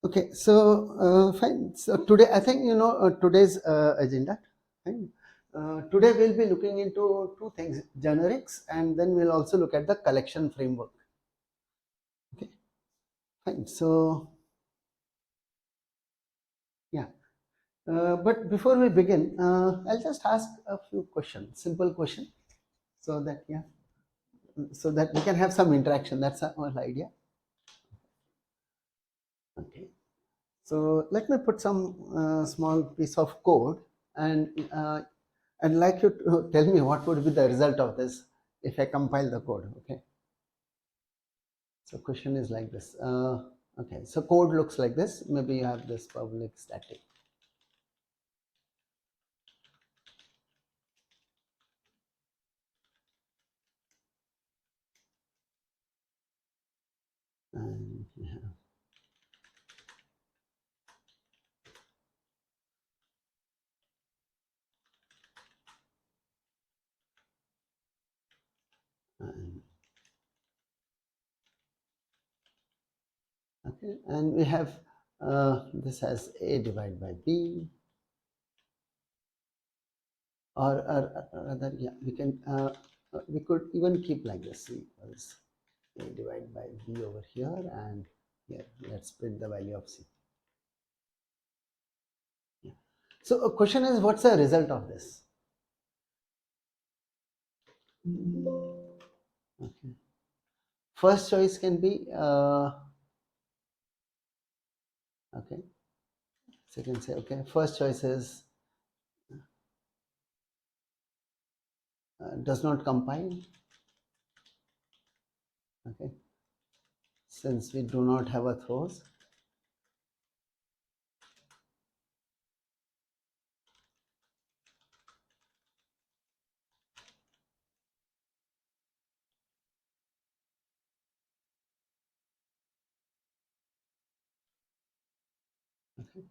Okay, so fine. So today, I think today's agenda. Fine. Today we'll be looking into two things: generics, and then we'll also look at the collection framework. Okay, fine. So yeah, but before we begin, I'll just ask a few questions, simple question, so that so that we can have some interaction. That's our idea. Okay. So let me put some small piece of code, and I'd like you to tell me what would be the result of this if I compile the code. Okay. So question is like this. Okay. So code looks like this. Maybe you have this public static. And and, okay. And we have this as A divided by B, or rather, yeah, we could even keep like this. C equals A divided by B over here, and here let's print the value of C. Yeah. So a question is, what's the result of this? Okay. First choice can be okay. So you can say okay. First choice is does not compile. Okay, since we do not have a throws. Okay.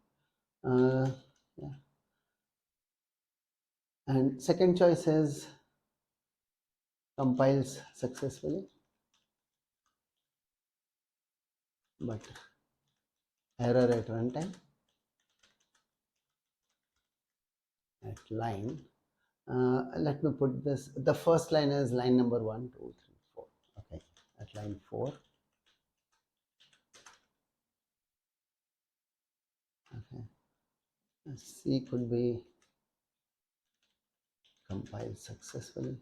Yeah. And second choice is compiles successfully, but error at runtime at line. Let me put this. The first line is line number 1, 2, 3, 4. Okay, at line 4. Okay, C could be compiled successfully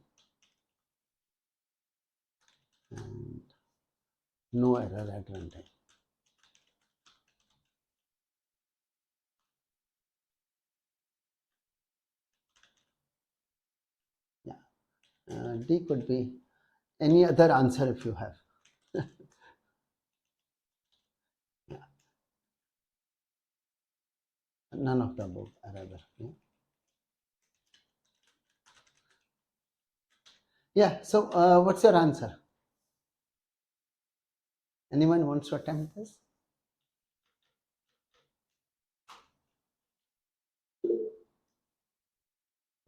and no error at runtime. Yeah, D could be any other answer if you have. Yeah, none of the above are other. Yeah. Yeah. So what's your answer? Anyone wants to attempt this?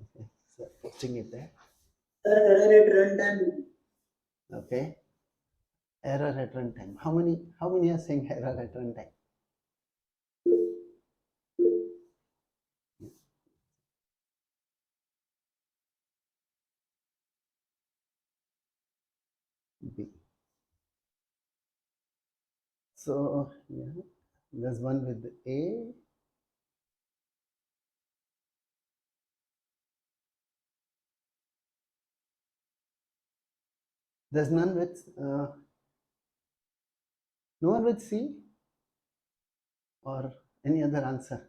Okay, so posting it there. Error at runtime. Okay. Error at runtime. How many are saying error at runtime? B. So yeah, there's one with A. There's none with no one with C or any other answer.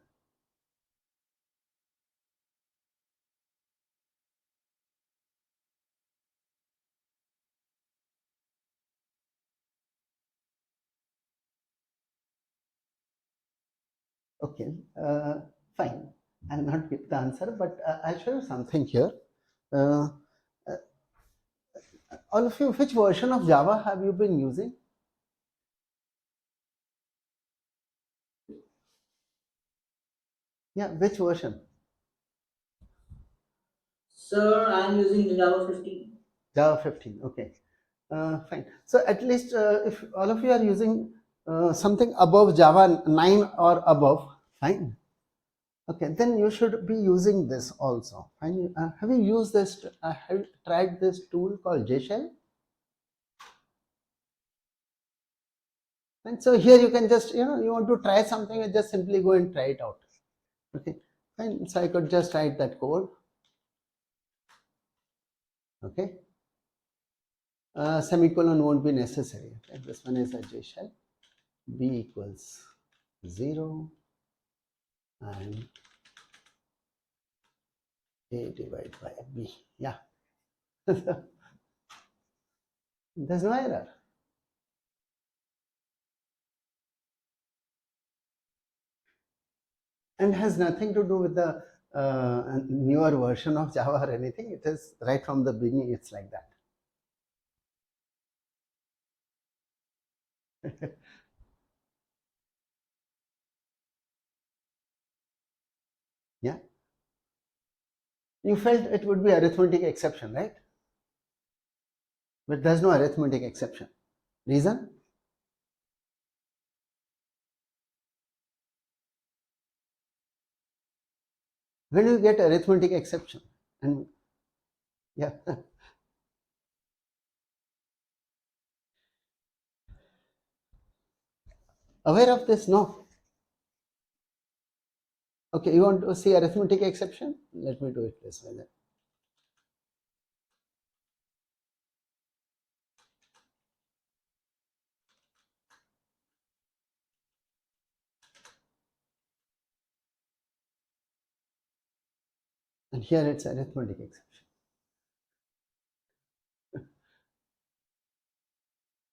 Okay, fine. I'll not give the answer, but I'll show you something here. Uh, uh, all of you, which version of Java have you been using? Yeah, which version? Sir, I'm using Java 15. Java 15, okay. Fine. So at least if all of you are using something above Java 9 or above, fine. Okay, then you should be using this also. Fine. Have you used this? Have you tried this tool called JShell? And so here you can just, you know, you want to try something and just simply go and try it out. Okay, fine. So I could just write that code. Okay, semicolon won't be necessary. Okay? This one is a JShell. B equals 0 and A divided by B. Yeah, there's no error. And has nothing to do with the newer version of Java or anything. It is right from the beginning, it's like that. Yeah. You felt it would be arithmetic exception, right? But there's no arithmetic exception. Reason? When you get arithmetic exception? And yeah. Aware of this? No. Okay, you want to see arithmetic exception? Let me do it this way then. And here it's arithmetic exception.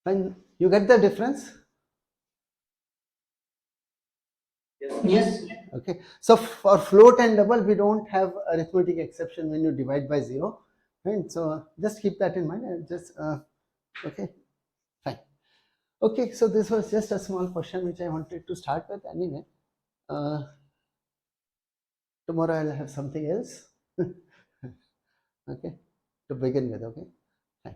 And you get the difference? Yes. Okay, so for float and double, we don't have arithmetic exception when you divide by 0. Right? So just keep that in mind and just, okay, fine. Okay, so this was just a small question which I wanted to start with anyway. Tomorrow I'll have something else. Okay, to begin with, okay. Fine.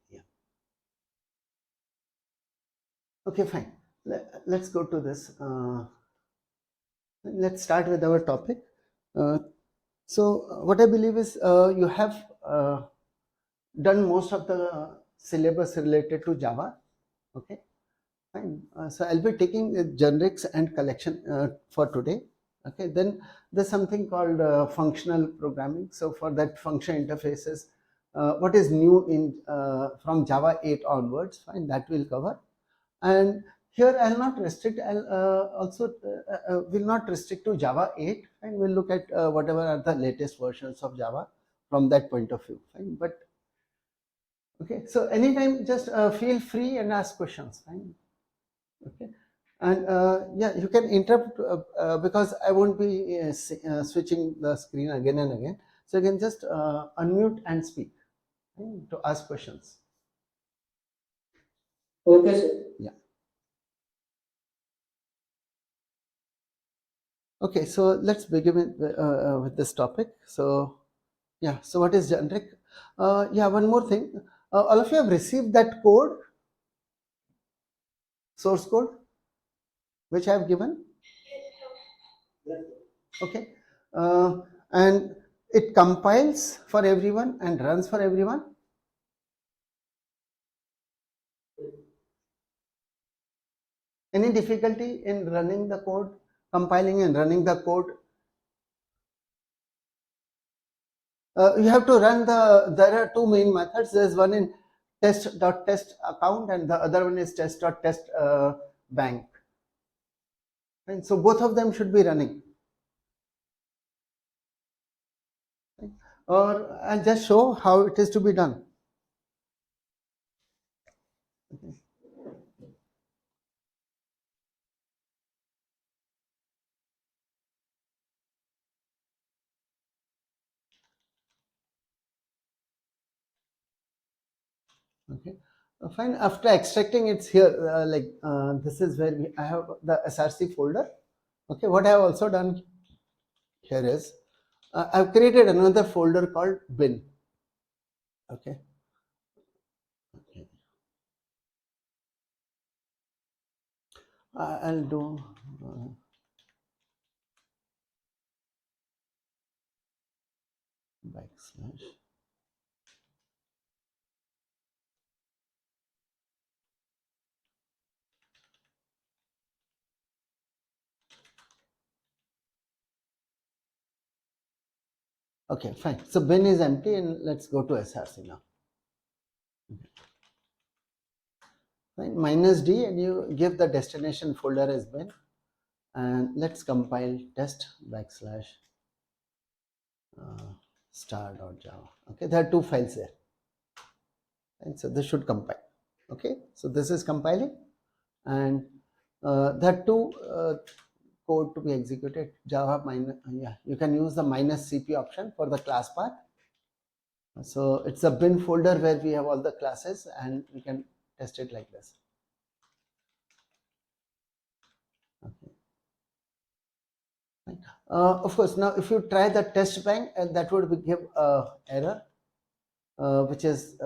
Yeah. Okay, fine. Let's go to this. Let's start with our topic. So what I believe is you have done most of the syllabus related to Java. Okay, fine. So I'll be taking generics and collection for today. Okay, then there's something called functional programming. So for that, function interfaces, what is new in from Java 8 onwards, fine, that will cover. And here I'll not restrict, I'll also will not restrict to Java 8, and we'll look at whatever are the latest versions of Java from that point of view, fine. But okay, so anytime just feel free and ask questions, fine. Okay, and yeah, you can interrupt because I won't be switching the screen again and again, so you can just unmute and speak, fine, to ask questions. Okay, sir. Yeah. Okay, so let's begin with this topic. So yeah, so what is generic? Yeah, one more thing. All of you have received that code, source code, which I have given. Okay, and it compiles for everyone and runs for everyone. Any difficulty in running the code, compiling and running the code? You have to run there are two main methods. There's one in test.test account and the other one is test.test bank. And so both of them should be running. Or I'll just show how it is to be done. Okay. Okay. Fine. After extracting, it's here. This is where I have the SRC folder. Okay. What I have also done here is I've created another folder called bin. Okay. Okay. I'll do backslash. Okay, fine. So bin is empty, and let's go to src now. Fine. Minus d, and you give the destination folder as bin, and let's compile test backslash star.java. Okay, there are two files there, and so this should compile. Okay, so this is compiling, and there are two code to be executed. Java minus, yeah, you can use the minus cp option for the class path. So it's a bin folder where we have all the classes, and we can test it like this. Okay. Of course, now if you try the test bank, that would give error, which is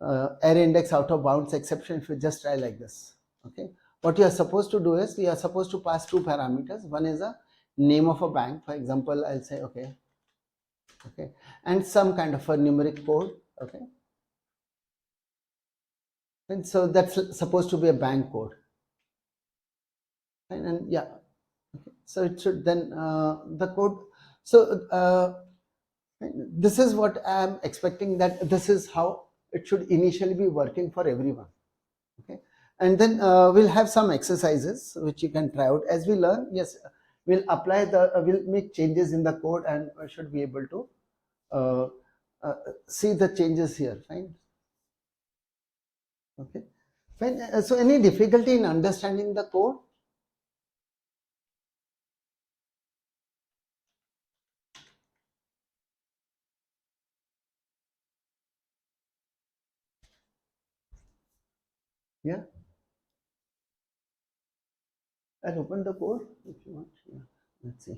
array index out of bounds exception. If you just try like this, okay. What you are supposed to do is you are supposed to pass two parameters. One is a name of a bank. For example, I'll say okay, and some kind of a numeric code, okay. And so that's supposed to be a bank code, and yeah, okay. So it should then the code. So this is what I'm expecting, that this is how it should initially be working for everyone, okay. And then we'll have some exercises which you can try out as we learn. Yes, we'll apply we'll make changes in the code, and we should be able to uh, see the changes here. Fine. Okay, fine. So any difficulty in understanding the code? Yeah, I'll open the code if you want. Yeah, let's see.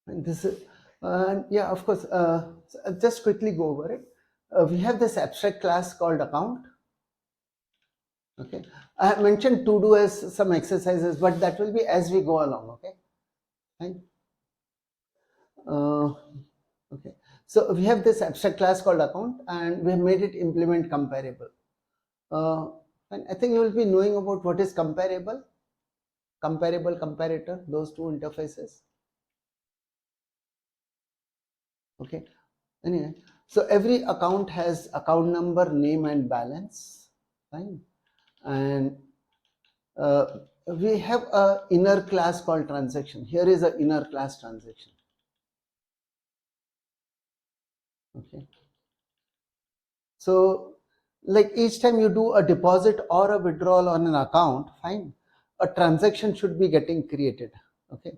And this is, yeah, of course, so just quickly go over it. We have this abstract class called account. Okay, I have mentioned to do as some exercises, but that will be as we go along. Okay, fine. Okay, so we have this abstract class called account, and we have made it implement comparable. And I think you will be knowing about what is comparable, comparator, those two interfaces. Okay, anyway, so every account has account number, name, and balance. Fine. And we have a inner class called transaction. Here is a inner class transaction. Okay, so like each time you do a deposit or a withdrawal on an account, fine, a transaction should be getting created. Okay,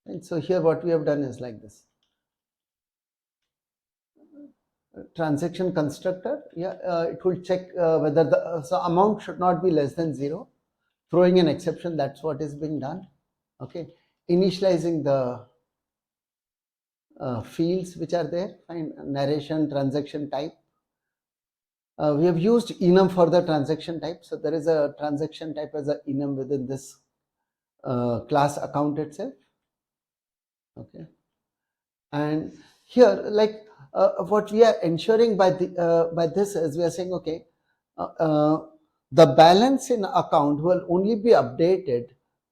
and so here what we have done is like this. Transaction constructor, yeah, it will check whether the so amount should not be less than 0, throwing an exception. That's what is being done. Okay, initializing the fields which are there. Fine, narration, transaction type. We have used enum for the transaction type, so there is a transaction type as a enum within this class account itself. Okay, and here, like what we are ensuring by this is we are saying, okay, the balance in account will only be updated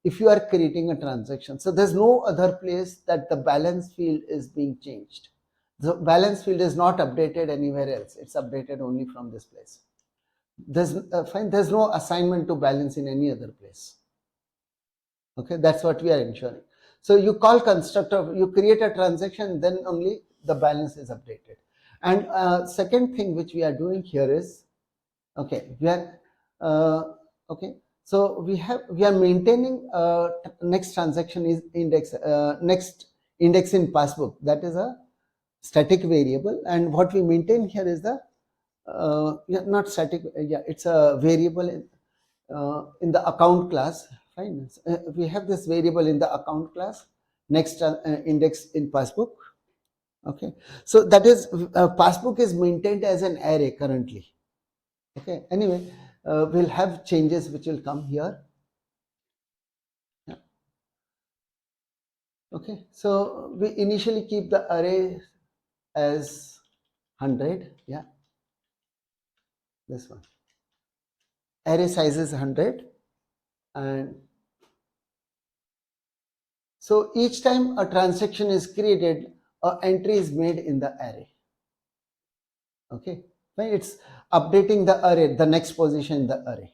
if you are creating a transaction. So there's no other place that the balance field is being changed. The balance field is not updated anywhere else. It's updated only from this place. There's no assignment to balance in any other place. Okay, that's what we are ensuring. So you call constructor, you create a transaction, then only the balance is updated. And second thing which we are doing here is, okay, we are okay, so we are maintaining next transaction is index, next index in passbook, that is a static variable, and what we maintain here is the yeah, not static, yeah, it's a variable in the account class. Fine, we have this variable in the account class, next index in passbook. Okay, so that is passbook is maintained as an array currently. Okay, anyway, we'll have changes which will come here. Yeah. Okay, so we initially keep the array as 100. Yeah, this one, array size is 100, and so each time a transaction is created, a entry is made in the array. Okay, right, it's updating the array, the next position in the array.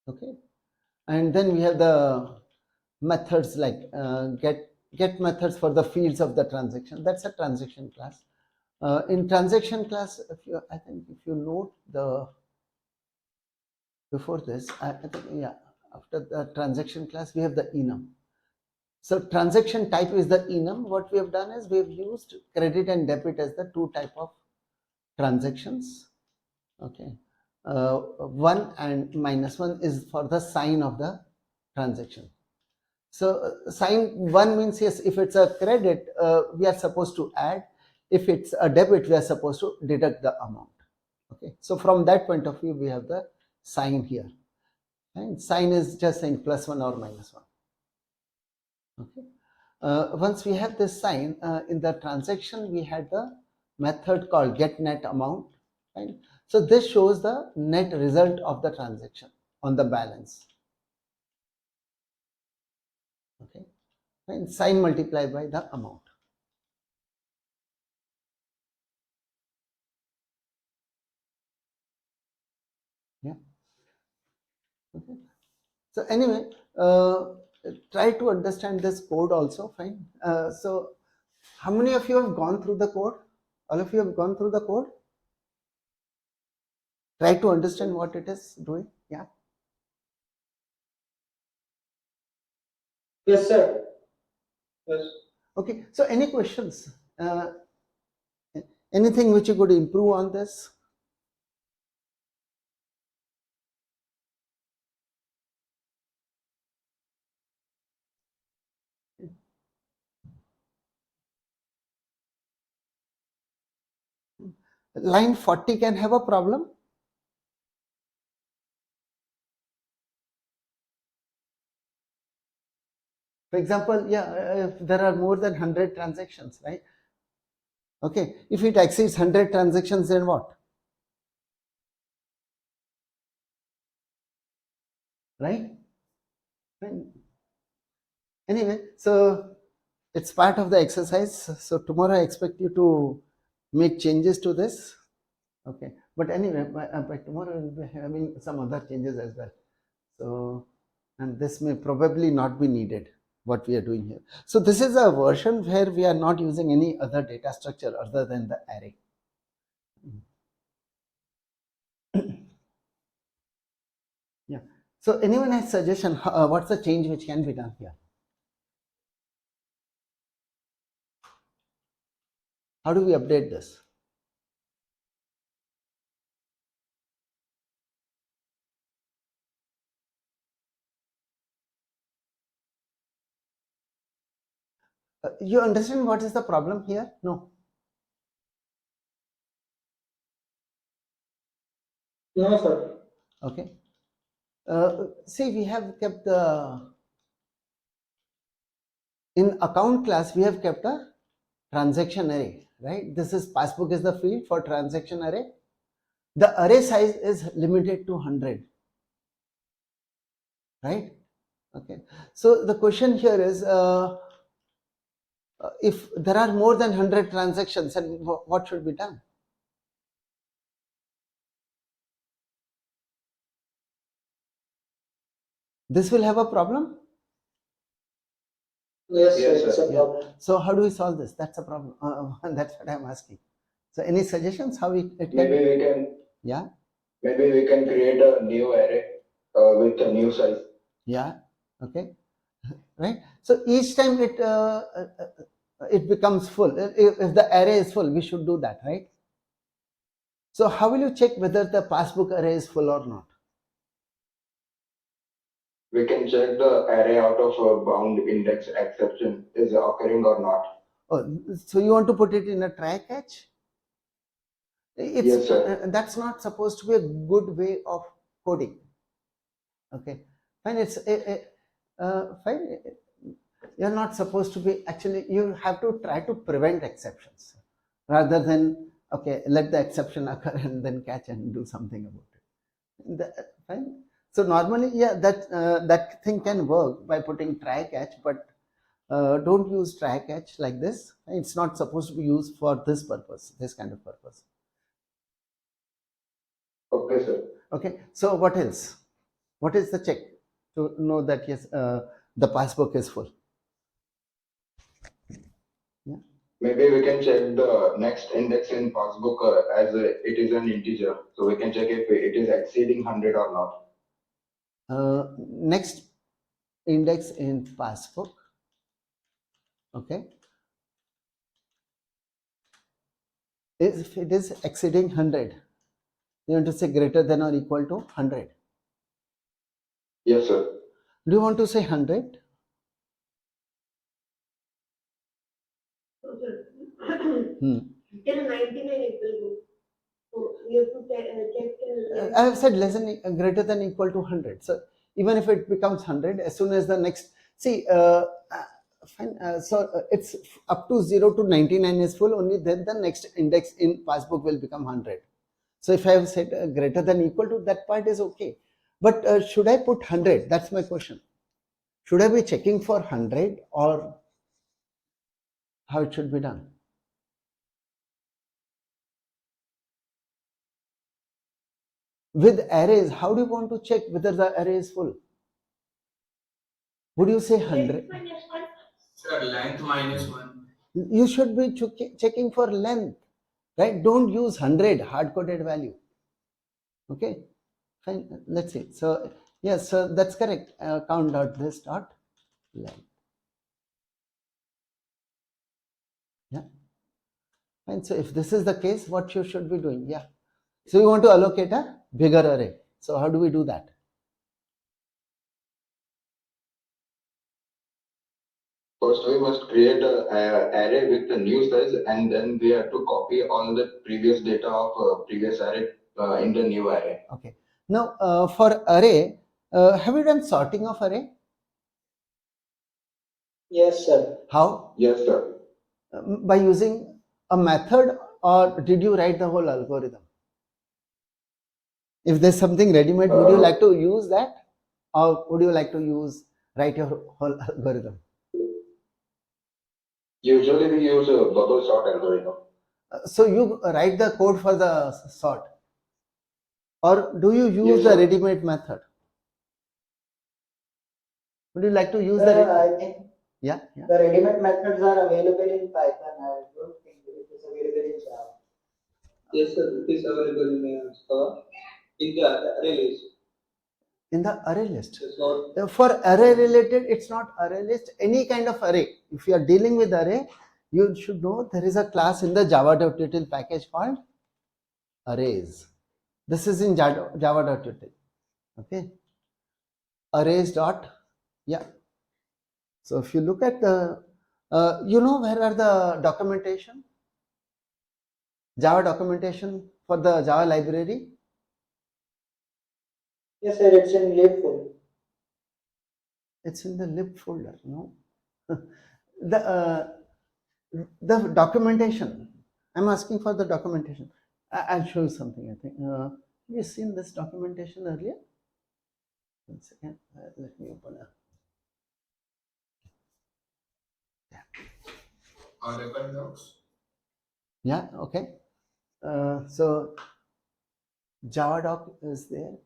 Okay, and then we have the methods like get methods for the fields of the transaction. That's a transaction class. In transaction class, I think if you note the before this, I think, yeah, after the transaction class we have the enum. So transaction type is the enum. What we have done is we have used credit and debit as the two type of transactions. Okay, 1 and -1 is for the sign of the transaction. So sign 1 means, yes, if it's a credit, we are supposed to add. If it's a debit, we are supposed to deduct the amount. Okay, so from that point of view, we have the sign here. And sign is just saying +1 or -1. Okay, once we have this sign in the transaction, we had the method called get net amount. Right? So this shows the net result of the transaction on the balance. Okay, and sign multiplied by the amount. Yeah. Okay. So anyway, try to understand this code also. Fine. So how many of you have gone through the code? All of you have gone through the code? Try to understand what it is doing. Yeah. Yes, sir. Yes. Okay. So any questions? Anything which you could improve on this? Line 40 can have a problem. For example, yeah, if there are more than 100 transactions, right? Okay, if it exceeds 100 transactions, then what? Right? Fine. Anyway, so it's part of the exercise. So tomorrow I expect you to make changes to this. Okay, but anyway, by tomorrow we'll be having some other changes as well. So, and this may probably not be needed, what we are doing here. So this is a version where we are not using any other data structure other than the array. Yeah. So anyone has suggestion, what's the change which can be done here? How do we update this? You understand what is the problem here? No. No, sir. Okay. See, we have kept the, in account class, we have kept a transaction array, right? This is passbook is the field for transaction array. The array size is limited to 100, right? Okay. So the question here is, if there are more than 100 transactions, then what should be done? This will have a problem. Yes, Yes, sir, it's sir. a Yeah. problem. So how do we solve this? That's a problem. That's what I'm asking. So any suggestions how it can? Maybe we can Yeah. maybe we can create a new array with a new size. Yeah. Okay. Right. So each time it becomes full. If the array is full, we should do that, right? So how will you check whether the passbook array is full or not? We can check the array out of a bound index exception is occurring or not. Oh, so you want to put it in a try catch? It's Yes, sir. that's not supposed to be a good way of coding. Okay, fine. It's fine. You're not supposed to be actually. You have to try to prevent exceptions rather than okay, let the exception occur and then catch and do something about it. Fine. So normally, yeah, that thing can work by putting try catch, but don't use try catch like this. It's not supposed to be used for this purpose, this kind of purpose. Okay, sir. Okay. So what else? What is the check to know that yes, the passbook is full? Yeah. Maybe we can check the next index in passbook it is an integer. So we can check if it is exceeding 100 or not. Next index in passbook. Okay. If it is exceeding 100, you want to say greater than or equal to 100. Yes, sir. Do you want to say 100? Hmm. Till 99 it will go. So we have to check till. I have said less than greater than equal to 100. So even if it becomes 100, as soon as the next see, fine. So it's up to 0 to 99 is full. Only then the next index in passbook will become 100. So if I have said greater than equal to, that part is okay. But should I put 100? That's my question. Should I be checking for 100 or how it should be done? With arrays, how do you want to check whether the array is full? Would you say 100? Sir, length -1. You should be checking for length, right? Don't use 100 hard-coded value. Okay, fine. Let's see. So yes, so that's correct. Count dot this dot length. Yeah, fine. So if this is the case, what you should be doing? Yeah. So you want to allocate a bigger array. So how do we do that? First, we must create a array with a new size, and then we have to copy all the previous data of previous array in the new array. Okay. Now for array, have you done sorting of array? Yes, sir. How? Yes, sir. By using a method, or did you write the whole algorithm? If there's something ready-made, would you like to use that, or would you like to write your whole algorithm? Usually we use a bubble sort algorithm. So you write the code for the sort, or do you use Yes, the sir. ready-made method? Would you like to use the I think yeah? the ready-made methods are available in Python. I don't think it is available in Java. Yes, sir. It is available in Java. In the array list. In the array list. It's not. For array related, it's not array list. Any kind of array. If you are dealing with array, you should know there is a class in the java.util package called arrays. This is in java.util. Okay. Arrays dot yeah. So if you look at the you know where are the documentation, Java documentation for the Java library? Yes, sir. It's in lib folder. It's in the lib folder. No. The documentation. I'm asking for the documentation. I'll show you something. I think have you seen this documentation earlier? 1 second. Let me open it. Oracle docs. Yeah. Okay. So Java doc is there.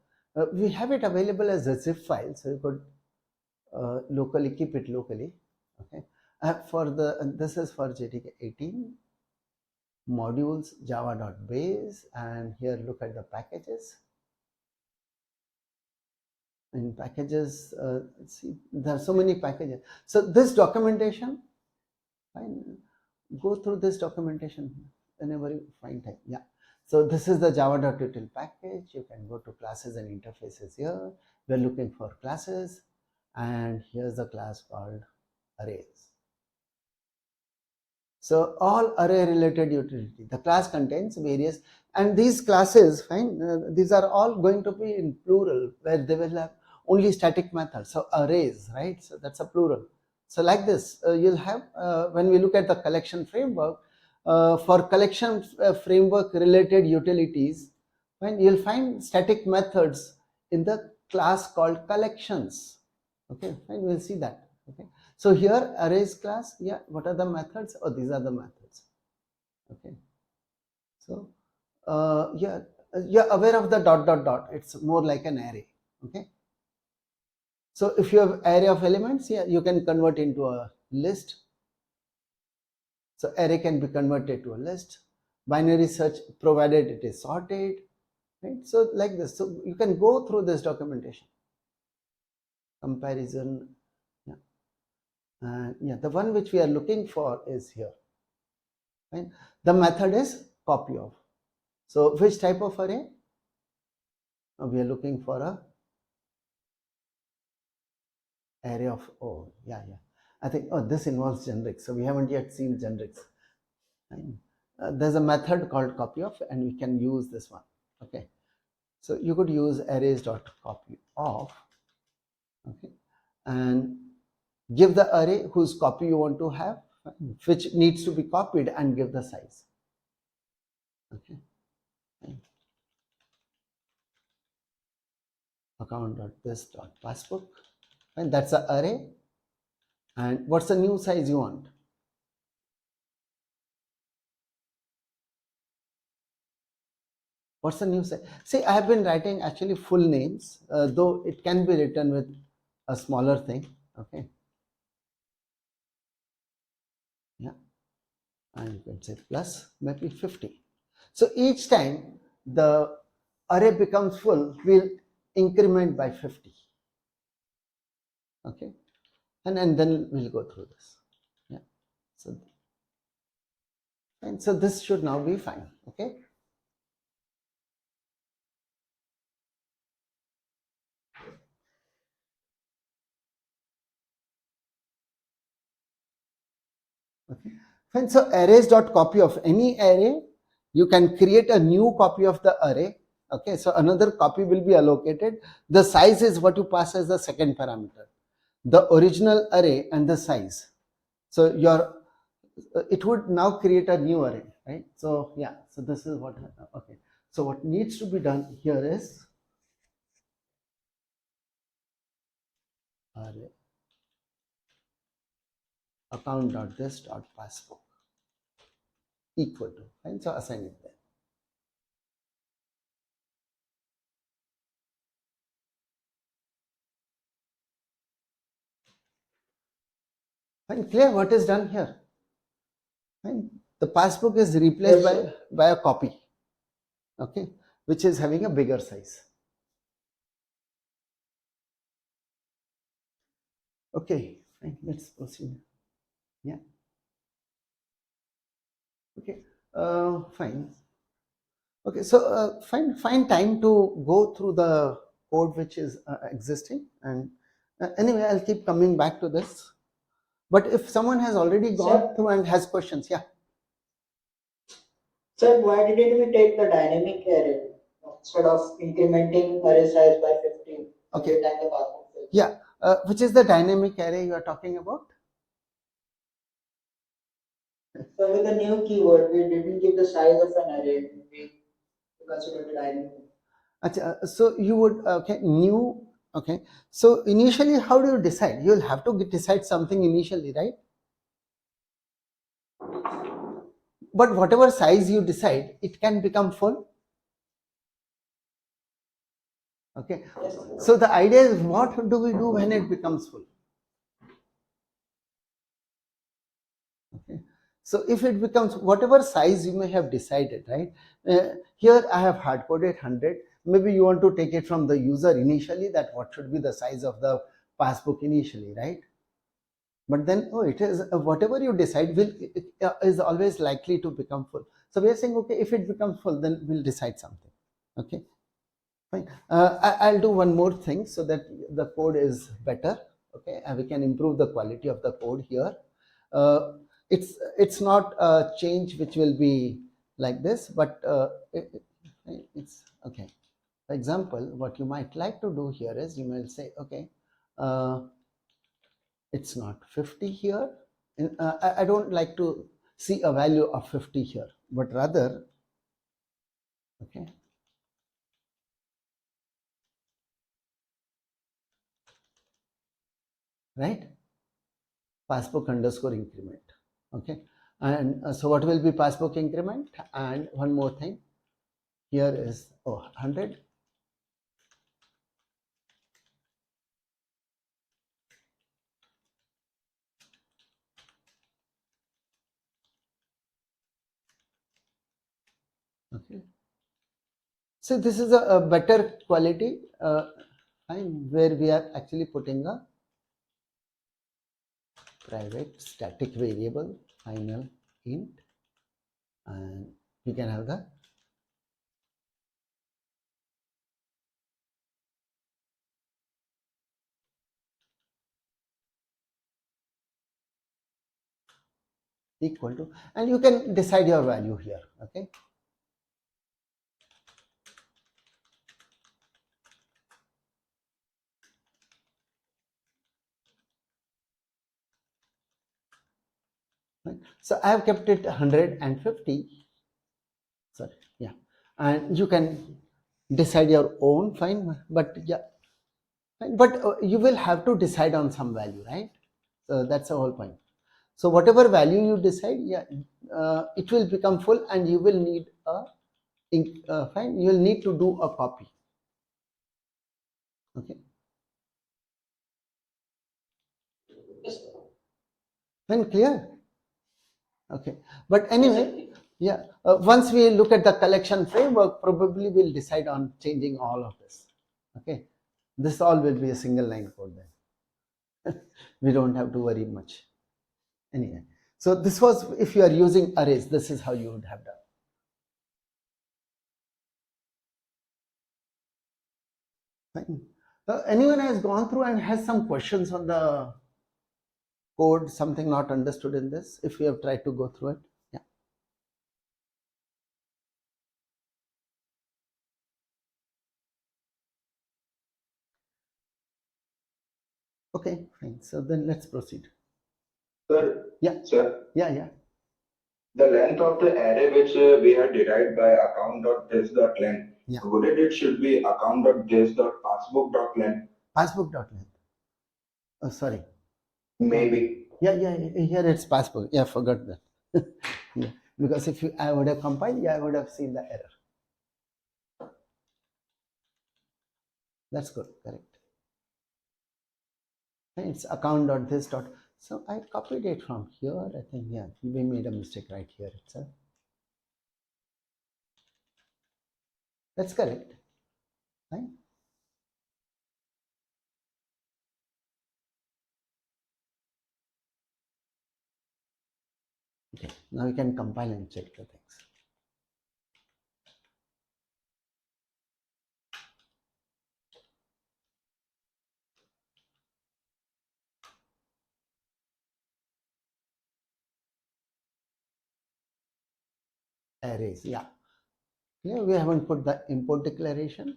We have it available as a zip file, so you could locally keep it locally. Okay. This is for JDK 18 modules java.base, and here look at the packages. In packages, see, there are so many packages. So this documentation, fine, go through this documentation whenever you find time. Yeah. So this is the java.util package. You can go to classes and interfaces here. We're looking for classes, and here's the class called arrays. So all array related utility. The class contains various, and these classes, fine, these are all going to be in plural, where they will have only static methods. So arrays, right? So that's a plural. So like this, you'll have, when we look at the collection framework, for collection framework related utilities, fine, you'll find static methods in the class called collections. Okay, fine, we'll see that. Okay. So here arrays class, yeah, what are the methods? Oh, these are the methods. Okay. So yeah, you're aware of the dot dot dot. It's more like an array. Okay. So if you have array of elements, yeah, you can convert into a list. So array can be converted to a list. Binary search, provided it is sorted. Right. So like this. So you can go through this documentation. Comparison. Yeah, the one which we are looking for is here. Right? The method is copy of. So which type of array? We are looking for a array of, oh yeah, I think, oh, this involves generics, so we haven't yet seen generics. There's a method called copy of, and we can use this one. Okay, so you could use arrays dot copy of, okay, and give the array whose copy you want to have, which needs to be copied, and give the size. Okay. Account.this.passbook, and that's the array. And what's the new size you want? What's the new size? See, I have been writing actually full names, though it can be written with a smaller thing. Okay. Yeah. And you can say plus maybe 50. So each time the array becomes full, we'll increment by 50. Okay. And then we'll go through this. Yeah. So, and so this should now be fine. Okay. Okay. Fine. So arrays.copy of any array, you can create a new copy of the array. Okay. So another copy will be allocated. The size is what you pass as the second parameter. The original array and the size. So it would now create a new array, right? So yeah. So this is what. Okay. So what needs to be done here is array account.this.passbook equal to, and so assign it there. Fine, clear what is done here. Fine. The passbook is replaced by a copy, okay, which is having a bigger size. Okay, fine, let's proceed. Yeah. Okay, fine. Okay, so find time to go through the code which is existing, and anyway, I'll keep coming back to this. But if someone has already gone through and has questions, yeah. Sir, why didn't we take the dynamic array instead of incrementing array size by 15? Okay. Time the password fills? Yeah, which is the dynamic array you are talking about? So with the new keyword, we didn't give the size of an array. We considered the dynamic. So you would, okay, new, okay. So initially, how do you decide? You'll have to decide something initially, right? But whatever size you decide, it can become full. Okay. Yes. So the idea is, what do we do when it becomes full? So if it becomes whatever size you may have decided, right? Here I have hard coded 100. Maybe you want to take it from the user initially, that what should be the size of the passbook initially, right? But then, oh, it is whatever you decide is always likely to become full. So we are saying, okay, if it becomes full, then we'll decide something. Okay, fine. I'll do one more thing so that the code is better. Okay, and we can improve the quality of the code here. It's not a change which will be like this, but it's okay. For example, what you might like to do here is you might say, okay, it's not 50 here. And I don't like to see a value of 50 here, but rather, okay, right? Passbook underscore increment. Okay, and so what will be passbook increment? And one more thing, here is 100. Okay, so this is a better quality, where we are actually putting a private static variable final int, and we can have the equal to, and you can decide your value here. Okay, right? So I have kept it 150. Sorry, yeah, and you can decide your own, fine, but yeah, fine. But you will have to decide on some value, right? So that's the whole point. So whatever value you decide, yeah, it will become full, and you will need a fine. You will need to do a copy. Okay, then clear. Okay, but anyway, yeah, once we look at the collection framework, probably we'll decide on changing all of this. Okay, this all will be a single line code then. We don't have to worry much. Anyway, so this was, if you are using arrays, this is how you would have done. Fine. Anyone has gone through and has some questions on the code, something not understood in this, if you have tried to go through it? Yeah. Okay, fine. So then let's proceed. Sir, Yeah, sir, yeah. the length of the array which we had derived by account.this.length, Yeah. wouldn't it should be account.this.passbook.length? Passbook.length. Oh, sorry. Maybe. Yeah, here it's passbook. Yeah, forgot that. Yeah, because if I would have compiled, yeah, I would have seen the error. That's good, correct. And it's account.this. So I copied it from here. I think, yeah, we made a mistake right here itself. That's correct. Right? Okay, now we can compile and check the things. Arrays, yeah. Yeah, we haven't put the import declaration.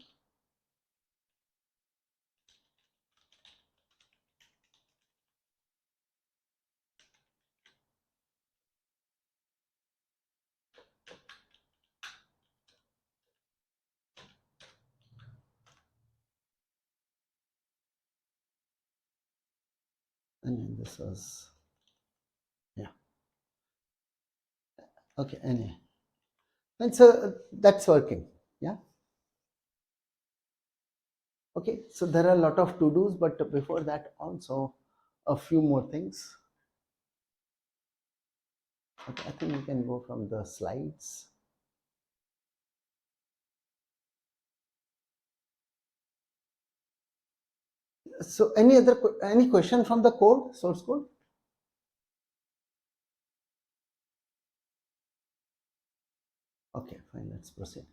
And then this was, yeah. Okay, anyway. And so that's working. Yeah. Okay, so there are a lot of to-dos, but before that also a few more things. Okay, I think we can go from the slides. So any question from the code, source code? Okay, fine, let's proceed.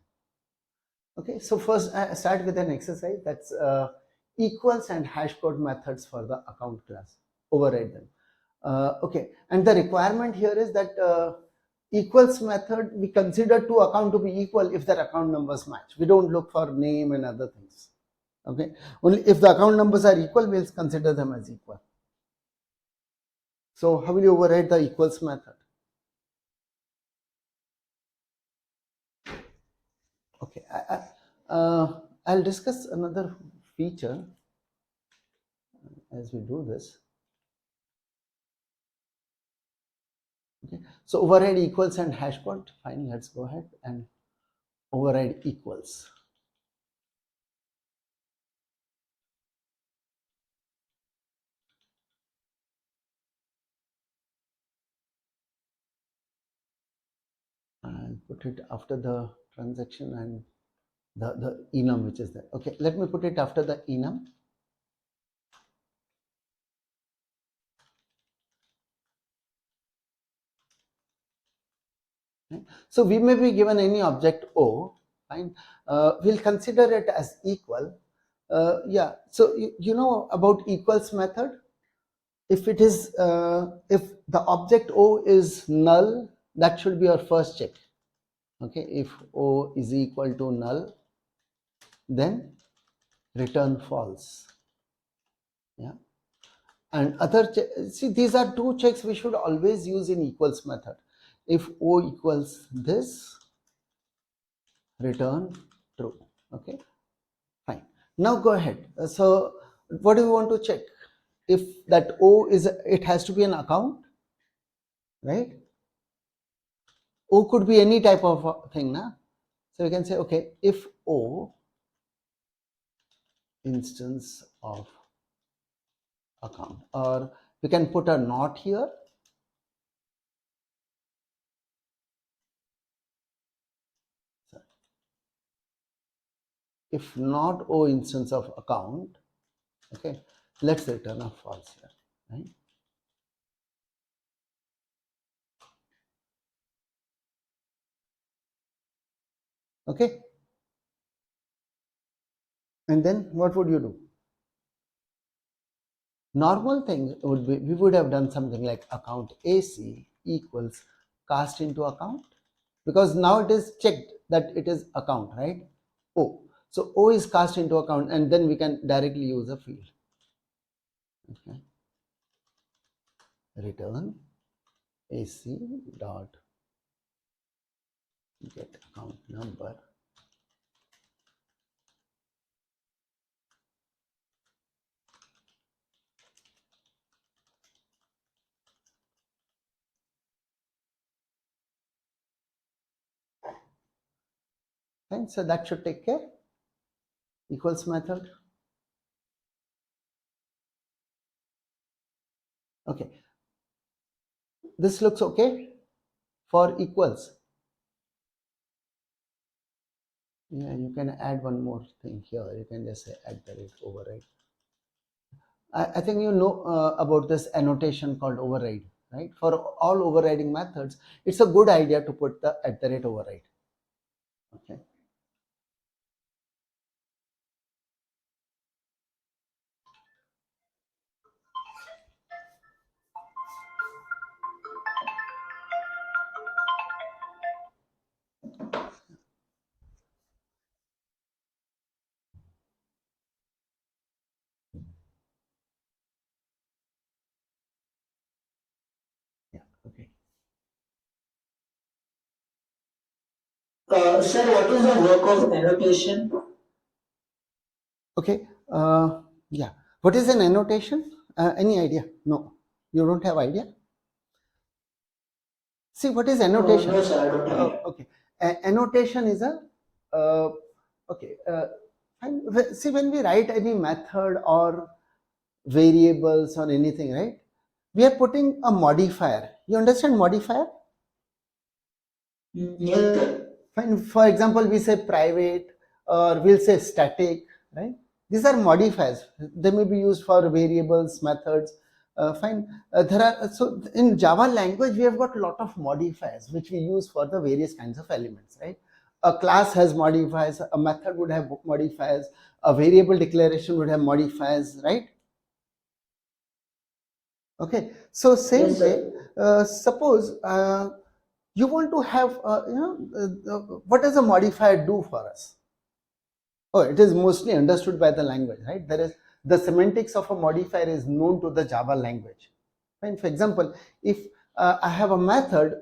Okay, so first I start with an exercise that's equals and hash code methods for the account class. Override them. Okay, and the requirement here is that equals method, we consider two account to be equal if their account numbers match. We don't look for name and other things. Okay, only if the account numbers are equal, we'll consider them as equal. So how will you override the equals method? Okay, I'll discuss another feature as we do this. Okay, so override equals and hash code. Fine, let's go ahead and override equals. And put it after the transaction and the enum which is there. Okay, let me put it after the enum. Right. So we may be given any object O, fine. We'll consider it as equal. Yeah, so you know about equals method. If it is if the object O is null, that should be our first check. Okay, if O is equal to null, then return false. Yeah, and other see, these are two checks we should always use in equals method. If O equals this, return true. Okay, fine. Now go ahead. So what do you want to check? If that O is, it has to be an account, right? O could be any type of thing, na? So we can say, okay, if O instance of account, or we can put a not here. If not O instance of account, okay, let's return a false here, right? Okay, and then what would you do? Normal thing would be, we would have done something like account AC equals cast into account, because now it is checked that it is account, right? O. So O is cast into account, and then we can directly use a field. Okay. Return AC dot get account number. Fine, so that should take care. Equals method. Okay, this looks okay for equals. Yeah, you can add one more thing here. You can just say at the rate override. I think you know about this annotation called override, right? For all overriding methods, it's a good idea to put the at the rate override. Okay. Yeah. Okay. Sir, what is the work of annotation? Okay. Yeah. What is an annotation? Any idea? No. You don't have idea? See, what is annotation? No, sir, I don't have it. Okay. Annotation is a okay. See, when we write any method or variables or anything, right? We are putting a modifier. You understand modifier? Yes, sir. Fine. For example, we say private or we'll say static, right? These are modifiers. They may be used for variables, methods. Fine. There are so in Java language we have got a lot of modifiers which we use for the various kinds of elements, right? A class has modifiers, a method would have modifiers, a variable declaration would have modifiers, right? Okay. So same Yes, way, sir. suppose you want to have, what does a modifier do for us? Oh, it is mostly understood by the language, right? There is the semantics of a modifier is known to the Java language. Fine. For example, if I have a method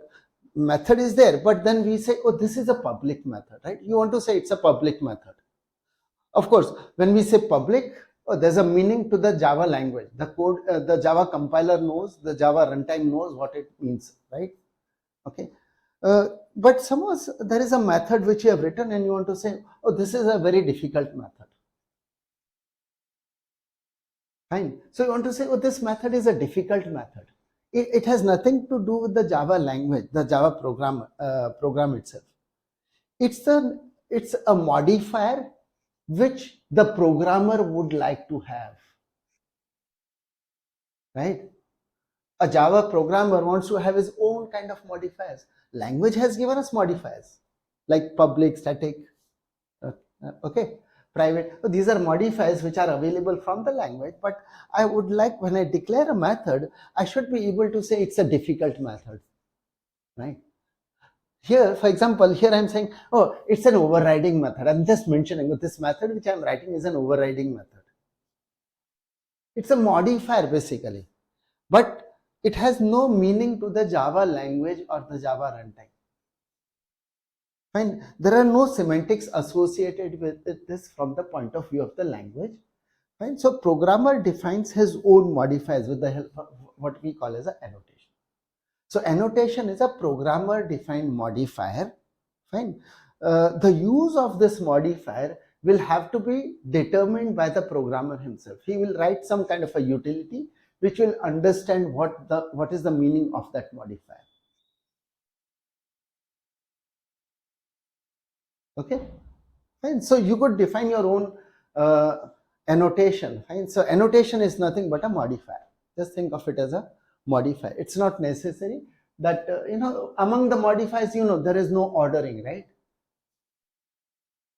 is there, but then we say, oh, this is a public method, right? You want to say it's a public method. Of course, when we say public, oh, there's a meaning to the Java language. The code, the Java compiler knows, the Java runtime knows what it means, right? Okay. But suppose there is a method which you have written and you want to say, oh, this is a very difficult method. Fine. So you want to say, oh, this method is a difficult method. It has nothing to do with the Java language, the Java program itself. It's a modifier which the programmer would like to have, right? A Java programmer wants to have his own kind of modifiers. Language has given us modifiers like public, static, okay, private. So these are modifiers which are available from the language, but I would like, when I declare a method, I should be able to say it's a difficult method, right? Here, for example, here I'm saying, oh, it's an overriding method. I'm just mentioning that this method which I'm writing is an overriding method. It's a modifier basically, but it has no meaning to the Java language or the Java runtime. Fine. There are no semantics associated with this from the point of view of the language. Fine. So programmer defines his own modifiers with the help of what we call as an annotation. So annotation is a programmer defined modifier. Fine. The use of this modifier will have to be determined by the programmer himself. He will write some kind of a utility which will understand what is the meaning of that modifier. Okay. Fine. So you could define your own annotation. Fine. So annotation is nothing but a modifier. Just think of it as a modifier. It's not necessary that among the modifiers, there is no ordering, right?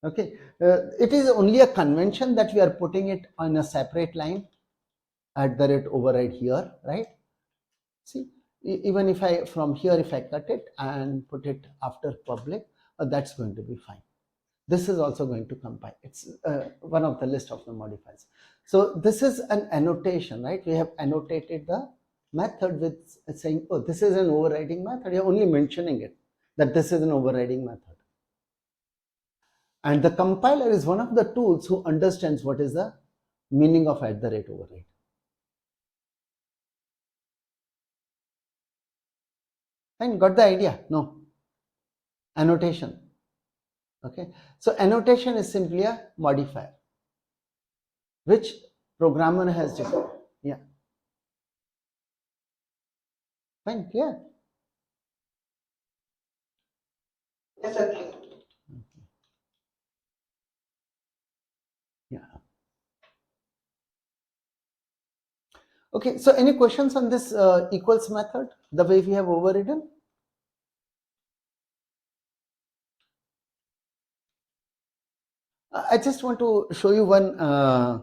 Okay. It is only a convention that we are putting it on a separate line at the rate override here, right? See, even if I from here, if I cut it and put it after public, that's going to be fine. This is also going to compile. It's one of the list of the modifiers. So this is an annotation, right? We have annotated the method with saying, oh, this is an overriding method. You're only mentioning it, that this is an overriding method. And the compiler is one of the tools who understands what is the meaning of at the rate override. And got the idea? No. Annotation. Okay. So annotation is simply a modifier which programmer has defined. Yeah. Fine. Clear? Yes, sir. Yeah. Okay, so any questions on this equals method, the way we have overridden? I just want to show you uh,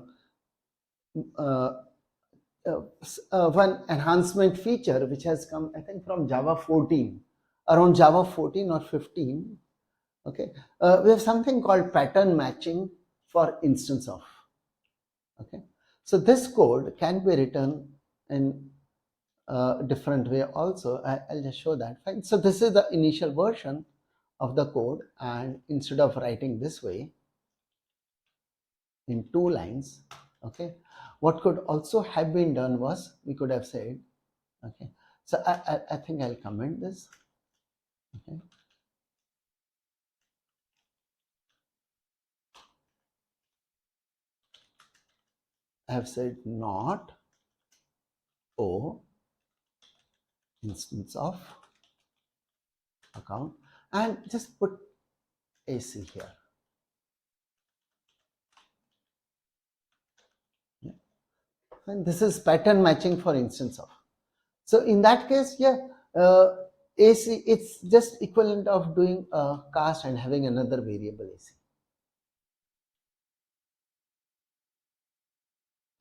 one enhancement feature which has come, I think, from Java 14, around Java 14 or 15. Okay, we have something called pattern matching for instance of. Okay, so this code can be written in different way also. I'll just show that. Fine. So this is the initial version of the code, and instead of writing this way in 2 lines, okay, what could also have been done was we could have said, okay, so I think I'll comment this. Okay, I have said not O instance of account. and just put AC here. Yeah. And this is pattern matching for instance of. So in that case, yeah, AC, it's just equivalent of doing a cast and having another variable AC.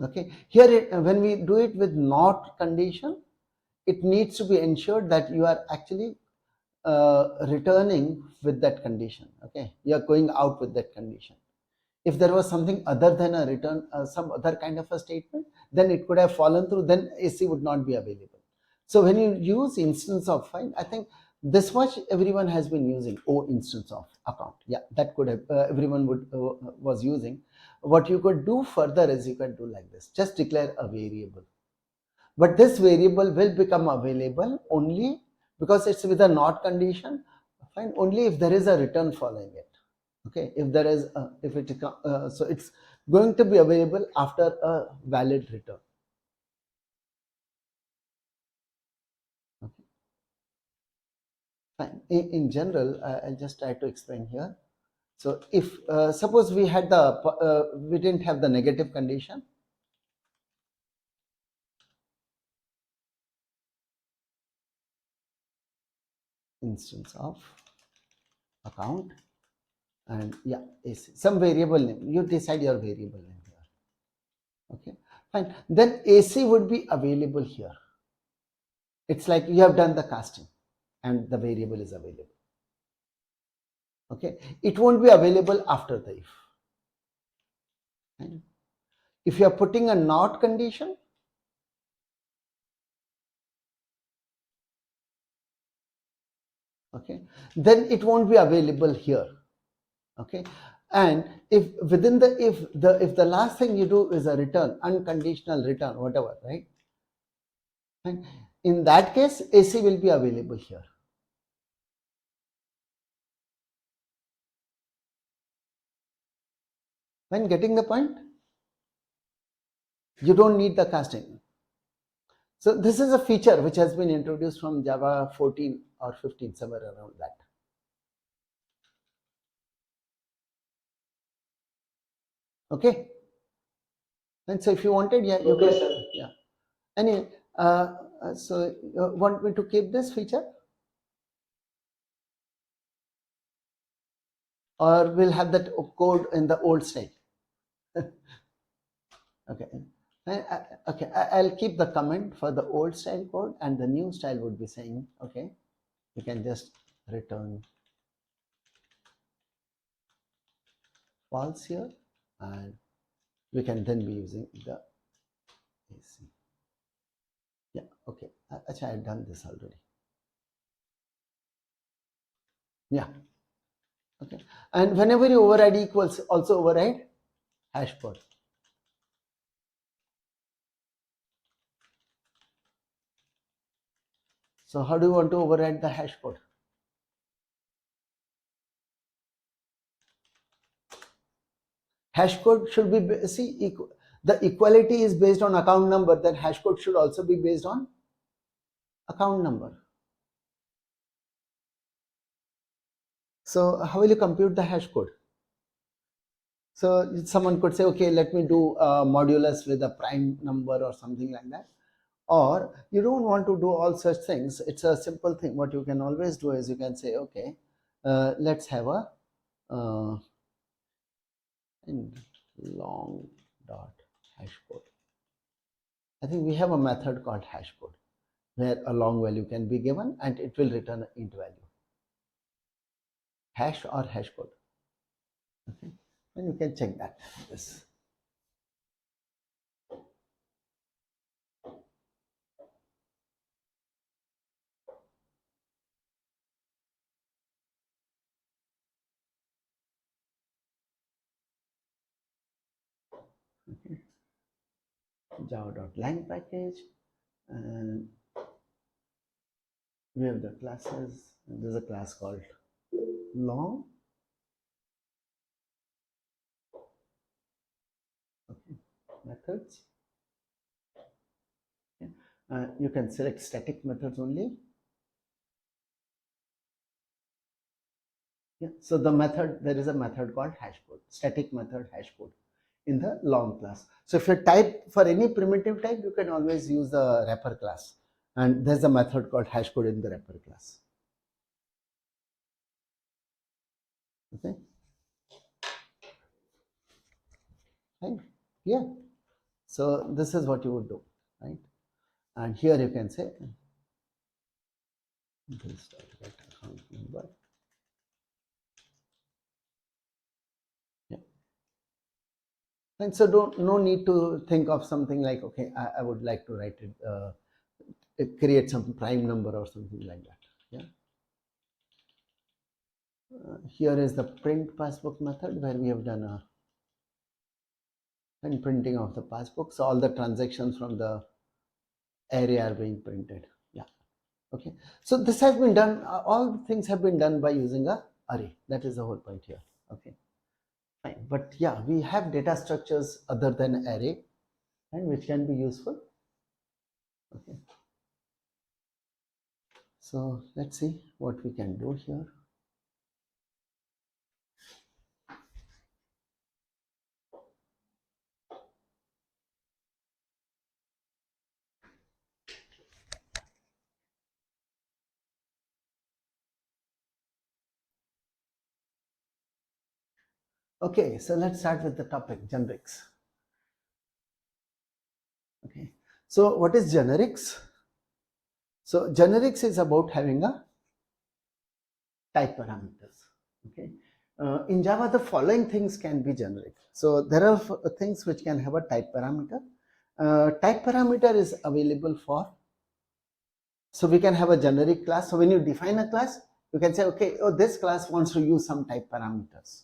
Okay, here when we do it with not condition, it needs to be ensured that you are actually returning with that condition. Okay, you are going out with that condition. If there was something other than a return, some other kind of a statement, then it could have fallen through, then AC would not be available. So when you use instance of find, I think this much everyone has been using. Oh, instance of account, yeah, that could have everyone would was using. What you could do further is you can do like this, just declare a variable, but this variable will become available only because it's with a not condition, fine, only if there is a return following it. Okay, if there is if it so it's going to be available after a valid return. Okay, fine. In general, I'll just try to explain here. So if suppose we had the we didn't have the negative condition, instance of account, and yeah, AC, some variable name, you decide your variable name here. Okay, fine, then AC would be available here. It's like you have done the casting and the variable is available. Okay, it won't be available after the if. Right? If you are putting a not condition, okay, then it won't be available here. Okay, and if within the if the last thing you do is a return, unconditional return, whatever, right? And in that case, AC will be available here. When getting the point, you don't need the casting. So this is a feature which has been introduced from Java 14 or 15, somewhere around that. Okay, and so if you wanted, yeah, you Okay, can, sir. yeah. Anyway, so you want me to keep this feature, or we'll have that code in the old style? Okay, okay, I'll keep the comment for the old style code, and the new style would be saying, okay, you can just return false here, and we can then be using the AC. Yeah, okay, actually I've done this already. Yeah, okay, and whenever you override equals, also override hash code. So how do you want to override the hash code? Hash code should be, see, the equality is based on account number, then hash code should also be based on account number. So how will you compute the hash code? So someone could say, okay, let me do modulus with a prime number or something like that. Or you don't want to do all such things. It's a simple thing. What you can always do is you can say, okay, let's have a long dot hash code. I think we have a method called hash code where a long value can be given and it will return an int value. Hash or hash code. Okay, and you can check that. Yes. Okay. Java.lang package, and we have the classes. There's a class called long. Okay, methods. Okay. You can select static methods only. Yeah. So the method, there is a method called hash code, static method hash code in the long class. So if you type for any primitive type, you can always use the wrapper class, and there's a method called hash code in the wrapper class. Okay. Right. Yeah. So this is what you would do, right? And here you can say this account number. Yeah. And so no need to think of something like, okay, I would like to write it, create some prime number or something like that. Yeah. Here is the print passbook method where we have done a and printing of the passbook. So all the transactions from the array are being printed. Yeah. Okay. So this has been done. All things have been done by using a array. That is the whole point here. Okay. Fine. But yeah, we have data structures other than array, and which can be useful. Okay. So let's see what we can do here. Okay, so let's start with the topic, generics. Okay, so what is generics? So generics is about having a type parameters. Okay, in Java, the following things can be generic. So there are things which can have a type parameter. Type parameter is available for, so we can have a generic class. So when you define a class, you can say, okay, oh, this class wants to use some type parameters.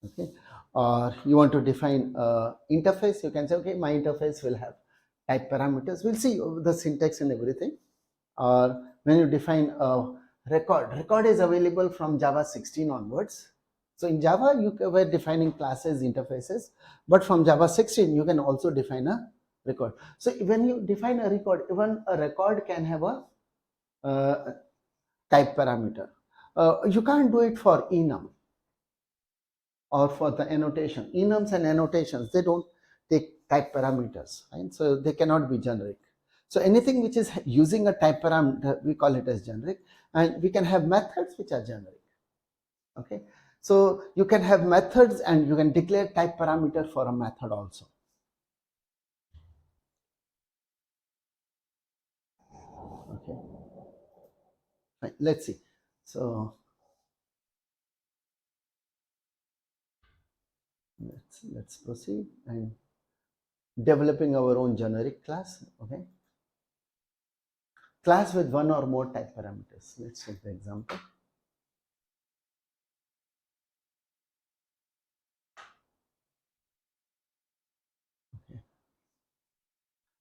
Okay, or you want to define interface, you can say, okay, my interface will have type parameters. We'll see the syntax and everything. Or when you define a record is available from Java 16 onwards. So in Java, you were defining classes, interfaces, but from Java 16, you can also define a record. So when you define a record, even a record can have a type parameter. You can't do it for enum or for the annotation. Enums and annotations, they don't take type parameters, right? So they cannot be generic. So anything which is using a type parameter, we call it as generic, and we can have methods which are generic. Okay, so you can have methods and you can declare type parameter for a method also. Okay, right. Let's see. So let's proceed and developing our own generic class. Okay, class with one or more type parameters. Let's take the example.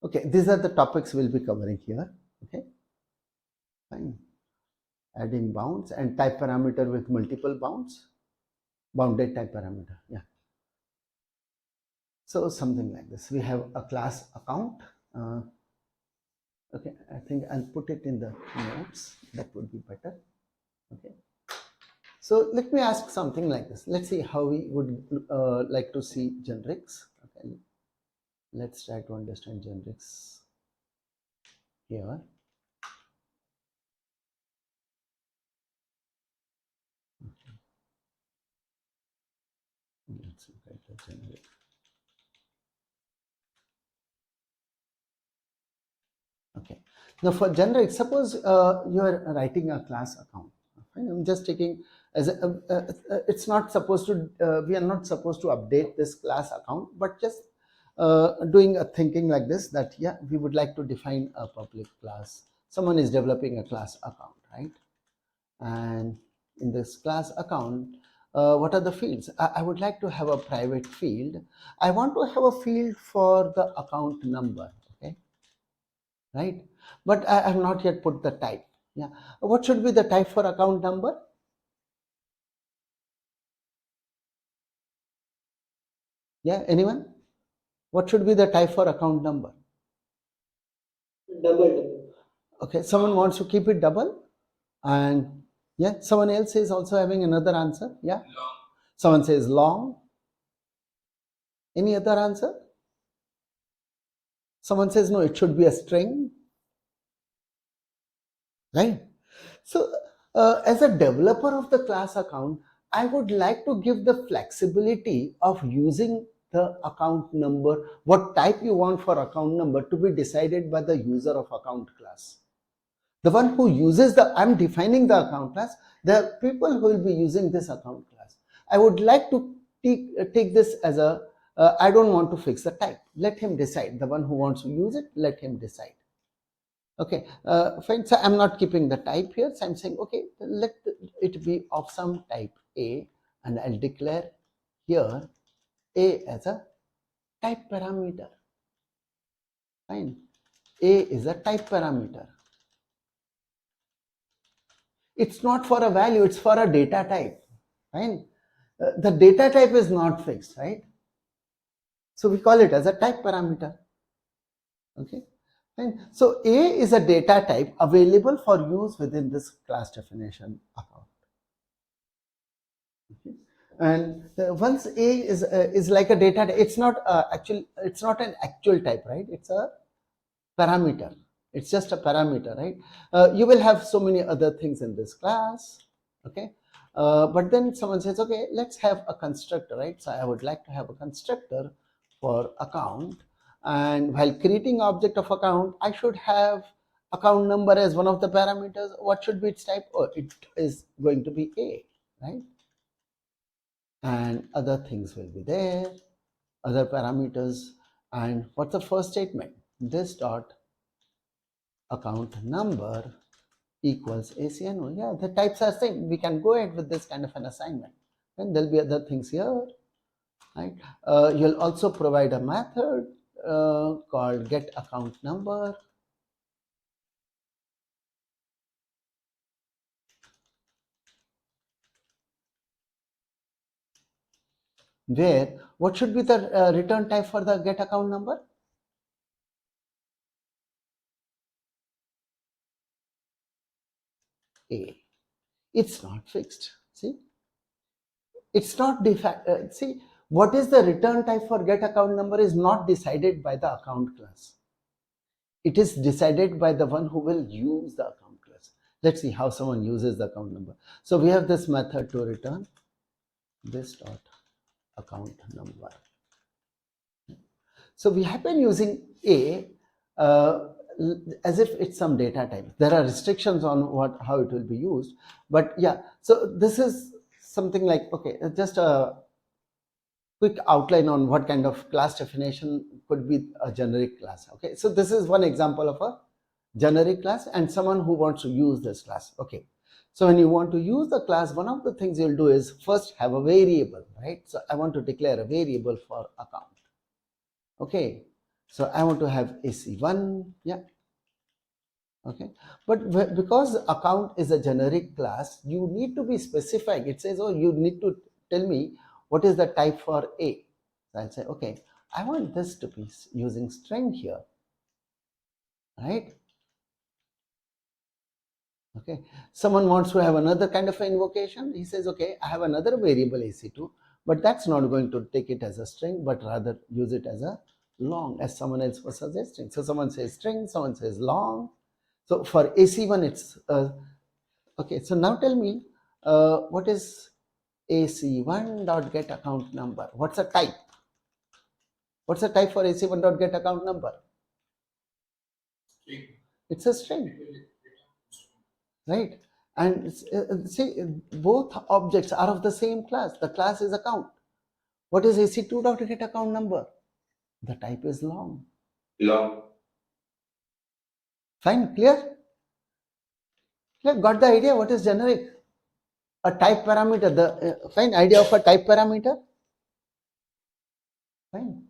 Okay, these are the topics we'll be covering here. Okay, fine. Adding bounds and type parameter with multiple bounds, bounded type parameter. Yeah. So something like this. We have a class account. Okay, I think I'll put it in the notes. That would be better. Okay. So let me ask something like this. Let's see how we would like to see generics. Okay. Let's try to understand generics here. Let's look at the generic. Okay. Now for generic, suppose you are writing a class account. I'm just taking as it's not supposed to. We are not supposed to update this class account, but just doing a thinking like this, that yeah, we would like to define a public class. Someone is developing a class account, right? And in this class account, what are the fields? I would like to have a private field. I want to have a field for the account number. Okay, right? But I have not yet put the type. Yeah, what should be the type for account number? Yeah, anyone? What should be the type for account number? Double. Okay, someone wants to keep it double, and Yeah, someone else is also having another answer. Yeah, someone says long. Any other answer? Someone says no, it should be a string, right? So as a developer of the class account, I would like to give the flexibility of using the account number, what type you want for account number, to be decided by the user of account class. The one who uses I'm defining the account class, the people who will be using this account class. I would like to take this as I don't want to fix the type. Let him decide. The one who wants to use it, let him decide. Okay, fine. So I'm not keeping the type here. So I'm saying, okay, let it be of some type A, and I'll declare here A as a type parameter. Fine. A is a type parameter. It's not for a value, it's for a data type. Fine. The data type is not fixed, right? So we call it as a type parameter. Okay. Fine. So A is a data type available for use within this class definition account. Okay. And once A is like a data type, it's not it's not an actual type, right? It's a parameter. It's just a parameter, right? You will have so many other things in this class. Okay. But then someone says, okay, let's have a constructor, right? So I would like to have a constructor for account, and while creating object of account, I should have account number as one of the parameters. What should be its type? Oh, it is going to be A, right? And other things will be there, other parameters. And what's the first statement? This dot account number equals ACNO. Yeah, the types are same. We can go ahead with this kind of an assignment. And there'll be other things here, right? You'll also provide a method called get account number. Where what should be the return type for the get account number? A. It's not fixed. See, it's not see, what is the return type for get account number is not decided by the account class. It is decided by the one who will use the account class. Let's see how someone uses the account number. So we have this method to return this dot account number. So we have been using A as if it's some data type. There are restrictions on how it will be used, but yeah. So this is something like, okay, just a quick outline on what kind of class definition could be a generic class. Okay, so this is one example of a generic class and someone who wants to use this class. Okay, so when you want to use the class, one of the things you'll do is first have a variable, right? So I want to declare a variable for account. Okay, so I want to have AC1. Yeah. Okay, but because account is a generic class, you need to be specific. It says, oh, you need to tell me what is the type for A. So I'll say, okay, I want this to be using string here, right? Okay, someone wants to have another kind of an invocation. He says, okay, I have another variable AC2, but that's not going to take it as a string, but rather use it as a long, as someone else was suggesting. So someone says string, someone says long. So for AC1, it's okay. So now tell me, what is AC1 dot get account number? What's the type? What's the type for AC1 dot get account number? It's a string, right? And see, both objects are of the same class. The class is account. What is AC2 dot get account number? The type is long. Long. Fine, clear? Clear? Got the idea? What is generic? A type parameter. The fine idea of a type parameter. Fine.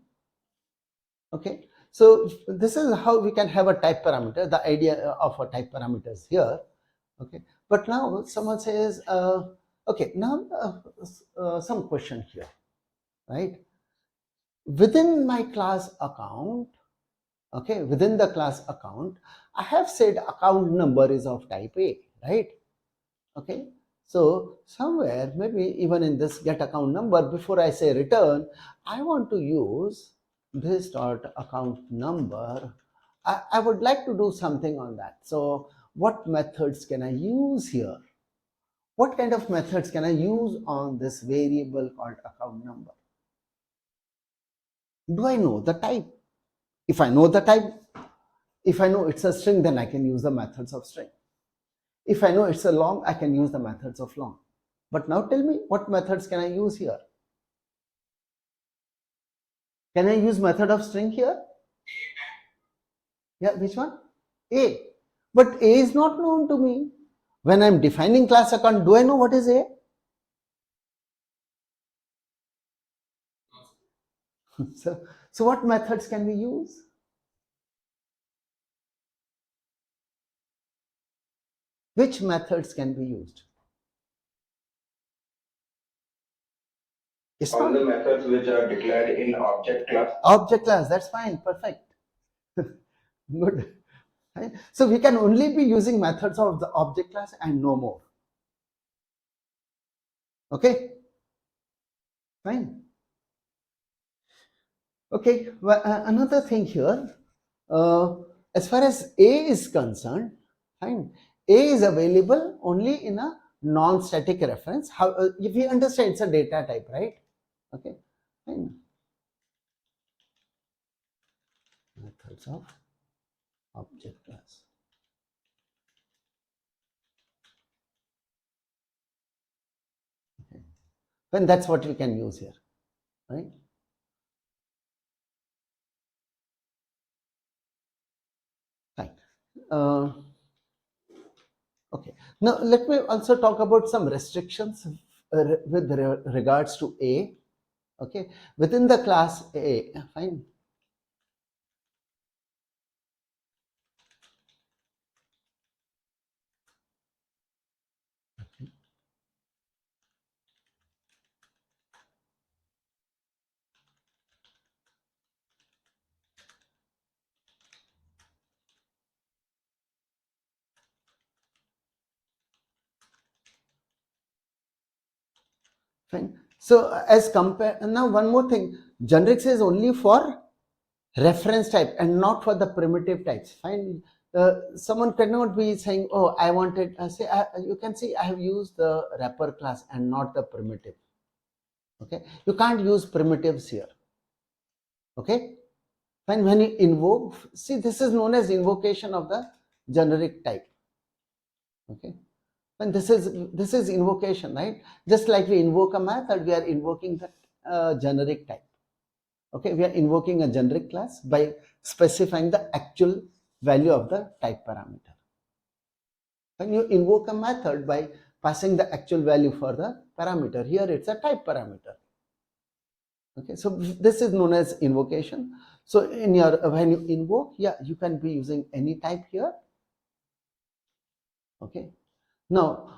Okay, so this is how we can have a type parameter. The idea of a type parameter is here. Okay, but now someone says, okay, now some question here, right? Within my class account, okay, within the class account, I have said account number is of type A, right? Okay, so somewhere maybe even in this get account number, before I say return, I want to use this dot account number. I would like to do something on that. So what methods can I use here? What kind of methods can I use on this variable called account number? Do I know the type? If I know the type, if I know it's a string, then I can use the methods of string. If I know it's a long, I can use the methods of long. But now tell me, what methods can I use here? Can I use method of string here? Yeah, which one? A. But A is not known to me. When I'm defining class account, do I know what is A? So what methods can we use? Which methods can be used? It's All not the methods which are declared in object class. object class. That's fine. Perfect. Good. Right? So we can only be using methods of the object class and no more. Okay. Fine. Okay. Well, another thing here. As far as A is concerned, fine. A is available only in a non-static reference. How if we understand it's a data type, right? Okay. Fine. Methods of object class. Okay. Then that's what we can use here, right? Fine. Okay. Now let me also talk about some restrictions with regards to A. Okay. Within the class A, fine. Fine. So as compare now one more thing, generics is only for reference type and not for the primitive types. Fine. Someone cannot be saying, oh, I wanted say you can see I have used the wrapper class and not the primitive. Okay, you can't use primitives here. Okay, fine. When you invoke, see, this is known as invocation of the generic type. Okay, and this is invocation, right? Just like we invoke a method, we are invoking the generic type. Okay, we are invoking a generic class by specifying the actual value of the type parameter. When you invoke a method by passing the actual value for the parameter, here it's a type parameter. Okay, so this is known as invocation. So in your when you invoke, yeah, you can be using any type here. Okay, now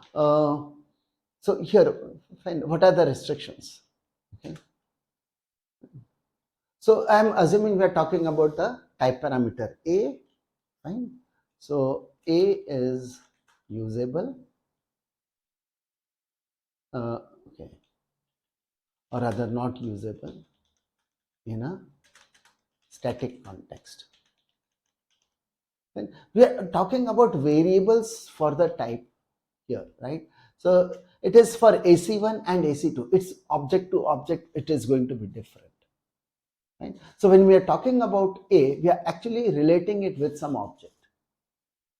so here, fine, what are the restrictions? Okay, so I am assuming we are talking about the type parameter A. Fine, so A is usable, okay, or rather not usable in a static context. When we are talking about variables for the type here, right? So it is for AC1 and AC2. It's object to object, it is going to be different. Right? So when we are talking about A, we are actually relating it with some object.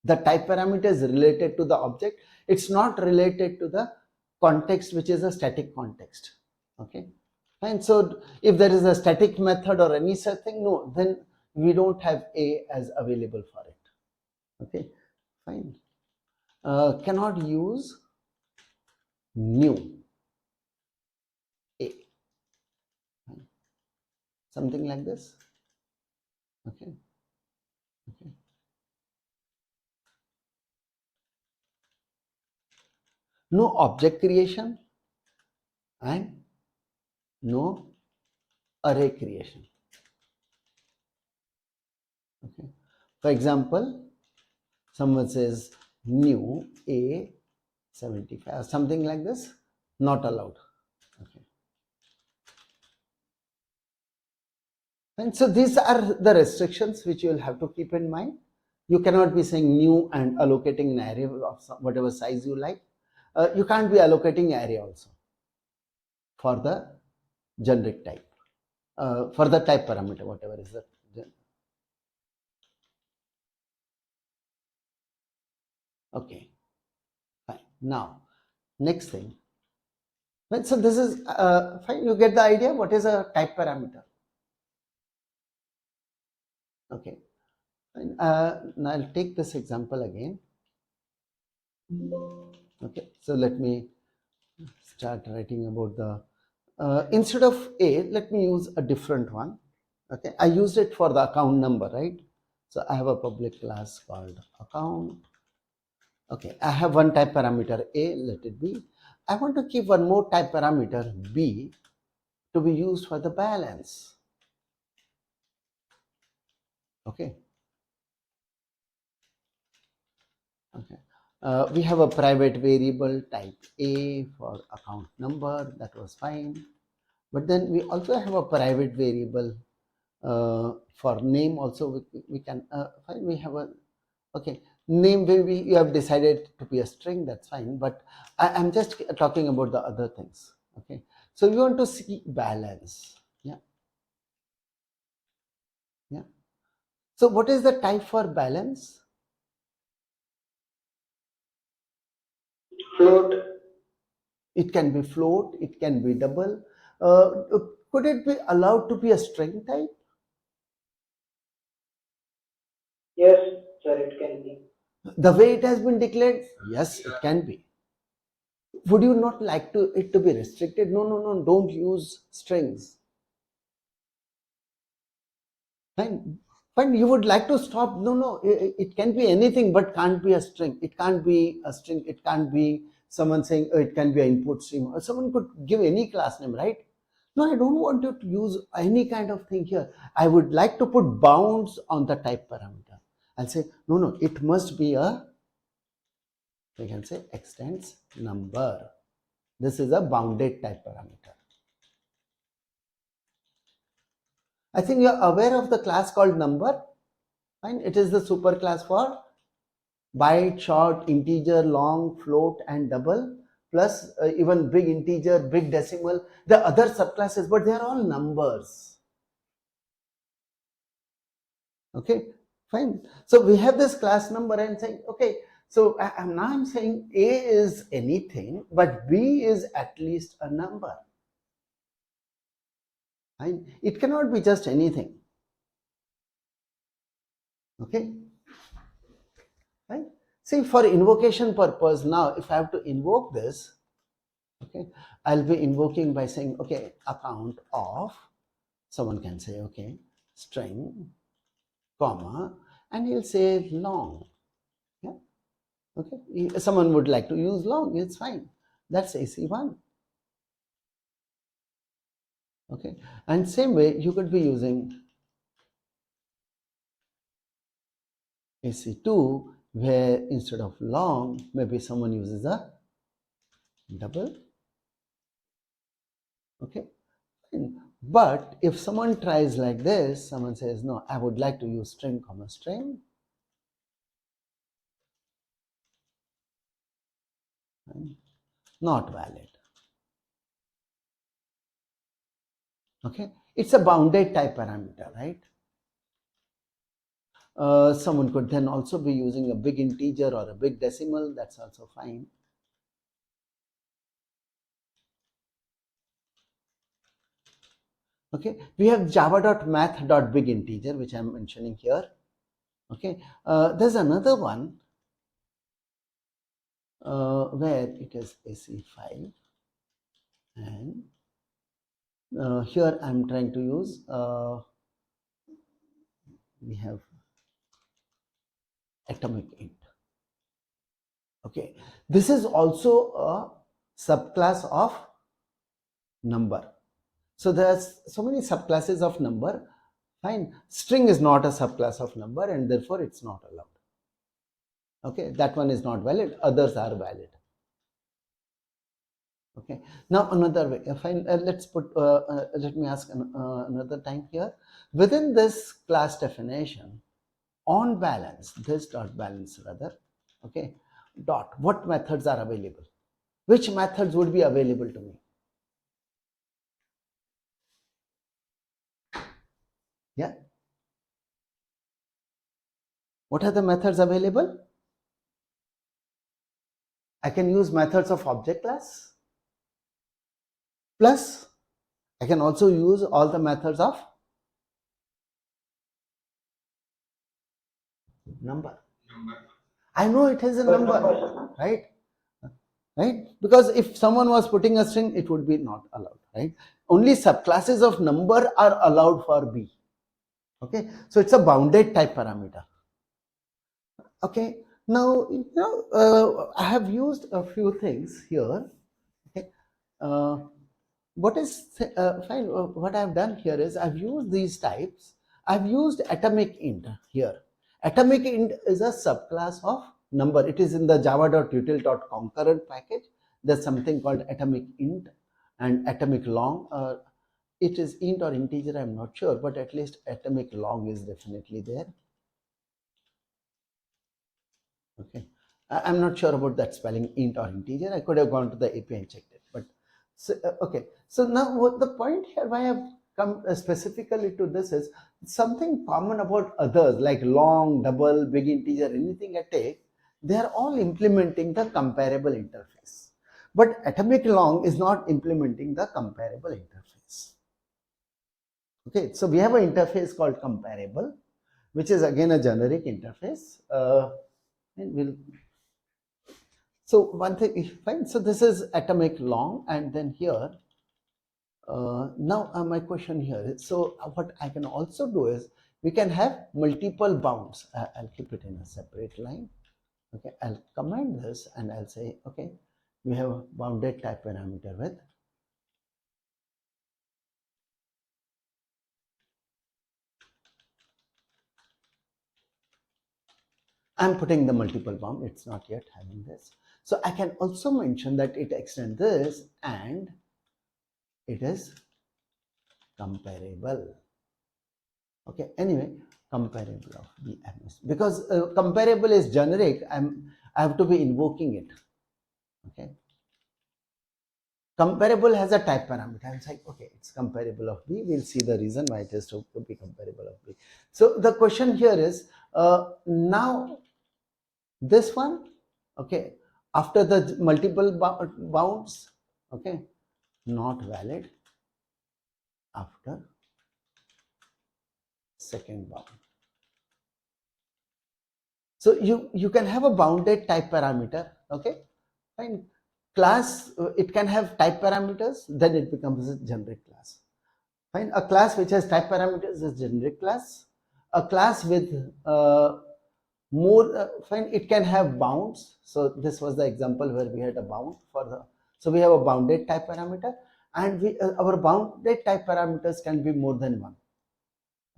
The type parameter is related to the object. It's not related to the context, which is a static context. Okay. Fine. So if there is a static method or any such thing, no, then we don't have A as available for it. Okay. Fine. Cannot use new A. Fine. Something like this. Okay. Okay. No object creation and no array creation. Okay. For example, someone says new A 75, something like this, not allowed. Okay. And so these are the restrictions which you will have to keep in mind. You cannot be saying new and allocating an array of whatever size you like. You can't be allocating array also for the generic type, for the type parameter, whatever is the. Okay, fine. Now, next thing. Right, so this is fine. You get the idea. What is a type parameter? Okay. Fine. Now I'll take this example again. Okay. So let me start writing about the. Instead of A, let me use a different one. Okay. I used it for the account number, right? So I have a public class called account. Okay. I have one type parameter A. Let it be. I want to keep one more type parameter B to be used for the balance. Okay. Okay. We have a private variable type A for account number, that was fine. But then we also have a private variable for name also. We can fine. We have a okay name. Maybe you have decided to be a string, that's fine. But I'm just talking about the other things. Okay. So we want to see balance. Yeah. Yeah. So what is the type for balance? Float. It can be float, it can be double. Could it be allowed to be a string type? Yes, sir, it can be. The way it has been declared, yes, it can be. Would you not like it to be restricted? No, no, no, don't use strings. Fine, fine. You would like to stop? No, no. It can be anything, but can't be a string. It can't be a string. It can't be someone saying it can be an input stream. Or someone could give any class name, right? No, I don't want you to use any kind of thing here. I would like to put bounds on the type parameter. I'll say no, no. It must be a. We can say extends number. This is a bounded type parameter. I think you're aware of the class called number. Fine. It is the superclass for byte, short, integer, long, float, and double, plus even big integer, big decimal. The other subclasses, but they are all numbers. Okay, fine. So we have this class number and saying, okay, so now I'm saying A is anything, but B is at least a number. Fine. It cannot be just anything. Okay. Right? See, for invocation purpose, now if I have to invoke this, okay, I'll be invoking by saying, okay, account of, someone can say, okay, string, comma, and he'll say long. Yeah. Okay. Someone would like to use long, it's fine. That's AC1. Okay. And same way, you could be using AC2, where instead of long, maybe someone uses a double. Okay. But if someone tries like this, someone says, no, I would like to use string, comma, string. Not valid. Okay. It's a bounded type parameter, right? Someone could then also be using a big integer or a big decimal. That's also fine. Okay. We have java.math.biginteger, which I'm mentioning here. Okay. There's another one where it is AC5, and here I'm trying to use we have atomic int. Okay, this is also a subclass of number. So there's so many subclasses of number. Fine, string is not a subclass of number, and therefore it's not allowed. Okay, that one is not valid, others are valid. Okay, now another way, fine, let's put, let me ask another time here. Within this class definition, on balance, this dot balance rather, okay, dot, what methods are available? Which methods would be available to me? Yeah. What are the methods available? I can use methods of object class, plus I can also use all the methods of number. I know it is a number, right? Right? Because if someone was putting a string, it would be not allowed, right? Only subclasses of number are allowed for B. Okay, so it's a bounded type parameter. Okay, now I have used a few things here. Okay, what is fine? What I've done here is I've used these types. I've used atomic int here. Atomic int is a subclass of number. It is in the java.util.concurrent package. There's something called atomic int and atomic long. It is int or integer, I'm not sure, but at least atomic long is definitely there. Okay, I'm not sure about that spelling, int or integer. I could have gone to the API and checked it, but so, okay. So now what the point here why I've come specifically to this is something common about others like long, double, big integer, anything I take, they are all implementing the comparable interface. But atomic long is not implementing the comparable interface. Okay, so we have an interface called comparable, which is again a generic interface. And we'll so one thing fine. So this is atomic long, and then here now my question here is, so what I can also do is we can have multiple bounds. I'll keep it in a separate line. Okay, I'll command this and I'll say, okay, we have a bounded type parameter with I'm putting the multiple bound, it's not yet having this. So I can also mention that it extends this and it is comparable. Okay, anyway, comparable of BMS, because comparable is generic, I have to be invoking it. Okay, comparable has a type parameter. I'm saying, okay, it's comparable of B. We'll see the reason why it is to be comparable of B. So the question here is now this one, okay, after the multiple bounds, okay, not valid after second bound. So you can have a bounded type parameter. Okay, fine. Class, it can have type parameters, then it becomes a generic class. Fine. A class which has type parameters is generic class. A class with more fine, it can have bounds. So this was the example where we had a bound for the, so we have a bounded type parameter, and we our bounded type parameters can be more than one.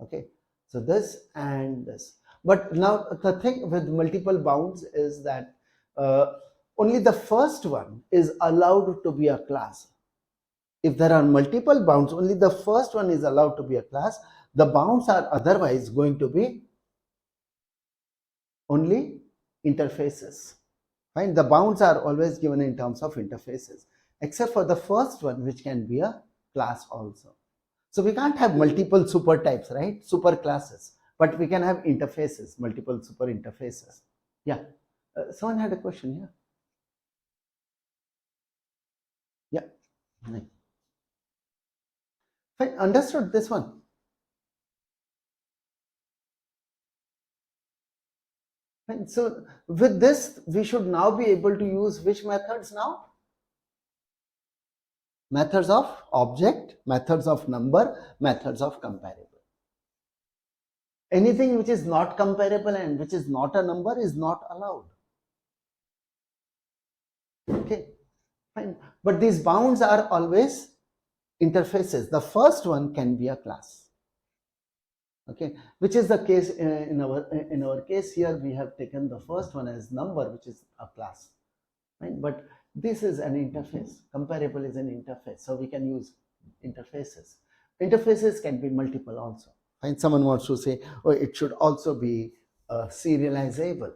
Okay, so this and this. But now the thing with multiple bounds is that only the first one is allowed to be a class. If there are multiple bounds, only the first one is allowed to be a class. The bounds are otherwise going to be only interfaces. Fine, the bounds are always given in terms of interfaces, except for the first one, which can be a class also. So we can't have multiple super types, right? Super classes, but we can have interfaces, multiple super interfaces. Yeah, someone had a question here. Yeah, nice. Fine, understood this one. Fine. So with this, we should now be able to use which methods now? Methods of object, methods of number, methods of comparable. Anything which is not comparable and which is not a number is not allowed. Okay, fine. But these bounds are always interfaces. The first one can be a class. Okay, which is the case in our case here. We have taken the first one as number, which is a class. Right? But This is an interface. Comparable is an interface. So we can use interfaces. Interfaces can be multiple also. And someone wants to say, oh, it should also be serializable.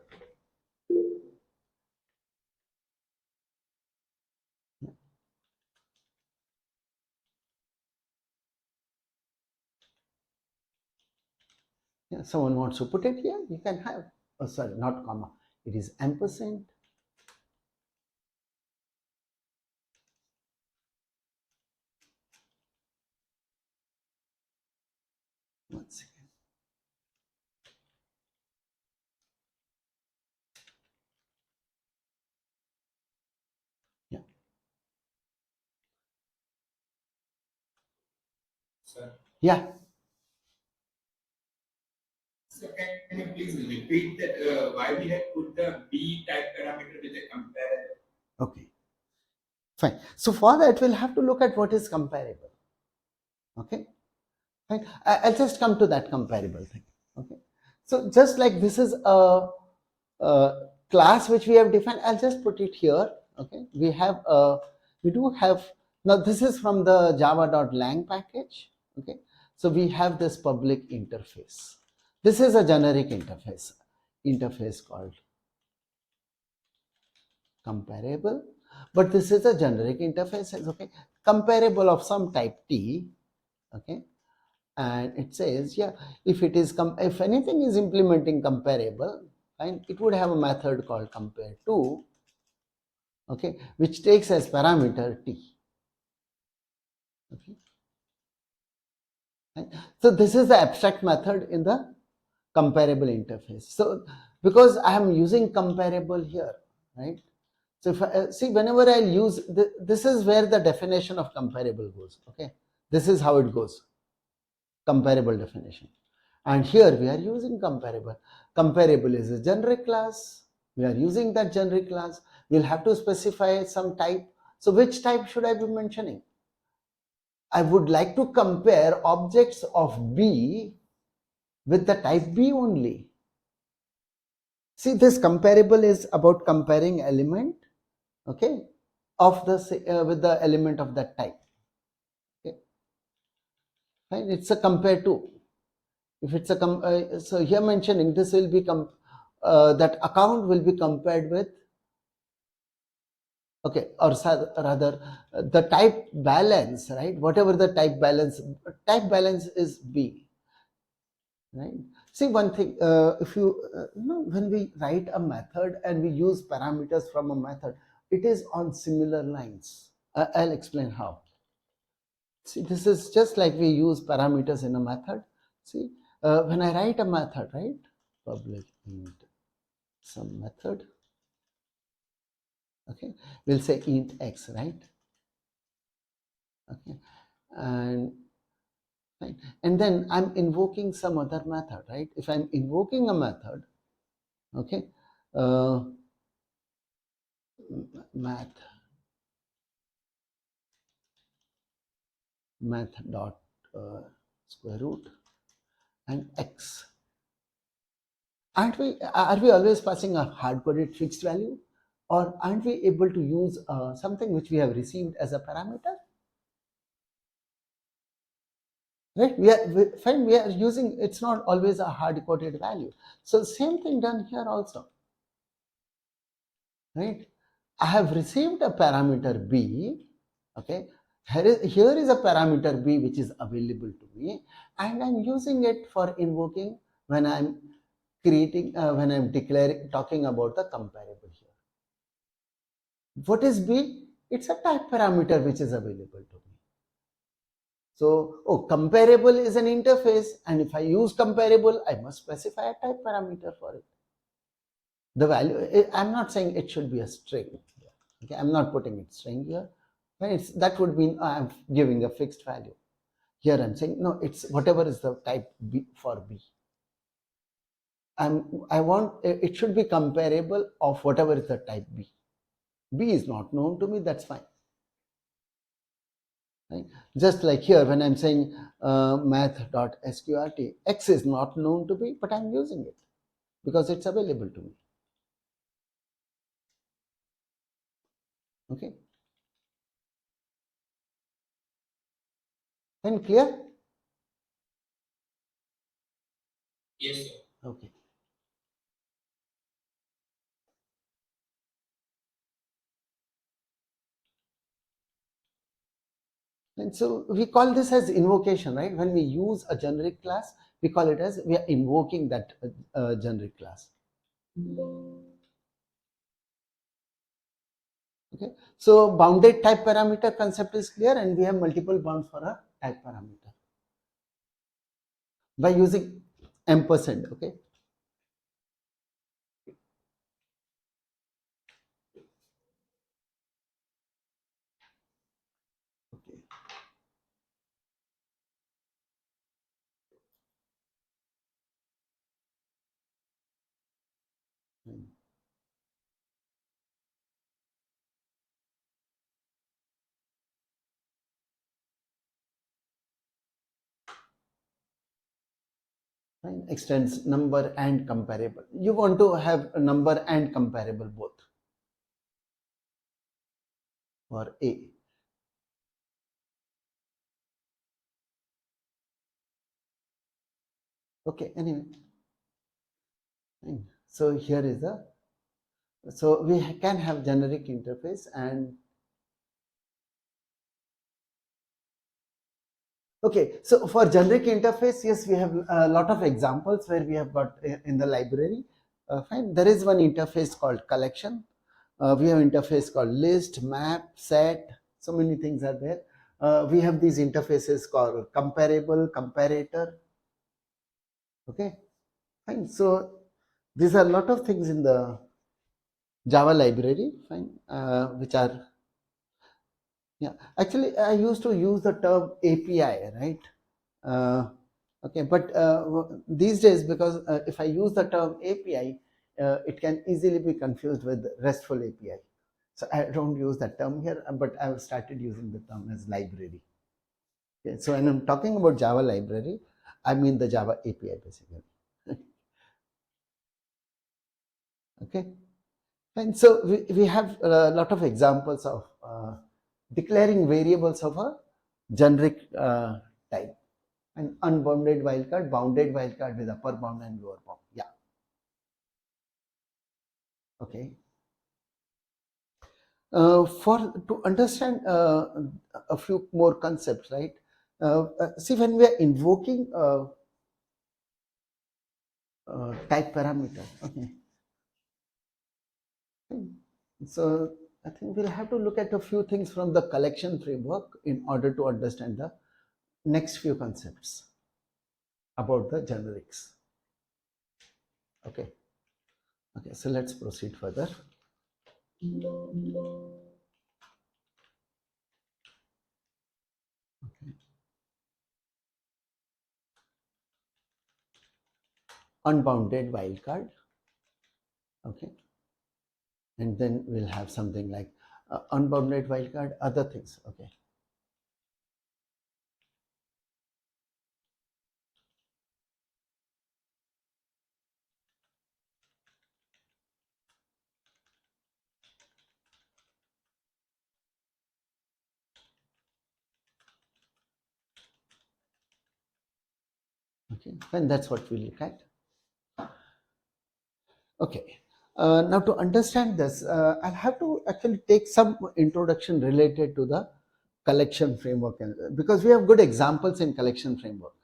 Yeah, someone wants to put it here, you can have, oh sorry, not comma, it is ampersand. One second. Yeah. Sir, Yeah. sir, can you please repeat that, why we have put the B type parameter with a comparable? Okay. Fine. So for that, we'll have to look at what is comparable. Okay. Fine. I'll just come to that comparable thing. Okay. So just like this is a class which we have defined, I'll just put it here. Okay. We do have, now this is from the java.lang package. Okay. So we have this public interface. This is a generic interface called comparable, but this is a generic interface. Okay. Comparable of some type T. Okay. And it says, yeah, if it is if anything is implementing comparable, fine, it would have a method called compare to, okay, which takes as parameter T. Okay. Right? So this is the abstract method in the comparable interface. So because I am using comparable here, right? So if I see, whenever I use this is where the definition of comparable goes. Okay, this is how it goes. Comparable definition. And here we are using comparable. Comparable is a generic class. We are using that generic class. We'll have to specify some type. So which type should I be mentioning? I would like to compare objects of B with the type B only. See, this comparable is about comparing element, okay, of the with the element of that type. Okay, right? It's a compare to. If it's a so here mentioning this will be that account will be compared with, okay, or rather the type balance, right? Whatever the type balance is B, right? See, one thing, if you know, when we write a method and we use parameters from a method, it is on similar lines. I'll explain how. See, this is just like we use parameters in a method. See, when I write a method, right, public int some method, okay, we'll say int x, right? Okay, and right, and then I'm invoking some other method, right? If I'm invoking a method, okay, math dot square root and x. Are we always passing a hard-coded fixed value, or aren't we able to use something which we have received as a parameter? Right, we are using, it's not always a hard-coded value. So same thing done here also, right? I have received a parameter B, okay, here is a parameter B which is available to me, and I'm using it for invoking when I'm creating, when I'm talking about the comparable here. What is B? It's a type parameter which is available to me. So, oh, comparable is an interface, and if I use comparable, I must specify a type parameter for it. The value, I'm not saying it should be a string. Okay, I'm not putting it string here. That would mean I'm giving a fixed value. Here I'm saying, no, it's whatever is the type B for B. I want, it should be comparable of whatever is the type B. B is not known to me, that's fine. Right? Just like here, when I'm saying math.sqrt, x is not known to me, but I'm using it because it's available to me. Okay. And clear? Yes, sir. Okay. And so we call this as invocation, right? When we use a generic class, we call it as we are invoking that generic class. Okay. So bounded type parameter concept is clear, and we have multiple bounds for a type parameter by using ampersand. Okay. Okay. Fine. Fine. Extends number and comparable. You want to have a number and comparable both for A. Okay. Anyway. Fine. So here is the, so we can have generic interface. And okay, so for generic interface, yes, we have a lot of examples where we have got in the library. Fine. There is one interface called collection. We have interface called list, map, set. So many things are there. We have these interfaces called comparable, comparator. Okay, fine. So these are a lot of things in the Java library. Fine, which are, yeah. Actually, I used to use the term API, right? Okay, but these days, because if I use the term API, it can easily be confused with RESTful API. So I don't use that term here, but I've started using the term as library. Okay, so when I'm talking about Java library, I mean the Java API basically. Okay, and so we have a lot of examples of declaring variables of a generic type. An unbounded wildcard, bounded wildcard with upper bound and lower bound. Yeah. Okay. For to understand a few more concepts, right? See, when we are invoking type parameter, okay. So I think we'll have to look at a few things from the collection framework in order to understand the next few concepts about the generics. Okay. Okay. So let's proceed further. Okay. Unbounded wildcard. Okay. And then we'll have something like unbounded wildcard, other things. Okay. Okay, and that's what we look at. Okay. Now to understand this, I'll have to actually take some introduction related to the collection framework, because we have good examples in collection framework.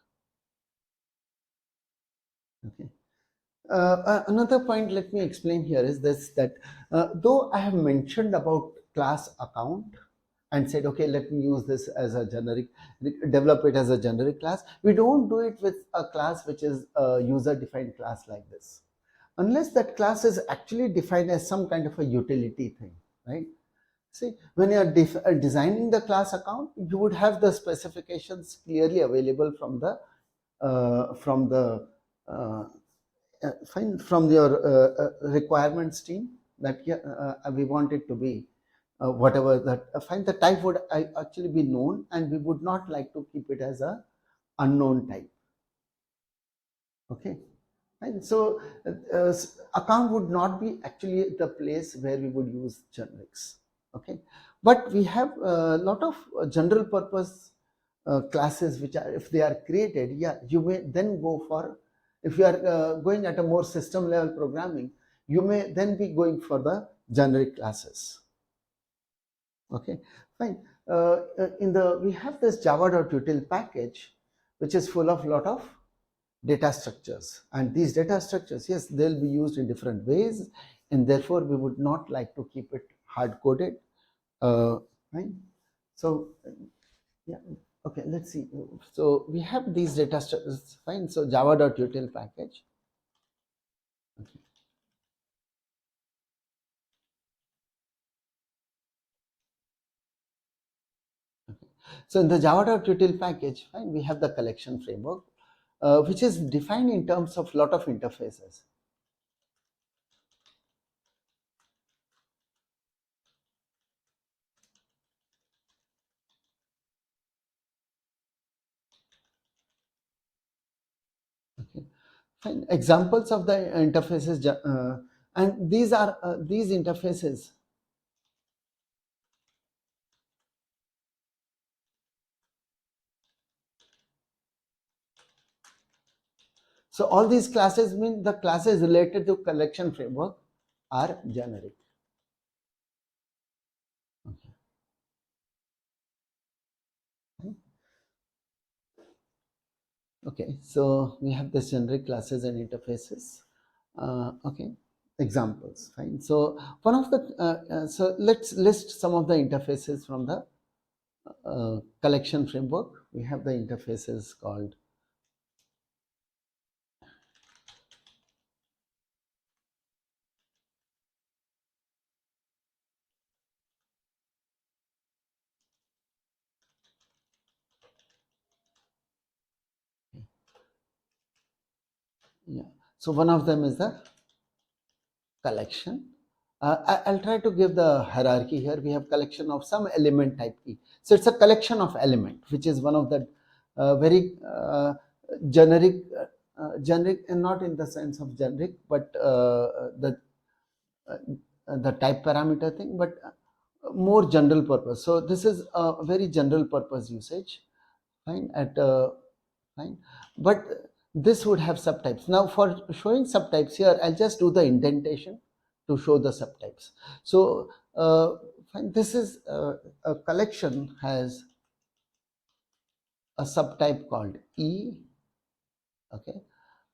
Okay. Another point let me explain here is this, that though I have mentioned about class account and said, okay, let me use this as a generic, develop it as a generic class, we don't do it with a class which is a user defined class like this, unless that class is actually defined as some kind of a utility thing, right? See, when you are designing the class account, you would have the specifications clearly available from the uh, from your requirements team, that we want it to be whatever that fine, the type would actually be known, and we would not like to keep it as a unknown type. Okay, and so account would not be actually the place where we would use generics. Okay, but we have a lot of general purpose classes which are, if they are created, yeah, you may then go for, if you are going at a more system level programming, you may then be going for the generic classes. Okay, fine. In the, we have this java.util package which is full of lot of data structures, and these data structures, yes, they'll be used in different ways, and therefore we would not like to keep it hard coded. Fine. So yeah, okay, let's see. So we have these data structures. Fine. So java.util package. Okay. Okay. So in the java.util package, fine, we have the collection framework, which is defined in terms of lot of interfaces. Okay. Fine. Examples of the interfaces, and these are these interfaces. So all these classes mean the classes related to collection framework are generic. Okay. Okay, so we have this generic classes and interfaces. Okay, examples. Fine. So one of the so let's list some of the interfaces from the collection framework. We have the interfaces called yeah. So one of them is the collection. I'll try to give the hierarchy here. We have collection of some element type key. So it's a collection of element, which is one of the very generic, generic, and not in the sense of generic, but the type parameter thing, but more general purpose. So this is a very general purpose usage. Fine. Fine, but this would have subtypes. Now for showing subtypes here, I'll just do the indentation to show the subtypes. So fine, this is a collection has a subtype called E. Okay,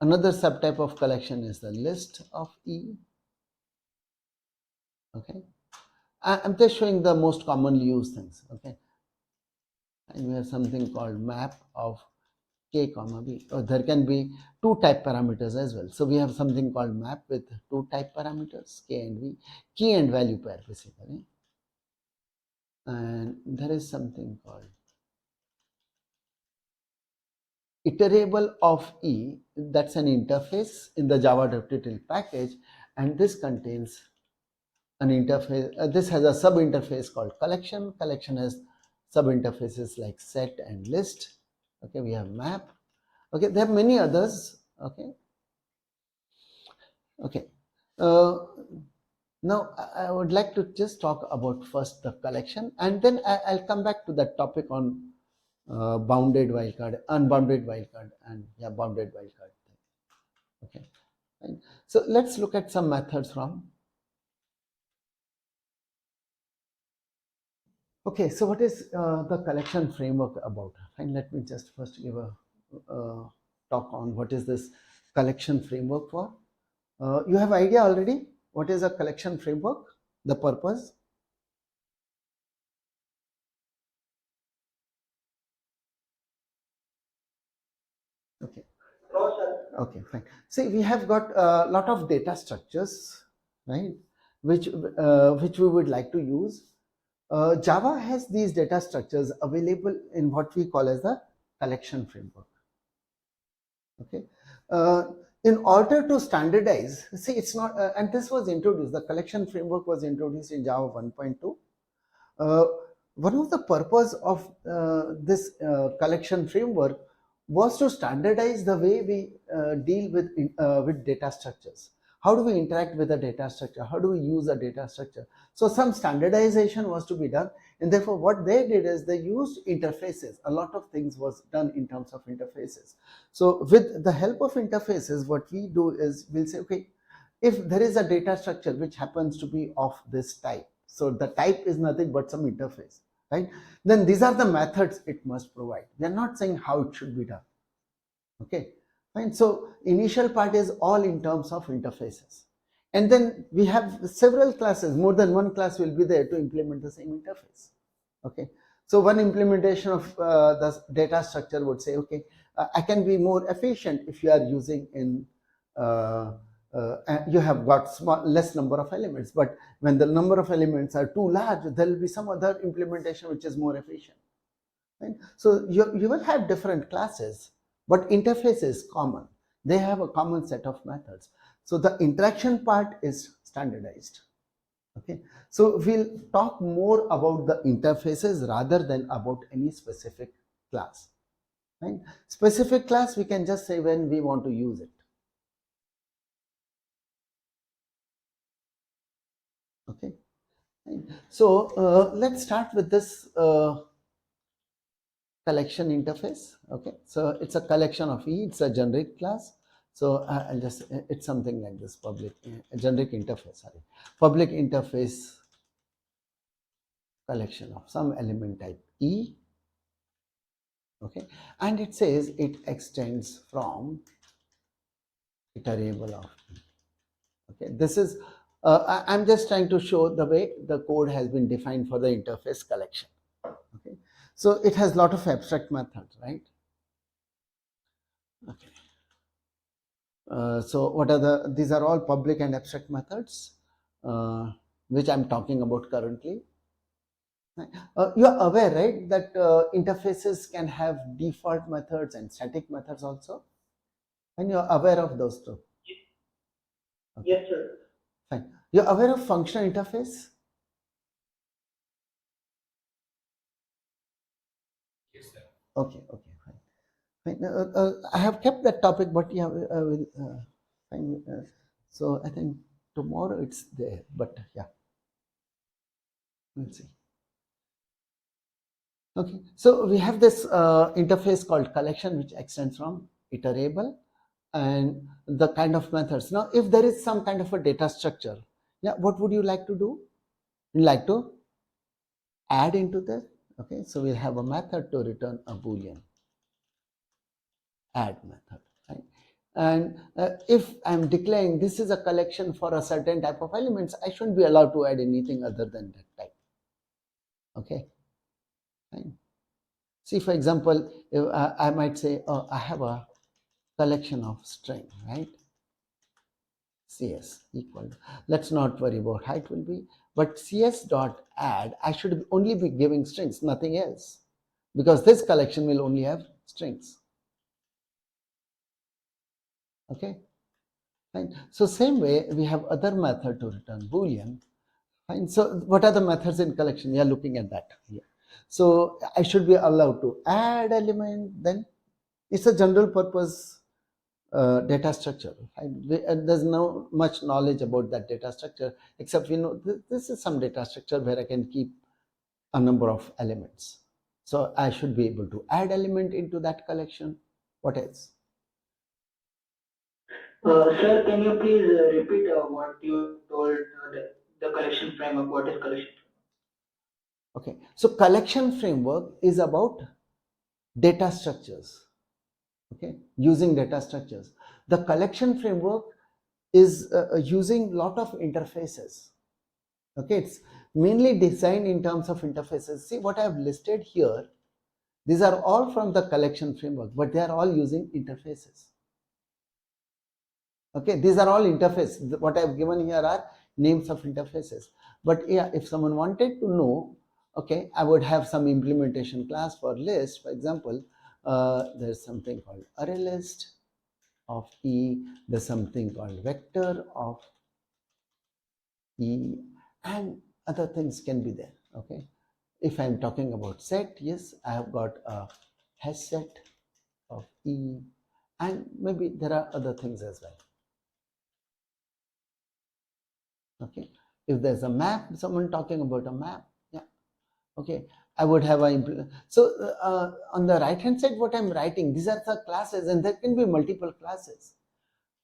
another subtype of collection is the list of E. Okay, I'm just showing the most commonly used things. Okay, and we have something called map of k comma b. There can be two type parameters as well. So we have something called map with two type parameters, k and v, key and value pair basically. And there is something called iterable of E. That's an interface in the java.util package, and this contains an interface. This has a sub interface called collection. Collection has sub interfaces like set and list. Okay, we have map. Okay, there are many others. Okay. Okay. Now I would like to just talk about first the collection, and then I'll come back to that topic on bounded wildcard, unbounded wildcard, and yeah, bounded wildcard. Okay. Fine. So let's look at some methods from. Okay. So what is the collection framework about? Fine. Let me just first give a talk on what is this collection framework for. You have idea already what is a collection framework, the purpose? Okay. No, sir. Okay, fine. See, we have got a lot of data structures, right, which we would like to use. Java has these data structures available in what we call as the collection framework. Okay. In order to standardize, see, it's not, and this was introduced, the collection framework was introduced in Java 1.2. One of the purpose of this collection framework was to standardize the way we deal with data structures. how do we interact with the data structure, how do we use a data structure. So some standardization was to be done, and therefore what they did is they used interfaces. A lot of things was done in terms of interfaces. So with the help of interfaces, what we do is we'll say, okay, if there is a data structure which happens to be of this type, so the type is nothing but some interface, right? Then these are the methods it must provide. We are not saying how it should be done. Okay, fine. So initial part is all in terms of interfaces, and then we have several classes. More than one class will be there to implement the same interface. Okay, so one implementation of the data structure would say, okay, I can be more efficient if you are using in you have got less number of elements, but when the number of elements are too large, there will be some other implementation which is more efficient. Right? So you will have different classes, but interface is common. They have a common set of methods. So the interaction part is standardized. Okay, so we'll talk more about the interfaces rather than about any specific class. Right? Specific class we can just say when we want to use it. Okay, right. So let's start with this collection interface. Okay, so it's a collection of it's a generic class. So I'll just, it's something like this, public generic interface, sorry, public interface collection of some element type E. Okay, and it says it extends from iterable of E. Okay, this is I'm just trying to show the way the code has been defined for the interface collection. Okay, so it has a lot of abstract methods, right? Okay. So what are these are all public and abstract methods which I'm talking about currently. You are aware, right, that interfaces can have default methods and static methods also, and you are aware of those two. Okay. Yes, sir. Fine. You're aware of functional interface? Yes, sir. Okay, fine. Fine. I have kept that topic, but yeah, I will. Fine. So I think tomorrow it's there, but yeah, let's see. Okay, so we have this interface called collection, which extends from iterable and the kind of methods. Now, if there is some kind of a data structure, yeah, what would you like to do? You like to add into that? Okay, so we'll have a method to return a boolean, add method, right? And if I'm declaring this is a collection for a certain type of elements, I shouldn't be allowed to add anything other than that type. Okay, fine. See, for example, if, I might say, oh, I have a collection of string, right? CS equal to, let's not worry about how it will be, but CS dot add, I should only be giving strings, nothing else, because this collection will only have strings. Okay, fine. So same way we have other method to return boolean. Fine. So what are the methods in collection? We are looking at that here. So I should be allowed to add element, then it's a general purpose data structure. There's no much knowledge about that data structure, except we know this is some data structure where I can keep a number of elements. So I should be able to add element into that collection. What else? Sir, can you please repeat what you told the collection framework? What is collection? Okay, so collection framework is about data structures. Okay, using data structures. The collection framework is using lot of interfaces. Okay, it's mainly designed in terms of interfaces. See what I have listed here, these are all from the collection framework, but they are all using interfaces. Okay, these are all interfaces. What I have given here are names of interfaces, but yeah, if someone wanted to know, okay, I would have some implementation class for list. For example, there's something called array list of E, there's something called vector of E, and other things can be there. Okay, if I'm talking about set, yes, I have got a hash set of E, and maybe there are other things as well. Okay, if there's a map, someone talking about a map, yeah, okay, I would have a so on the right hand side, what I'm writing, these are the classes, and there can be multiple classes,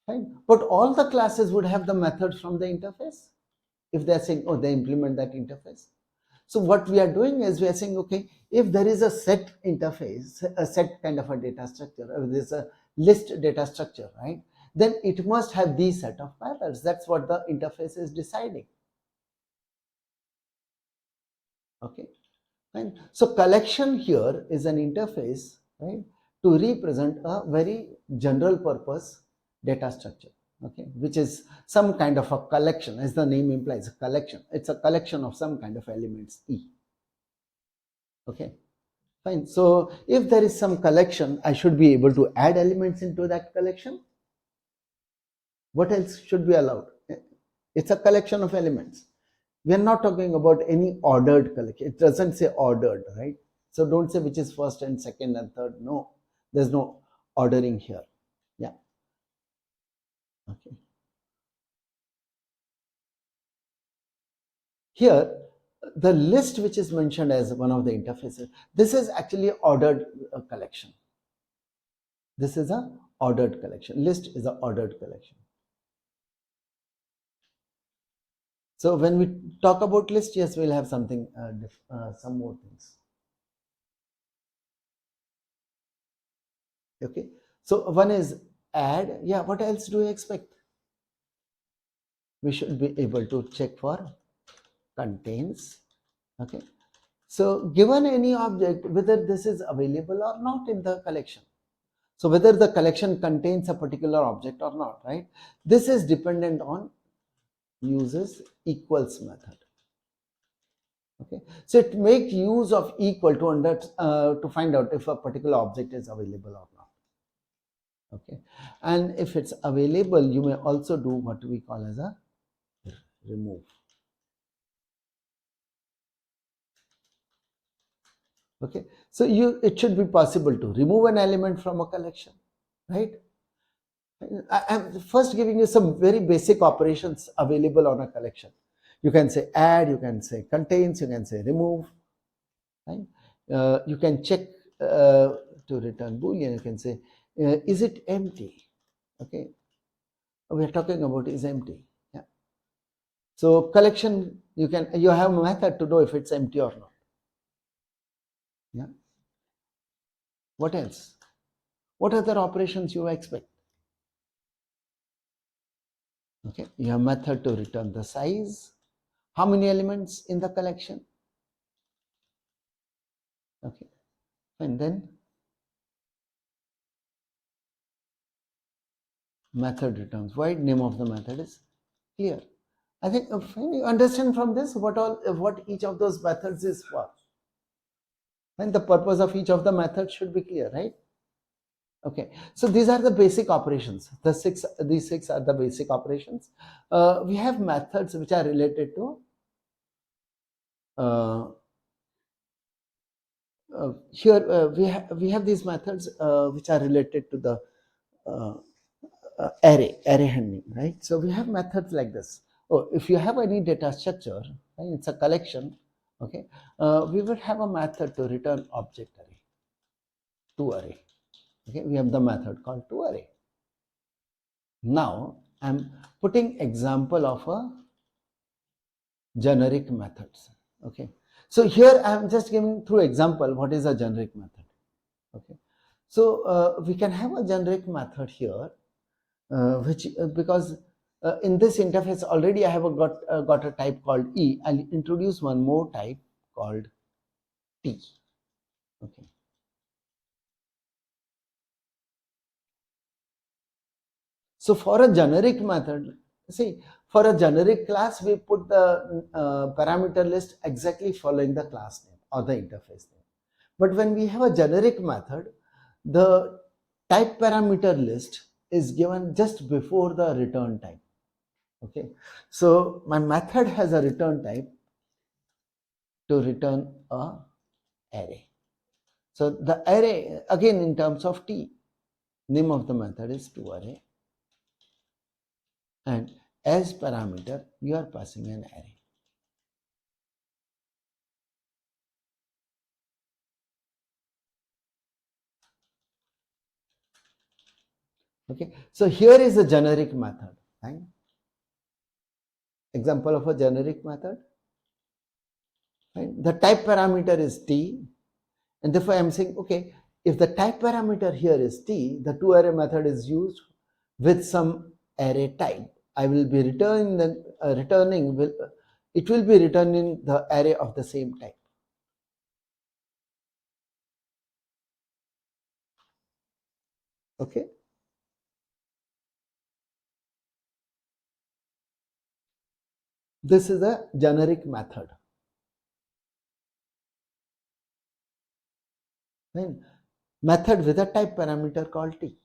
right? But all the classes would have the methods from the interface if they're saying, oh, they implement that interface. So what we are doing is we are saying, okay, if there is a set interface, a set kind of a data structure, or there's a list data structure, right? Then it must have these set of methods. That's what the interface is deciding. Okay, fine. So collection here is an interface, right, to represent a very general purpose data structure. Okay, which is some kind of a collection, as the name implies, a collection. It's a collection of some kind of elements E. Okay, fine. So if there is some collection, I should be able to add elements into that collection. What else should be allowed? It's a collection of elements. We are not talking about any ordered collection. It doesn't say ordered, right? So don't say which is first and second and third. No, there's no ordering here. Yeah. Okay. Here, the list which is mentioned as one of the interfaces, this is actually ordered collection. This is a ordered collection. List is a ordered collection. So when we talk about list, yes, we'll have something, some more things. Okay. So one is add. Yeah. What else do we expect? We should be able to check for contains. Okay. So given any object, whether this is available or not in the collection. So whether the collection contains a particular object or not, right? This is dependent on uses equals method. Okay. So it makes use of equal to find out if a particular object is available or not. Okay. And if it's available, you may also do what we call as a remove. Okay, so it should be possible to remove an element from a collection, right? I'm first giving you some very basic operations available on a collection. You can say add, you can say contains, you can say remove, right? You can check to return boolean. You can say is it empty? Okay, we are talking about is empty. Yeah. So collection, you have a method to know if it's empty or not. Yeah. What else? What other operations you expect? Okay, you have method to return the size. How many elements in the collection? Okay, and then method returns void. Name of the method is clear. I think when you understand from this what each of those methods is for, and the purpose of each of the methods should be clear, right? Okay, so these are the basic operations. These six are the basic operations. We have methods which are related to here we have these methods which are related to the array handling, right? So we have methods like this. Oh, if you have any data structure, right, it's a collection. Okay, we would have a method to return object array, to array. Okay, we have the method called to array. Now I'm putting example of a generic methods. Okay, so here I'm just giving through example what is a generic method. Okay, so we can have a generic method here, which because in this interface already I have got a type called E. I'll introduce one more type called T. Okay. So for a generic method, see, for a generic class, we put the parameter list exactly following the class name or the interface name. But when we have a generic method, the type parameter list is given just before the return type. Okay, so my method has a return type to return a array. So the array, again in terms of T, name of the method is toArray, and as parameter, you are passing an array. Okay, so here is a generic method. Right? Example of a generic method. Right? The type parameter is t, and therefore I'm saying, okay, if the type parameter here is t, the toArray method is used with some array type. I will be returning it will be returning the array of the same type. Okay. This is a generic method. Right? Method with a type parameter called t.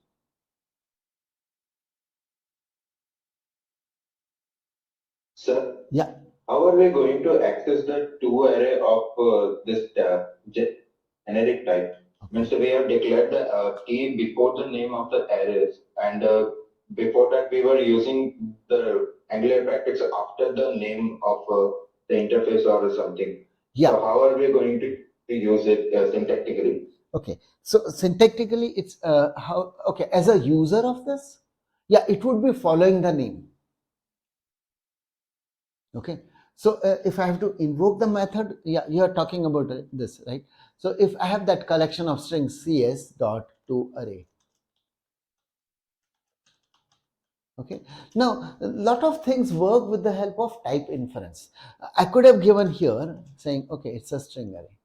Sir, Yeah. how are we going to access the two array of this generic type? Okay. Means we have declared the key before the name of the arrays, and before that we were using the Angular brackets after the name of the interface or something. Yeah. So how are we going to use it syntactically? Okay. So syntactically, it's how. Okay, as a user of this, yeah, it would be following the name. Okay. So if I have to invoke the method, yeah, you are talking about this, right? So if I have that collection of strings cs dot to array. Okay. Now, a lot of things work with the help of type inference. I could have given here saying, okay, it's a string array.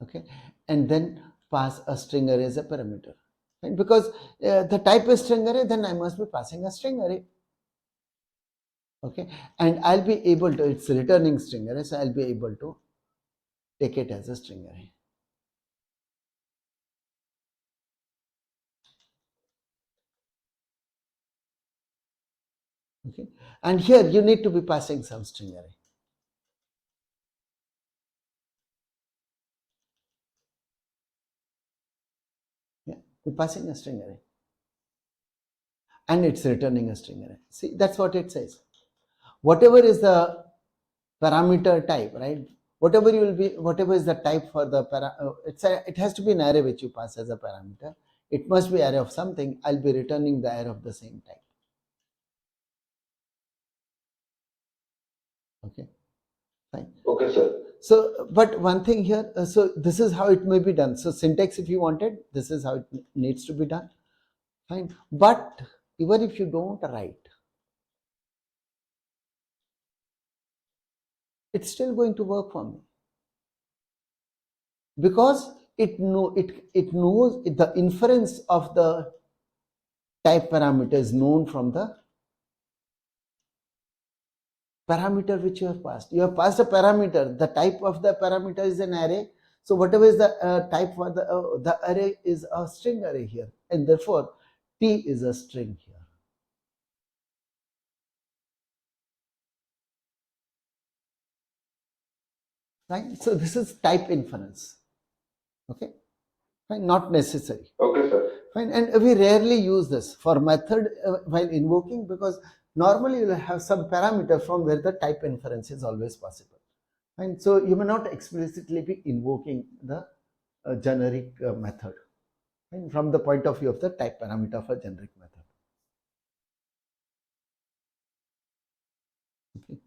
Okay. And then pass a string array as a parameter. Right? Because the type is string array, then I must be passing a string array. Okay. And I'll be able to, it's returning string array, so I'll be able to take it as a string array. Okay. And here you need to be passing some string array. Yeah, you're passing a string array. And it's returning a string array. See, that's what it says. Whatever is the parameter type, right? Whatever is the type for the it has to be an array which you pass as a parameter. It must be array of something. I'll be returning the array of the same type. Okay, fine. Okay, sir. So, but one thing here, so this is how it may be done. So syntax, if you wanted, this is how it needs to be done. Fine. But even if you don't write, it's still going to work for me, because it knows the inference of the type parameter is known from the parameter which you have passed. You have passed a parameter. The type of the parameter is an array. So whatever is the type for the array is a string array here, and therefore t is a string here. Right. So this is type inference. Okay. Fine. Not necessary. Okay, sir. Fine. And we rarely use this for method while invoking, because normally you will have some parameter from where the type inference is always possible. And so you may not explicitly be invoking the generic method, right, from the point of view of the type parameter of a generic method. Okay.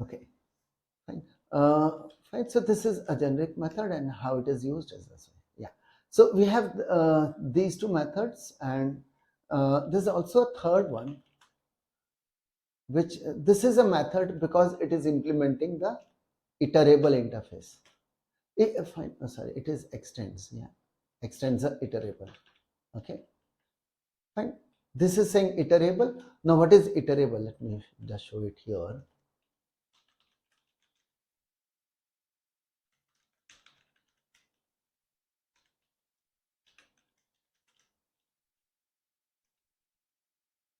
Okay. Fine. Fine. So this is a generic method, and how it is used is this way. Yeah. So we have these two methods, and there's also a third one, which this is a method because it is implementing the iterable interface. Fine. Oh, sorry, it is extends. Yeah, extends the iterable. Okay. Fine. This is saying iterable. Now, what is iterable? Let me just show it here.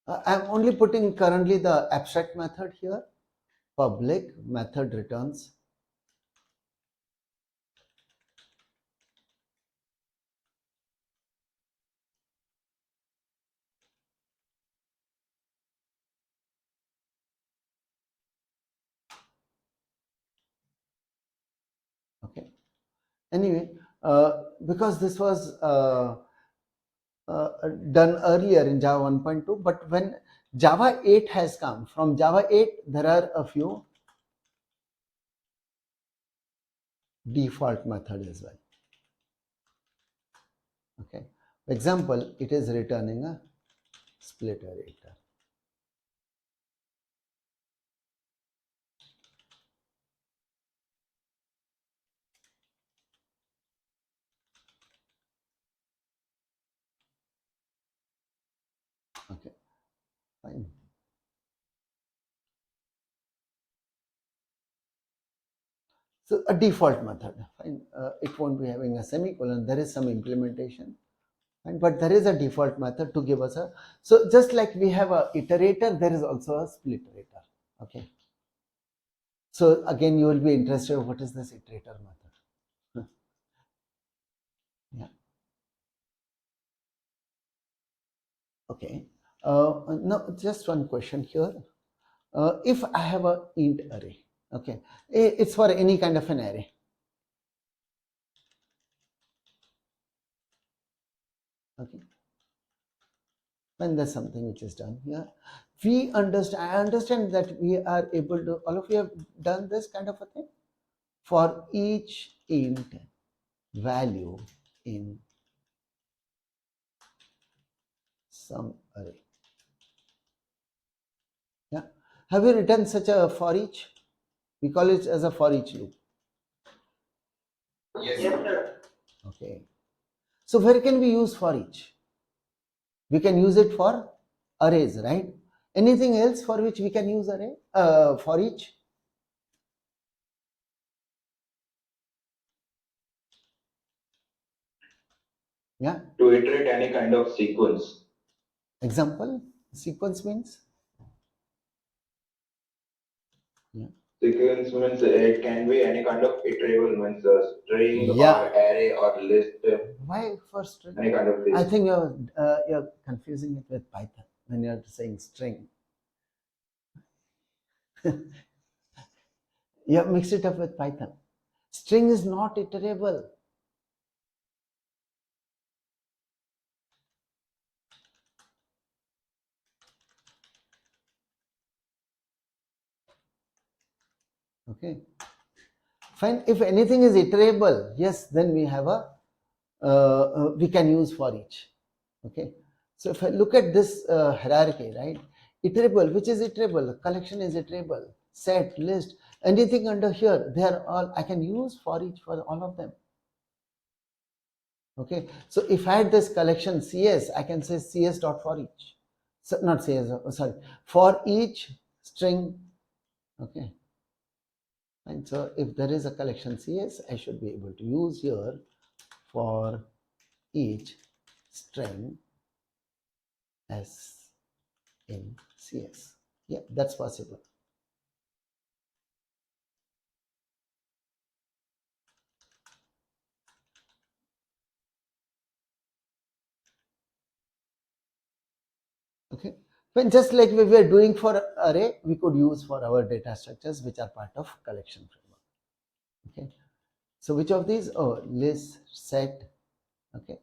I'm only putting currently the abstract method here. public method returns okay. Anyway, because this was done earlier in Java 1.2, but when Java 8 has come, from Java 8 there are a few default method as well. Okay, for example, it is returning a split array. Okay, fine. So a default method, fine. It won't be having a semicolon. There is some implementation, fine, but there is a default method to give us a. So just like we have a iterator, there is also a split iterator. Okay. So again, you will be interested. What is this iterator method? Yeah. Okay. Now just one question here. If I have a int array, okay, it's for any kind of an array. Okay. When there's something which is done here, we understand. I understand that we are able to. All of you have done this kind of a thing. For each int value in some array. Yeah. Have you written such a for each? We call it as a for each loop. Yes. Yes, sir. Okay. So where can we use for each? We can use it for arrays, right? Anything else for which we can use array for each? Yeah. To iterate any kind of sequence. Example, sequence means? Yeah. Sequence means it can be any kind of iterable, means string Yeah. or array or list, Why for string? any kind of I list. think you're confusing it with Python when you're saying string. You have mixed it up with Python. String is not iterable. Okay. Fine. If anything is iterable, yes, then we have a we can use for each. Okay. So if I look at this hierarchy, right? Iterable, which is iterable? Collection is iterable. Set, list, anything under here, they are all I can use for each for all of them. Okay. So if I had this collection CS, I can say CS dot for each. So not CS, sorry, for each string. Okay. And so if there is a collection CS, I should be able to use here for each string S in CS. Yeah, that's possible. Okay. When just like we were doing for array, we could use for our data structures which are part of collection framework. Okay. So which of these? Oh, list, set. Okay.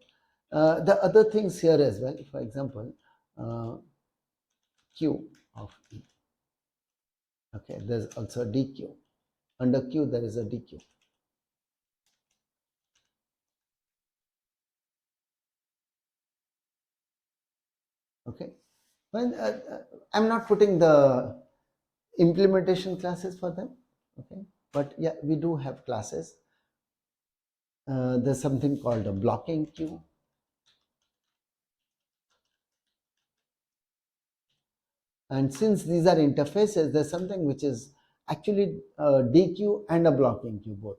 The other things here as well, for example, Q of E. Okay, there's also a DQ. Under Q, there is a DQ. Okay. Well, I'm not putting the implementation classes for them. Okay. But yeah, we do have classes. There's something called a blocking queue. And since these are interfaces, there's something which is actually a DQ and a blocking queue both.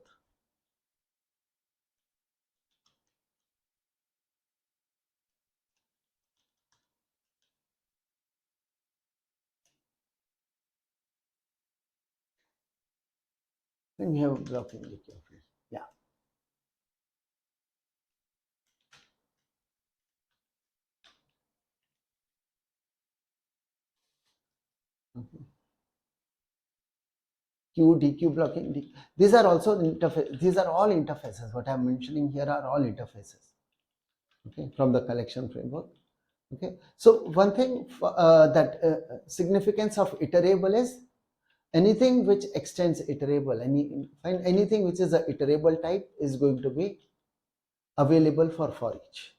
Then we have blocking the queue field. Yeah. Okay. Q, DQ blocking. These are also interface. These are all interfaces. What I'm mentioning here are all interfaces. Okay, from the collection framework. Okay, so one thing that significance of iterable is anything which extends iterable. Anything which is a iterable type is going to be available for each.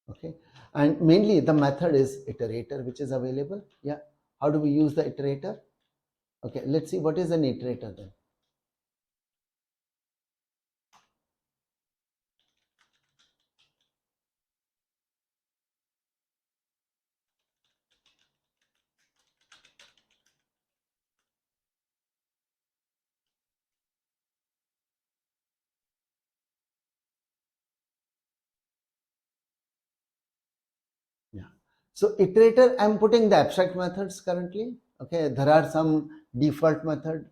Okay, and mainly the method is iterator which is available. Yeah, how do we use the iterator? Okay, let's see what is an iterator then. Yeah, so iterator, I'm putting the abstract methods currently. Okay, there are some default method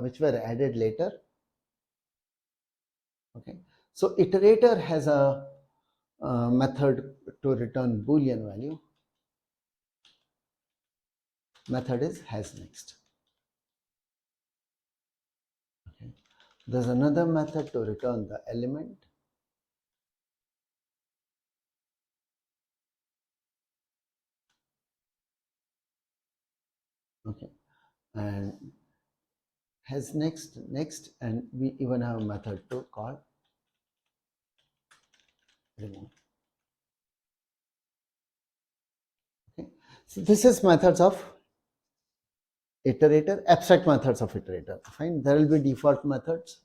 which were added later. Okay, so iterator has a method to return Boolean value. Method is has next. Okay, there's another method to return the element. Okay, and has next, and we even have a method to call remove. Okay, so this is methods of iterator, abstract methods of iterator. Fine, there will be default methods.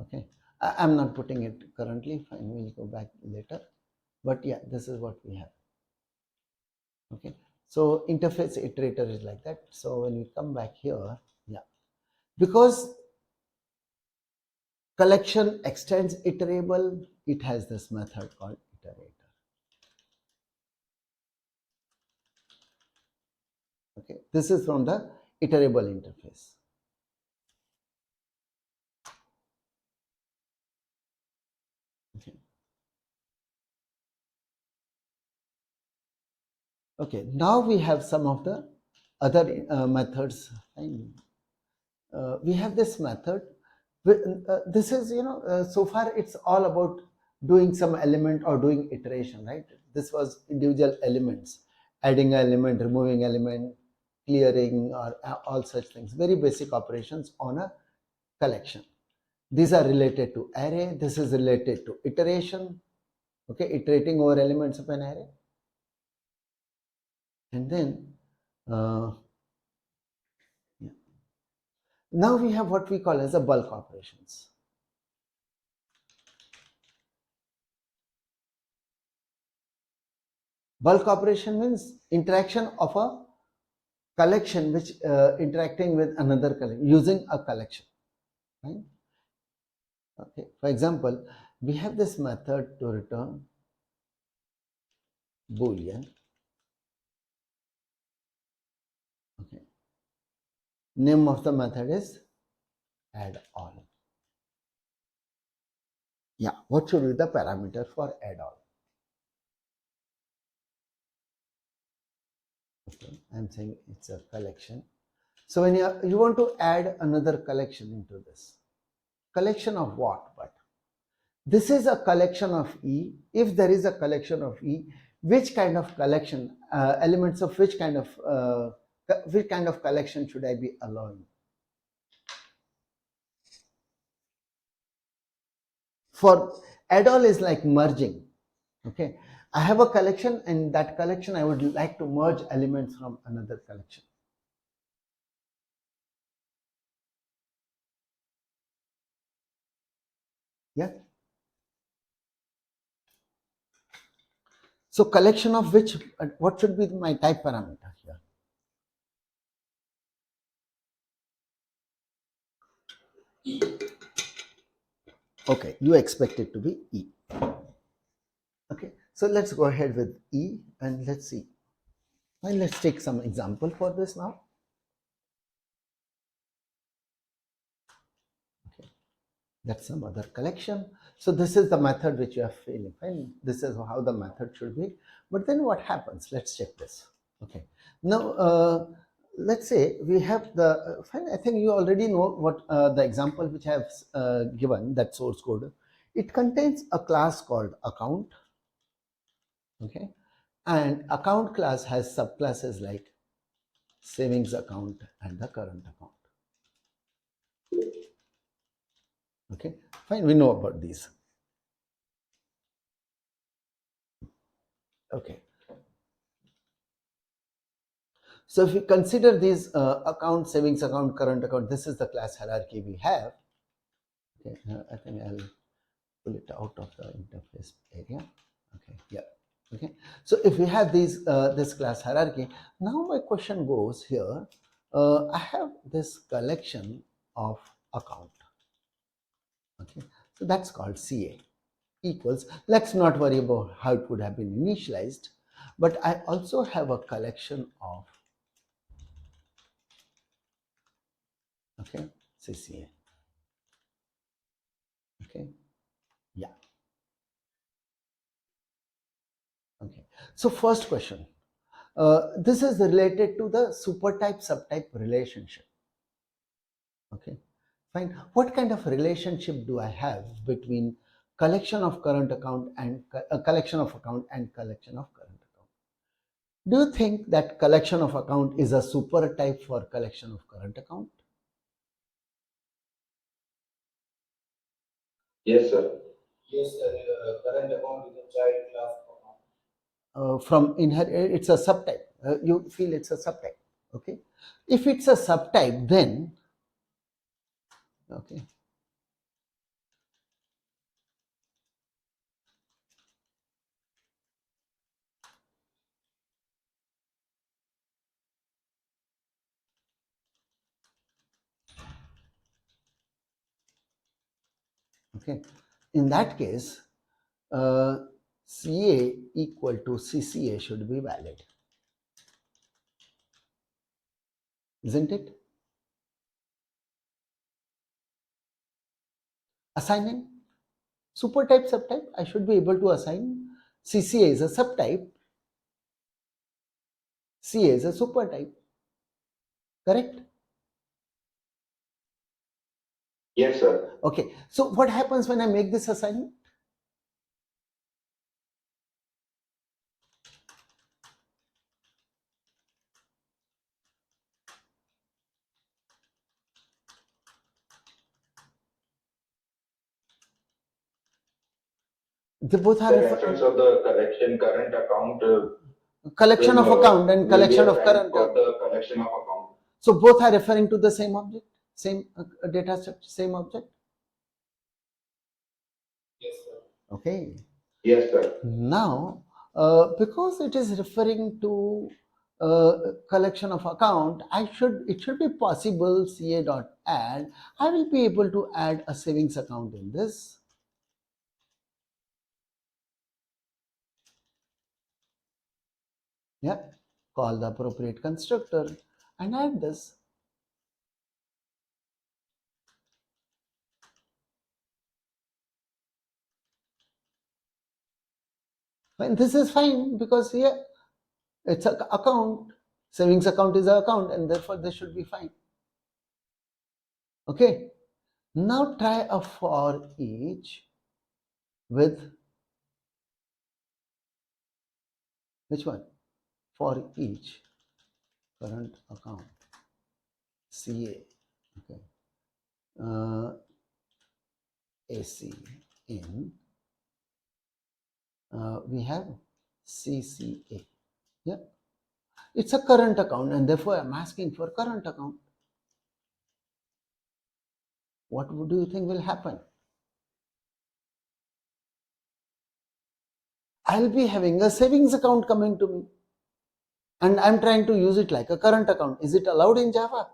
Okay, I'm not putting it currently. Fine, we'll go back later. But yeah, this is what we have. Okay, so interface iterator is like that. So when we come back here, yeah, because collection extends iterable, it has this method called iterator. Okay, this is from the iterable interface. Okay, okay, now we have some of the other methods. We have this method. This is, so far it's all about doing some element or doing iteration, right? This was individual elements, adding an element, removing element, clearing, or all such things, very basic operations on a collection. These are related to array. This is related to iteration. Okay, iterating over elements of an array. And then yeah. Now we have what we call as a bulk operations. Bulk operation means interaction of a collection which interacting with another collection using a collection, right? Okay, for example, we have this method to return Boolean. Okay, name of the method is add all. Yeah, what should be the parameter for add all? Okay, I'm saying it's a collection. So when you want to add another collection into this, collection of what? But this is a collection of E. If there is a collection of E, which kind of collection, elements of which kind of collection should I be allowing? For add all is like merging. Okay, I have a collection, and that collection I would like to merge elements from another collection. Yeah. So collection of which, what should be my type parameter here? Okay, you expect it to be E. Okay, so let's go ahead with E and let's see. Well, let's take some example for this now. That's some other collection. So this is the method which you are feeling. Fine. This is how the method should be. But then what happens? Let's check this. Okay. Now, let's say we have the, fine, I think you already know what the example which I have given, that source code. It contains a class called account. Okay. And account class has subclasses like savings account and the current account. Okay. Fine. We know about these. Okay. So if we consider these account, savings account, current account, this is the class hierarchy we have. Okay, I think I'll pull it out of the interface area. Okay, yeah. Okay, so if we have these this class hierarchy, now my question goes here. I have this collection of account. Okay, so that's called CA equals. Let's not worry about how it would have been initialized, but I also have a collection of, okay, CCA. Okay, yeah. Okay, so first question, this is related to the supertype subtype relationship. Okay, fine. What kind of relationship do I have between collection of current account and collection of account and collection of current account? Do you think that collection of account is a supertype for collection of current account? Yes, sir. Yes, sir. Current account is a child class account. From inherit, it's a subtype. You feel it's a subtype. Okay, if it's a subtype, then okay. Okay, in that case, CA equal to CCA should be valid, isn't it? Assigning supertype subtype, I should be able to assign. CCA is a subtype, CA is a supertype, correct? Yes, sir. Okay, so what happens when I make this assignment? They both are The reference of the collection current account collection of account and will be collection of assigned current for account. the collection of account. So both are referring to the same object, same data structure, same object. Yes, sir. Okay. Yes, sir. Now, because it is referring to collection of account, it should be possible CA dot add. I will be able to add a savings account in this. Yeah, call the appropriate constructor and add this. And this is fine because here it's an account, savings account is an account, and therefore this should be fine. Okay, now try a for each with which one? For each current account CA, okay, AC in we have CCA. Yeah, it's a current account, and therefore I'm asking for current account. What do you think will happen? I'll be having a savings account coming to me, and I'm trying to use it like a current account. Is it allowed in Java?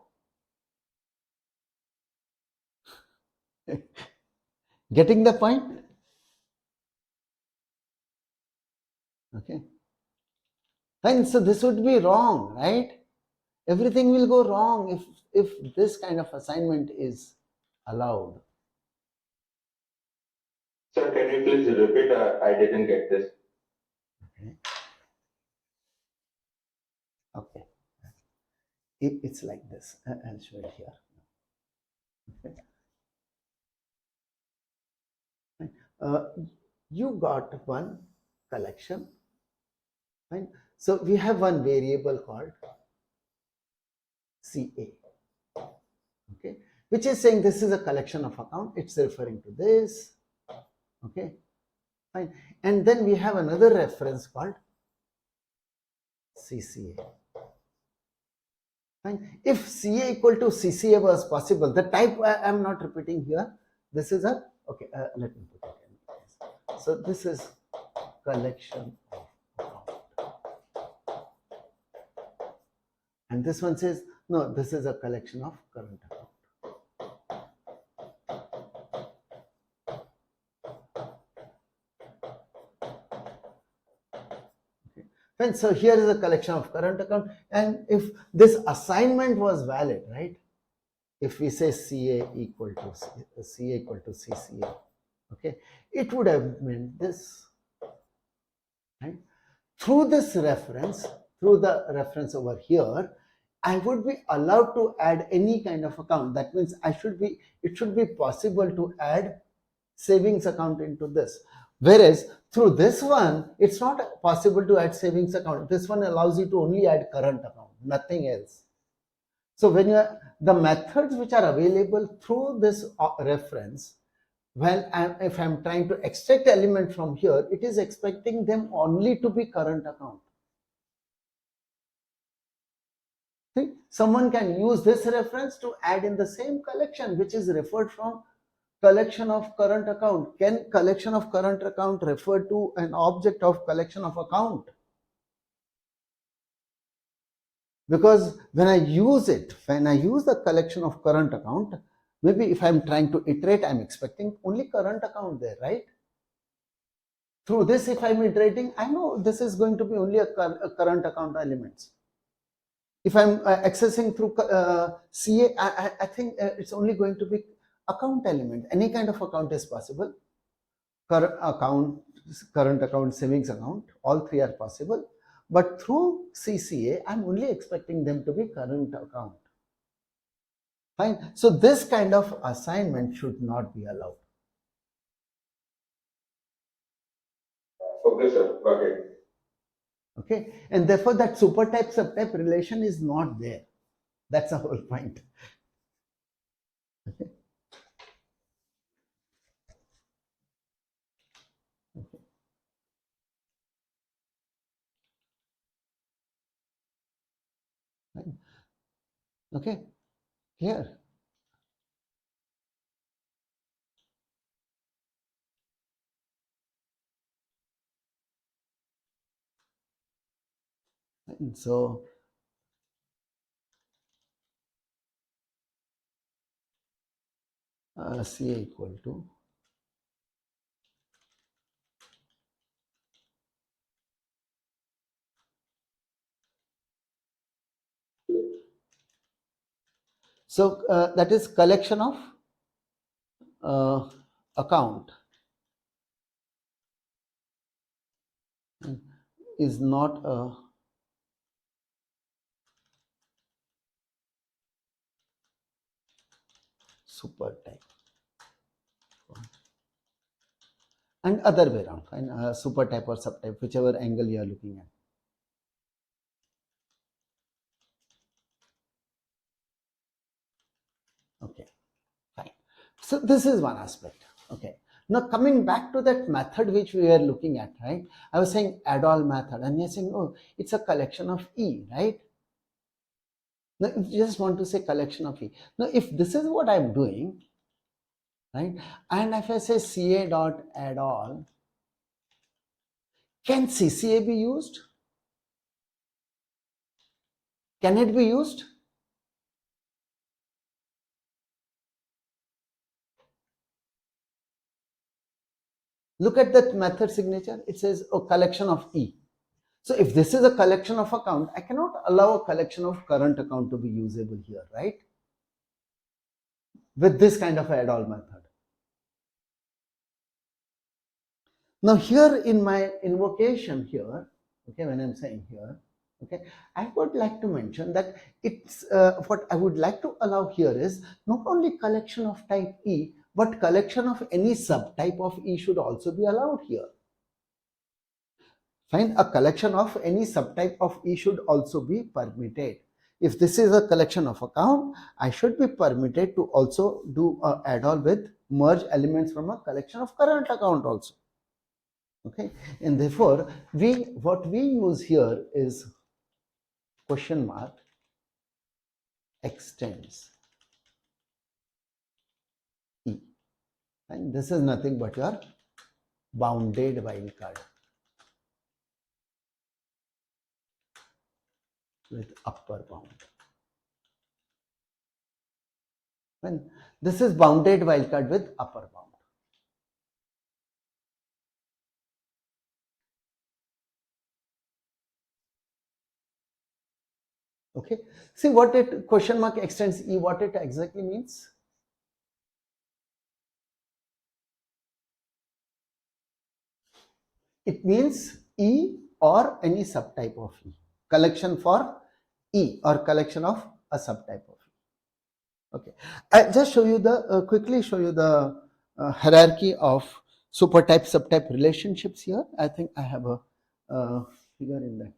Getting the point? Okay. And so this would be wrong, right? Everything will go wrong if this kind of assignment is allowed. Sir, can you please repeat? I didn't get this. Okay. Okay. It's like this. I'll show it here. Okay. Uh, you got one collection, right? So we have one variable called CA, okay, which is saying this is a collection of account. It's referring to this, okay, fine. And then we have another reference called CCA. Fine. If CA equal to CCA was possible, the type I am not repeating here. This is a okay. Let me put it in. So this is collection of account, and this one says no. This is a collection of current account. And so here is a collection of current account, and if this assignment was valid, right? If we say CA equal to CCA, okay, it would have meant this, right? Through this reference, through the reference over here, I would be allowed to add any kind of account. That means it should be possible to add savings account into this. Whereas through this one, it's not possible to add savings account. This one allows you to only add current account, nothing else. So when the methods which are available through this reference, well, if I'm trying to extract element from here, it is expecting them only to be current account. See, someone can use this reference to add in the same collection which is referred from collection of current account. Can collection of current account refer to an object of collection of account? Because when I use the collection of current account, maybe if I'm trying to iterate, I'm expecting only current account there, right? Through this, if I'm iterating, I know this is going to be only a current account elements. If I'm accessing through CA, I think it's only going to be account element. Any kind of account is possible. Current account, savings account, all three are possible. But through CCA, I'm only expecting them to be current account. Fine. So this kind of assignment should not be allowed. Okay, sir. Got it. Okay. And therefore that super type subtype relation is not there. That's the whole point. Okay. Okay, here. And so CA equal to so that is collection of account is not a super type, and other way around, fine, super type or subtype, whichever angle you are looking at. Okay, fine. So this is one aspect. Okay. Now coming back to that method which we were looking at, right? I was saying add all method, and you're saying, oh, it's a collection of E, right? Now if you just want to say collection of E. Now if this is what I'm doing, right? And if I say CA dot add all, can CCA be used? Can it be used? Look at that method signature. It says a collection of E. So if this is a collection of account, I cannot allow a collection of current account to be usable here, right? With this kind of add all method. Now here in my invocation here, okay, when I'm saying here, okay, I would like to mention that it's what I would like to allow here is not only collection of type E, but collection of any subtype of E should also be allowed here. Fine, a collection of any subtype of E should also be permitted. If this is a collection of account, I should be permitted to also do a add-on with merge elements from a collection of current account also. Okay, and therefore what we use here is question mark extends E, and this is nothing but your bounded wildcard with upper bound. And this is bounded wildcard with upper bound. Okay, see what it question mark extends E, what it exactly means. It means E or any subtype of E, collection for E or collection of a subtype of E. Okay, I just show you the quickly show you the hierarchy of supertype subtype relationships here. I think I have a figure in that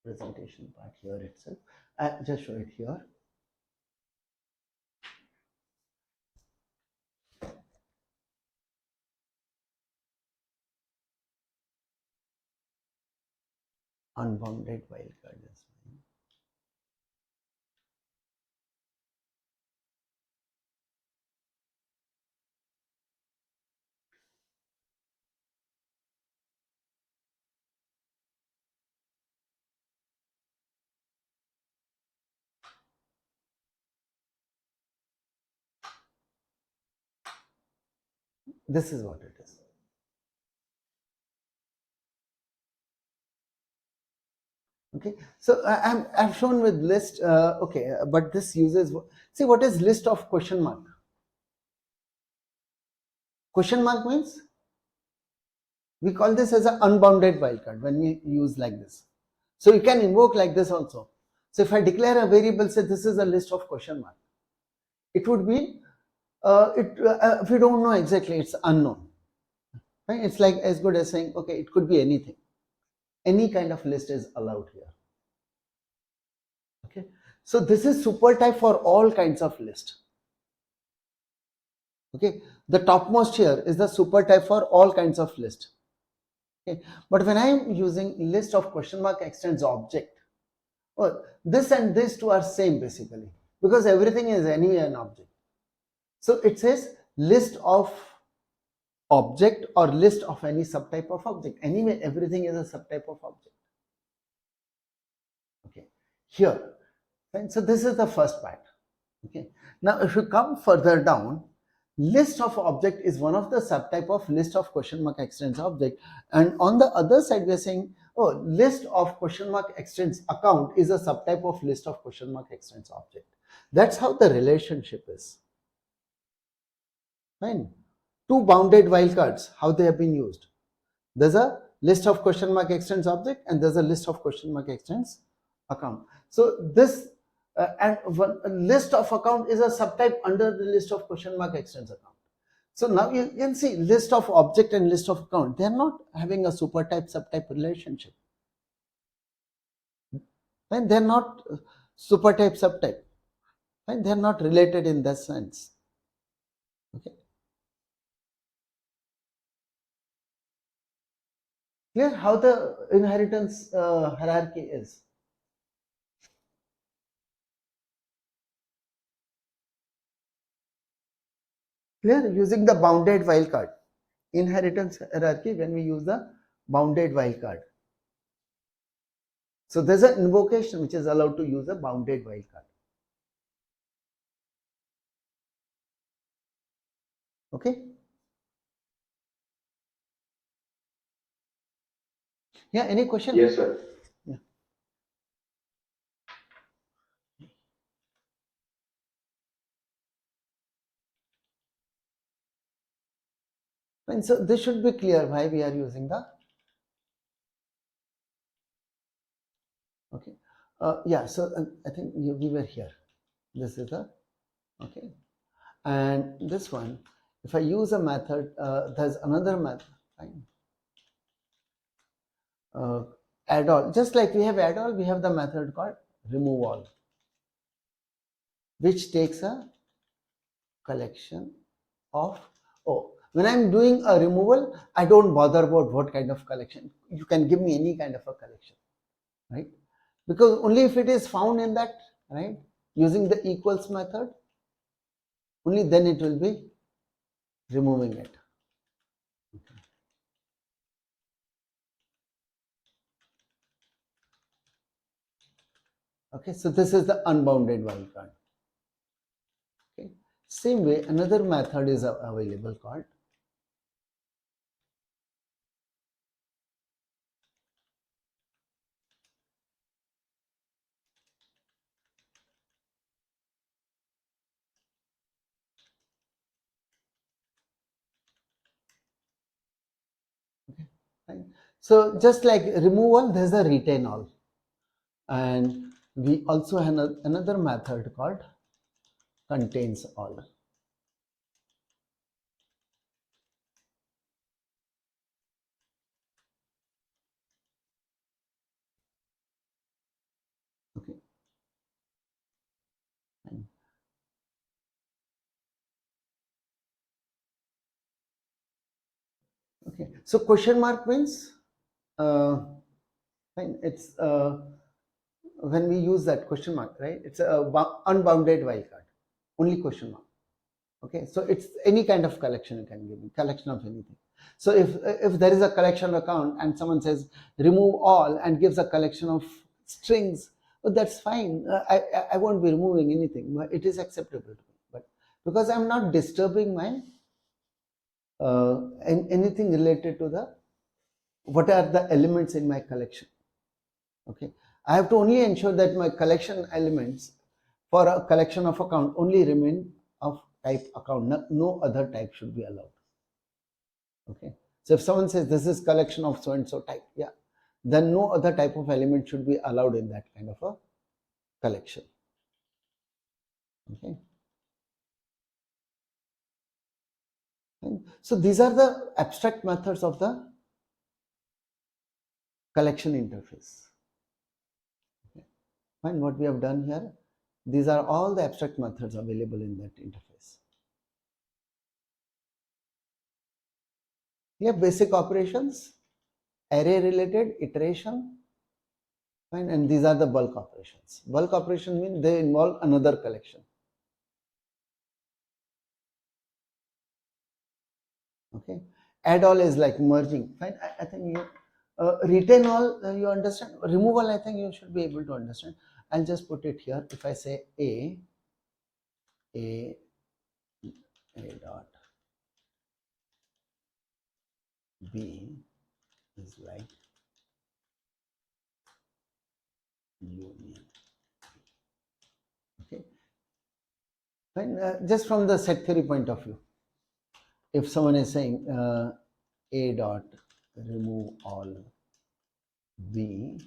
presentation part here itself. I just show it here. Unbounded wildcard is fine. This is what it is. Okay, so I've shown with list. Okay, but this uses, see what is list of question mark. Question mark means we call this as an unbounded wildcard when we use like this. So you can invoke like this also. So if I declare a variable, say this is a list of question mark, it would be if you don't know exactly, it's unknown. Right? It's like as good as saying, okay, it could be anything. Any kind of list is allowed here. Okay, so this is super type for all kinds of list. Okay, the topmost here is the super type for all kinds of list. Okay, but when I am using list of question mark extends object, well, this and this two are same basically because everything is anyway an object. So it says list of object or list of any subtype of object. Anyway, everything is a subtype of object. Okay, here, right? So this is the first part. Okay, now if you come further down, list of object is one of the subtype of list of question mark extends object, and on the other side we are saying, oh, list of question mark extends account is a subtype of list of question mark extends object. That's how the relationship is. Fine. Two bounded wildcards, how they have been used. There's a list of question mark extends object and there's a list of question mark extends account. So this and one list of account is a subtype under the list of question mark extends account. So now you can see list of object and list of account, they are not having a super type subtype relationship. And they're not super type subtype. And they're not related in that sense. Okay. Clear how the inheritance hierarchy is. Clear, using the bounded wildcard. Inheritance hierarchy when we use the bounded wildcard. So there's an invocation which is allowed to use a bounded wildcard. Okay. Yeah, any question? Yes, sir. Yeah. Fine. So this should be clear why we are using the, okay. Yeah, so I think we were here. This is the, okay. And this one, if I use a method, there's another method, fine. Add all, just like we have add all, we have the method called remove all, which takes a collection of, oh, when I'm doing a removal, I don't bother about what kind of collection. You can give me any kind of a collection, right? Because only if it is found in that, right, using the equals method, only then it will be removing it. Okay, so this is the unbounded wildcard. Okay, same way another method is available called fine. So just like removal, there's a retain all, and we also have another method called contains all. Okay, fine. Okay, so question mark means fine. It's when we use that question mark, right? It's a unbounded wildcard, only question mark. Okay, so it's any kind of collection you can give me, collection of anything. So if there is a collection account and someone says remove all and gives a collection of strings, well, that's fine. I won't be removing anything, but it is acceptable to me. But because I'm not disturbing my anything related to the what are the elements in my collection. Okay, I have to only ensure that my collection elements for a collection of account only remain of type account. No other type should be allowed. Okay, so if someone says this is collection of so and so type, yeah, then no other type of element should be allowed in that kind of a collection. Okay, and so these are the abstract methods of the collection interface. Okay. Fine, what we have done here, these are all the abstract methods available in that interface. We have basic operations, array related, iteration, fine, and these are the bulk operations. Bulk operation means they involve another collection. Okay, add all is like merging, fine. I think you retain all, you understand. Removal, I think you should be able to understand. I'll just put it here. If I say a dot b is like union. Okay, fine. Just from the set theory point of view, if someone is saying a dot remove all b,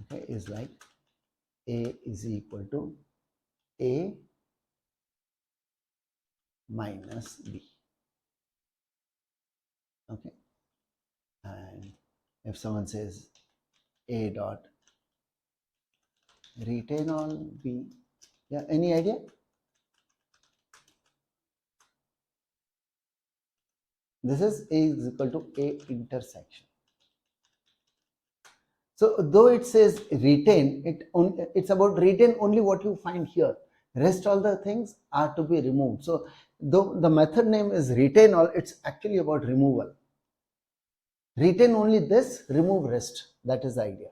okay, is like a is equal to a minus b. Okay, and if someone says a dot retain all b, yeah, any idea? This is a is equal to a intersection. So though it says retain, it's about retain only what you find here. Rest all the things are to be removed. So though the method name is retain all, it's actually about removal. Retain only this, remove rest. That is the idea.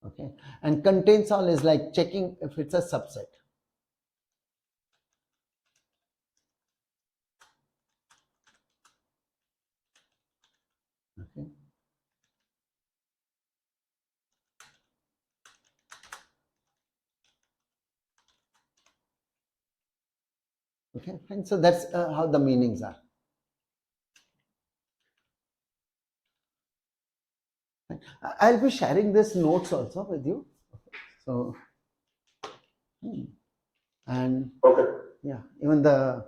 Okay, and contains all is like checking if it's a subset. Okay, Okay, fine. So that's how the meanings are. Fine. I'll be sharing this notes also with you. So, and Okay. yeah, even the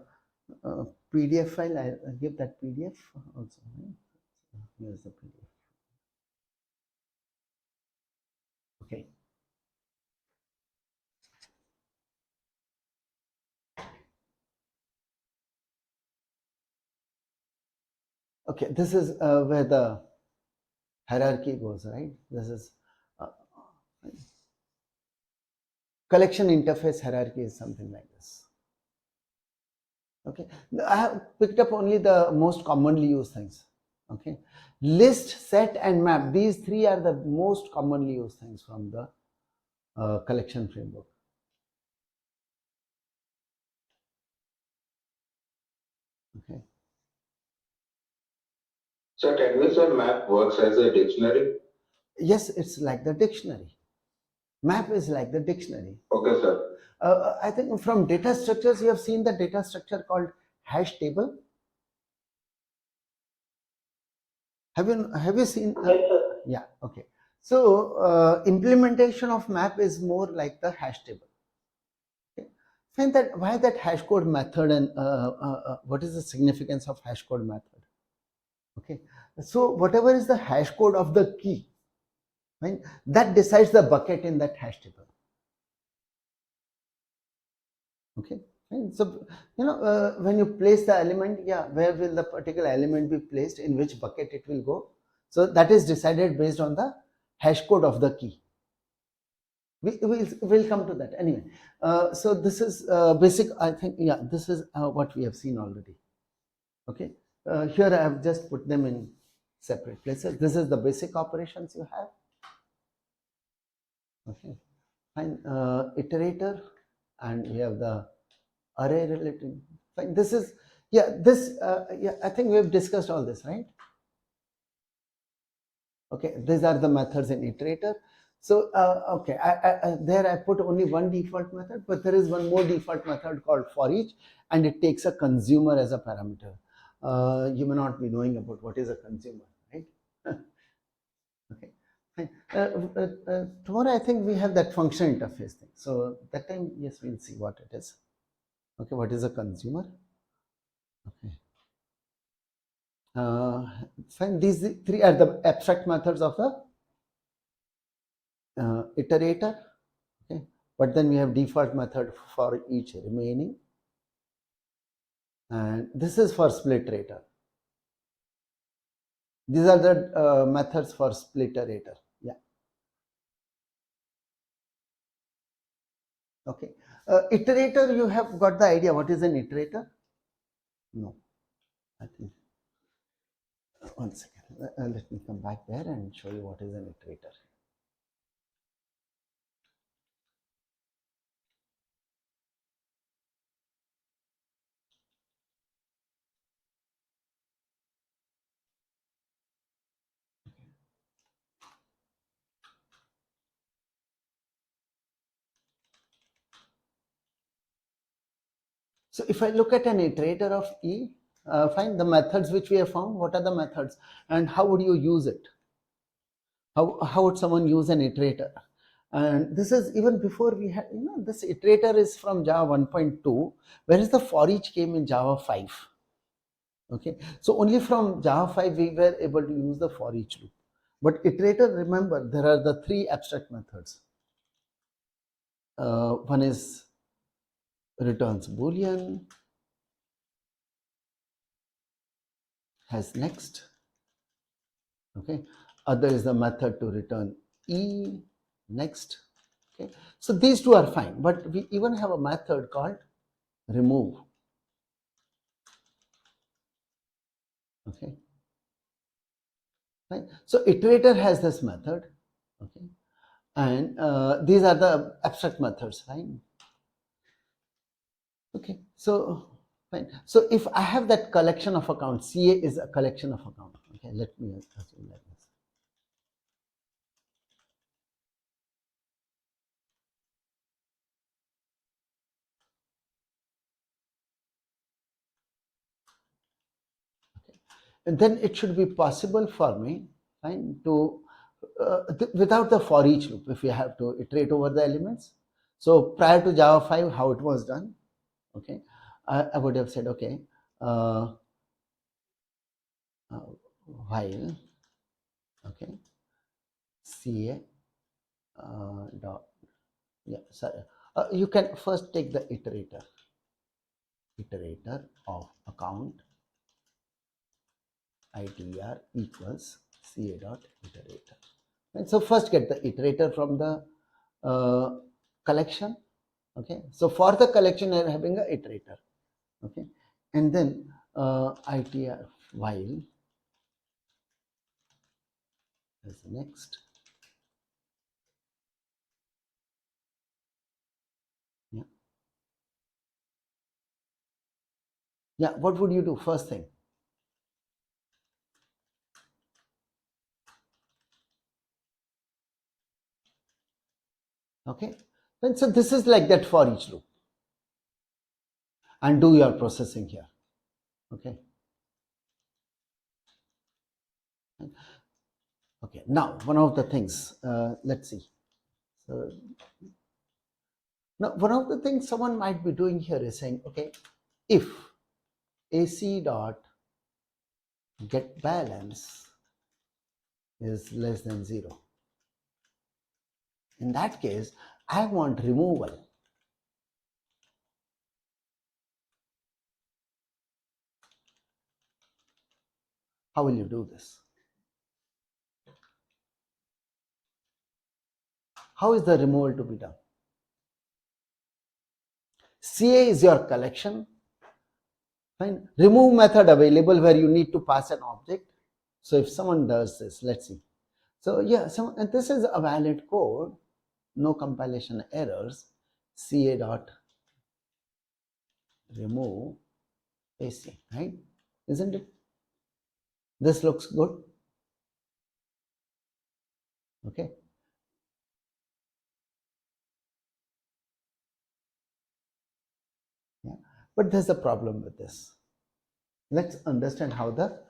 PDF file, I'll give that PDF also. Right? Here's the PDF. Okay. Okay, this is where the hierarchy goes, right? This is uh, collection interface hierarchy is something like this. Okay, I have picked up only the most commonly used things. Okay, list, set, and map. These three are the most commonly used things from the collection framework. Okay. So can we say map works as a dictionary? Yes, it's like the dictionary. Map is like the dictionary. Okay, sir. I think from data structures, you have seen the data structure called hash table. Have you seen? Yes, sir. Yeah. Okay. So implementation of map is more like the hash table. Okay. Find that why that hash code method and what is the significance of hash code method? Okay. So whatever is the hash code of the key, right, that decides the bucket in that hash table. Okay. Fine. So when you place the element, yeah, where will the particular element be placed, in which bucket it will go? So that is decided based on the hash code of the key. We'll come to that anyway. So this is basic. I think, yeah, this is what we have seen already. Okay. Here I have just put them in separate places. This is the basic operations you have. Okay. Fine. Iterator, and we have the array related. Fine. This is, yeah, this yeah, I think we have discussed all this, right? Okay, these are the methods in iterator. So okay, there I put only one default method, but there is one more default method called for each, and it takes a consumer as a parameter. You may not be knowing about what is a consumer, right? Okay. Tomorrow I think we have that function interface thing. So that time, yes, we'll see what it is. Okay, what is a consumer? Okay. Fine. These three are the abstract methods of the iterator. Okay, but then we have default method for each remaining, and this is for split iterator. These are the methods for split iterator. Yeah. Okay. Iterator, you have got the idea what is an iterator? No, I think. One second. Let me come back there and show you what is an iterator. So if I look at an iterator of E, find the methods which we have found. What are the methods, and how would you use it? How would someone use an iterator? And this is even before we had, this iterator is from Java 1.2, whereas the for each came in Java 5. Okay, so only from Java 5 we were able to use the for each loop. But iterator, remember, there are the three abstract methods. One is returns boolean, has next. Okay, other is the method to return e, next. Okay, so these two are fine, but we even have a method called remove. Okay, right. So iterator has this method. Okay, and these are the abstract methods, right? Okay, so fine. So if I have that collection of accounts, CA is a collection of accounts. Okay, let me assume like this. and then it should be possible for me, fine, to without the for each loop, if we have to iterate over the elements. So prior to Java 5, how it was done, okay, I would have said, okay, while, okay, ca dot, yeah, sorry, you can first take the iterator of account itr equals ca dot iterator. And so first get the iterator from the collection. Okay, so for the collection you are having a iterator. Okay, and then itr while is next. Yeah, yeah. What would you do first thing? Okay, and so this is like that for each loop, and do your processing here. Okay. Okay, now one of the things, let's see. So now one of the things someone might be doing here is saying, okay, if AC dot get balance is less than 0, in that case, I want removal. How will you do this? How is the removal to be done? CA is your collection. Fine. Remove method available where you need to pass an object. So if someone does this, let's see. So yeah, and this is a valid code, no compilation errors. CA dot remove AC, right? Isn't it? This looks good. Okay. Yeah, but there's a problem with this. Let's understand how the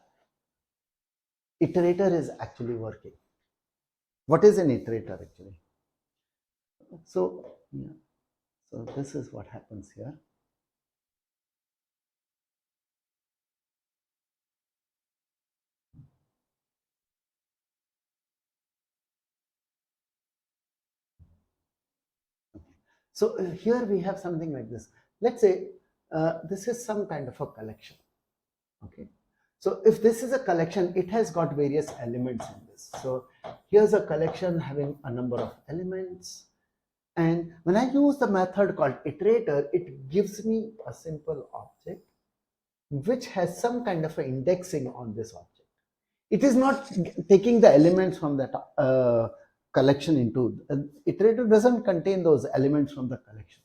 iterator is actually working. What is an iterator actually? So yeah, so this is what happens here. So here we have something like this. Let's say this is some kind of a collection. Okay. So if this is a collection, it has got various elements in this. So here's a collection having a number of elements. And when I use the method called iterator, it gives me a simple object which has some kind of an indexing on this object. It is not taking the elements from that collection into, iterator doesn't contain those elements from the collection.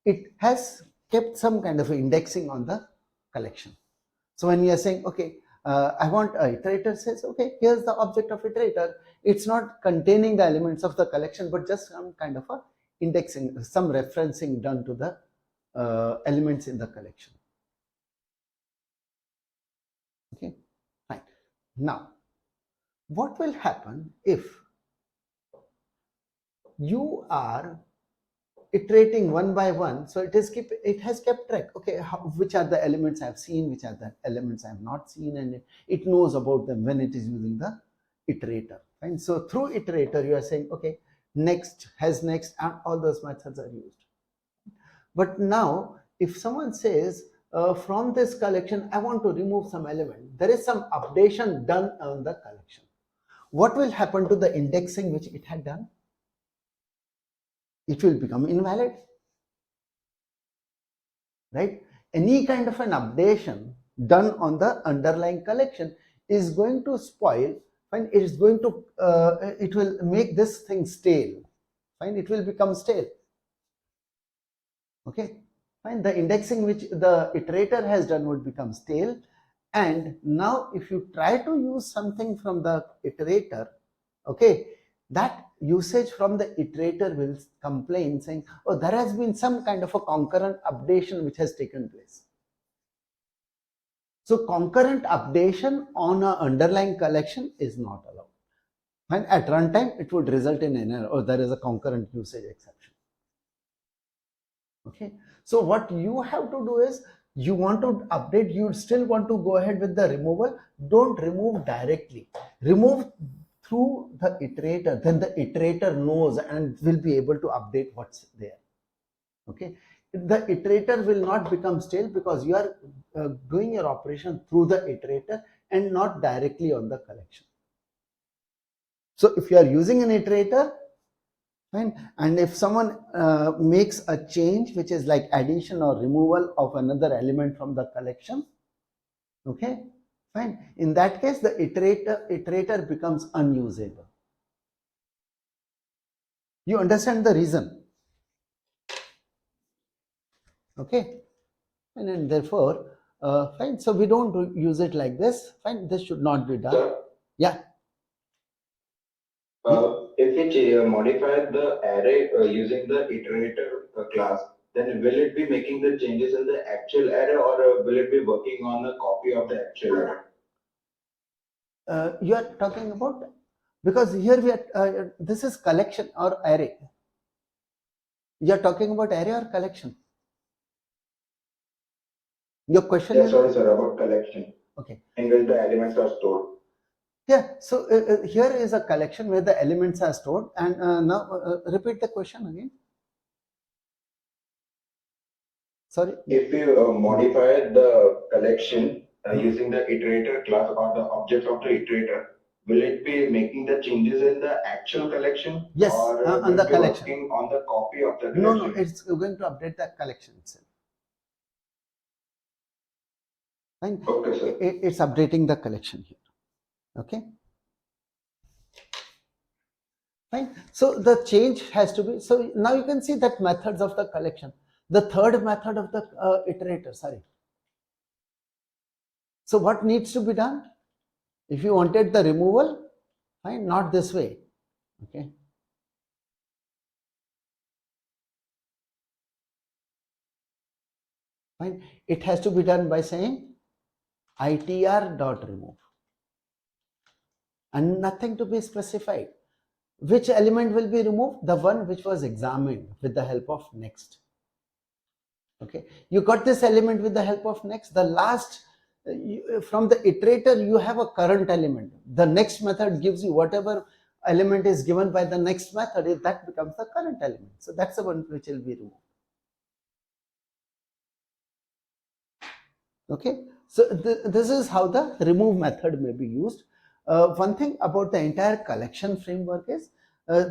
It has kept some kind of indexing on the collection. So when you are saying, okay, I want a iterator says, okay, here's the object of iterator. It's not containing the elements of the collection, but just some kind of a indexing, some referencing done to the elements in the collection. Okay, fine. Now, what will happen if you are iterating one by one? So it has kept track. Okay, which are the elements I have seen, which are the elements I have not seen, and it knows about them when it is using the iterator. Fine. So through iterator, you are saying, okay, next has next, and all those methods are used. But now, if someone says, from this collection, I want to remove some element, there is some updation done on the collection. What will happen to the indexing which it had done? It will become invalid, right? Any kind of an updation done on the underlying collection is going to spoil, fine, it is going to, it will make this thing stale, fine, it will become stale. Okay, fine, the indexing which the iterator has done would become stale. And now if you try to use something from the iterator, okay, that usage from the iterator will complain saying, oh, there has been some kind of a concurrent updation which has taken place. So concurrent updation on an underlying collection is not allowed. And at runtime, it would result in an error, or there is a concurrent usage exception. Okay. So what you have to do is, you want to update, you still want to go ahead with the removal. Don't remove directly. Remove through the iterator. Then the iterator knows and will be able to update what's there. Okay. The iterator will not become stale because you are doing your operation through the iterator and not directly on the collection. So if you are using an iterator, fine, and if someone makes a change which is like addition or removal of another element from the collection, okay, fine, in that case the iterator becomes unusable. You understand the reason? Okay. And therefore, fine, so we don't use it like this. Fine, this should not be done. Sir, Yeah. if we modify the array using the iterator class, then will it be making the changes in the actual array, or will it be working on a copy of the actual array? You are talking about, because here we are, this is collection or array. You are talking about array or collection? Your question Yeah, is? sorry, sir, about collection. Okay. In which the elements are stored. Yeah, so here is a collection where the elements are stored, and now repeat the question again. Sorry. If you modify the collection using the iterator class or the object of the iterator, will it be making the changes in the actual collection? Yes, or on will the it be collection. working on the copy of the collection? No, it's going to update the collection itself. Fine. Okay, sir. It's updating the collection here. Okay. Fine. So the change has to be, so now you can see that methods of the collection. The third method of the iterator, sorry. So what needs to be done? If you wanted the removal, fine, not this way. Okay. Fine. It has to be done by saying itr.remove and nothing to be specified. Which element will be removed? The one which was examined with the help of next. Okay, you got this element with the help of next. The last, from the iterator, you have a current element. The next method gives you whatever element is given by the next method, if that becomes the current element. So that's the one which will be removed. Okay, so this is how the remove method may be used. One thing about the entire collection framework is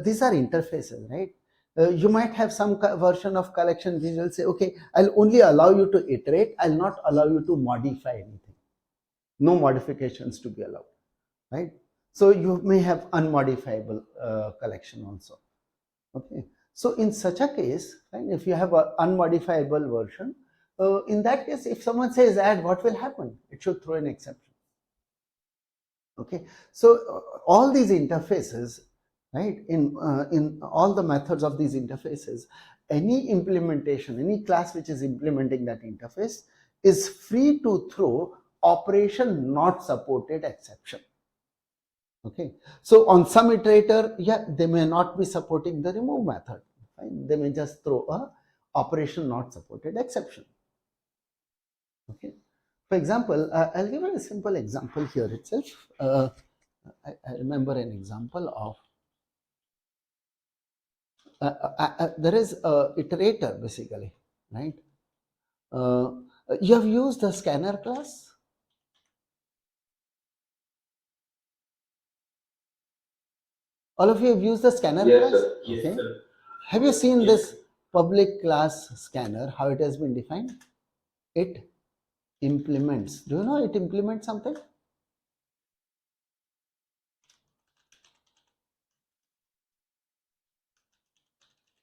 these are interfaces, right? You might have some version of collection which will say, okay, I'll only allow you to iterate, I'll not allow you to modify anything. No modifications to be allowed, right? So you may have unmodifiable collection also. Okay, so in such a case, right, if you have an unmodifiable version, in that case, if someone says add, what will happen? It should throw an exception. Okay, so all these interfaces, right, in all the methods of these interfaces, any implementation, any class which is implementing that interface is free to throw operation not supported exception. Okay, so on some iterator, yeah, they may not be supporting the remove method. Fine? They may just throw a operation not supported exception. Okay, for example, I'll give you a simple example here itself. I remember an example of there is a iterator basically, right? You have used the scanner class. All of you have used the scanner Yes, class? sir. Yes, Okay. sir. Have you seen Yes. this public class scanner, how it has been defined? It implements. Do you know it implements something?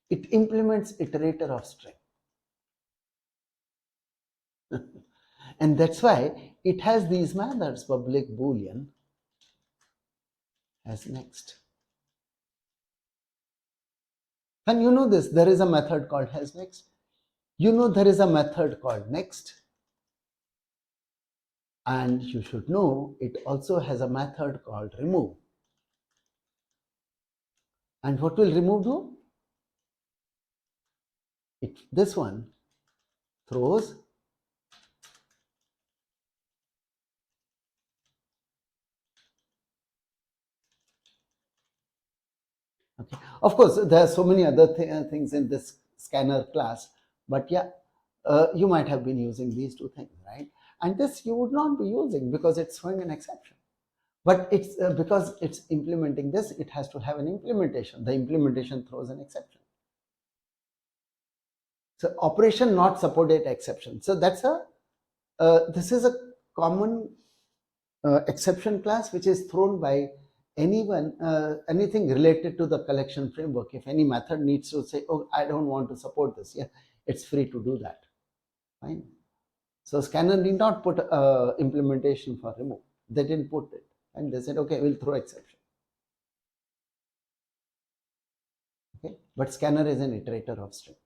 It implements iterator of string. And that's why it has these methods, public boolean as next. And you know this, there is a method called has next. You know there is a method called next. And you should know it also has a method called remove. And what will remove do? This one throws okay. Of course, there are so many other things in this scanner class, but yeah, you might have been using these two things, right? And this you would not be using because it's throwing an exception. But it's because it's implementing this, it has to have an implementation. The implementation throws an exception. So operation not supported exception. So that's this is a common exception class which is thrown by anyone, anything related to the collection framework. If any method needs to say, oh, I don't want to support this, yeah, it's free to do that. Fine. So scanner need not put implementation for remove. They didn't put it, and they said, okay, we'll throw exception. Okay, but scanner is an iterator of string.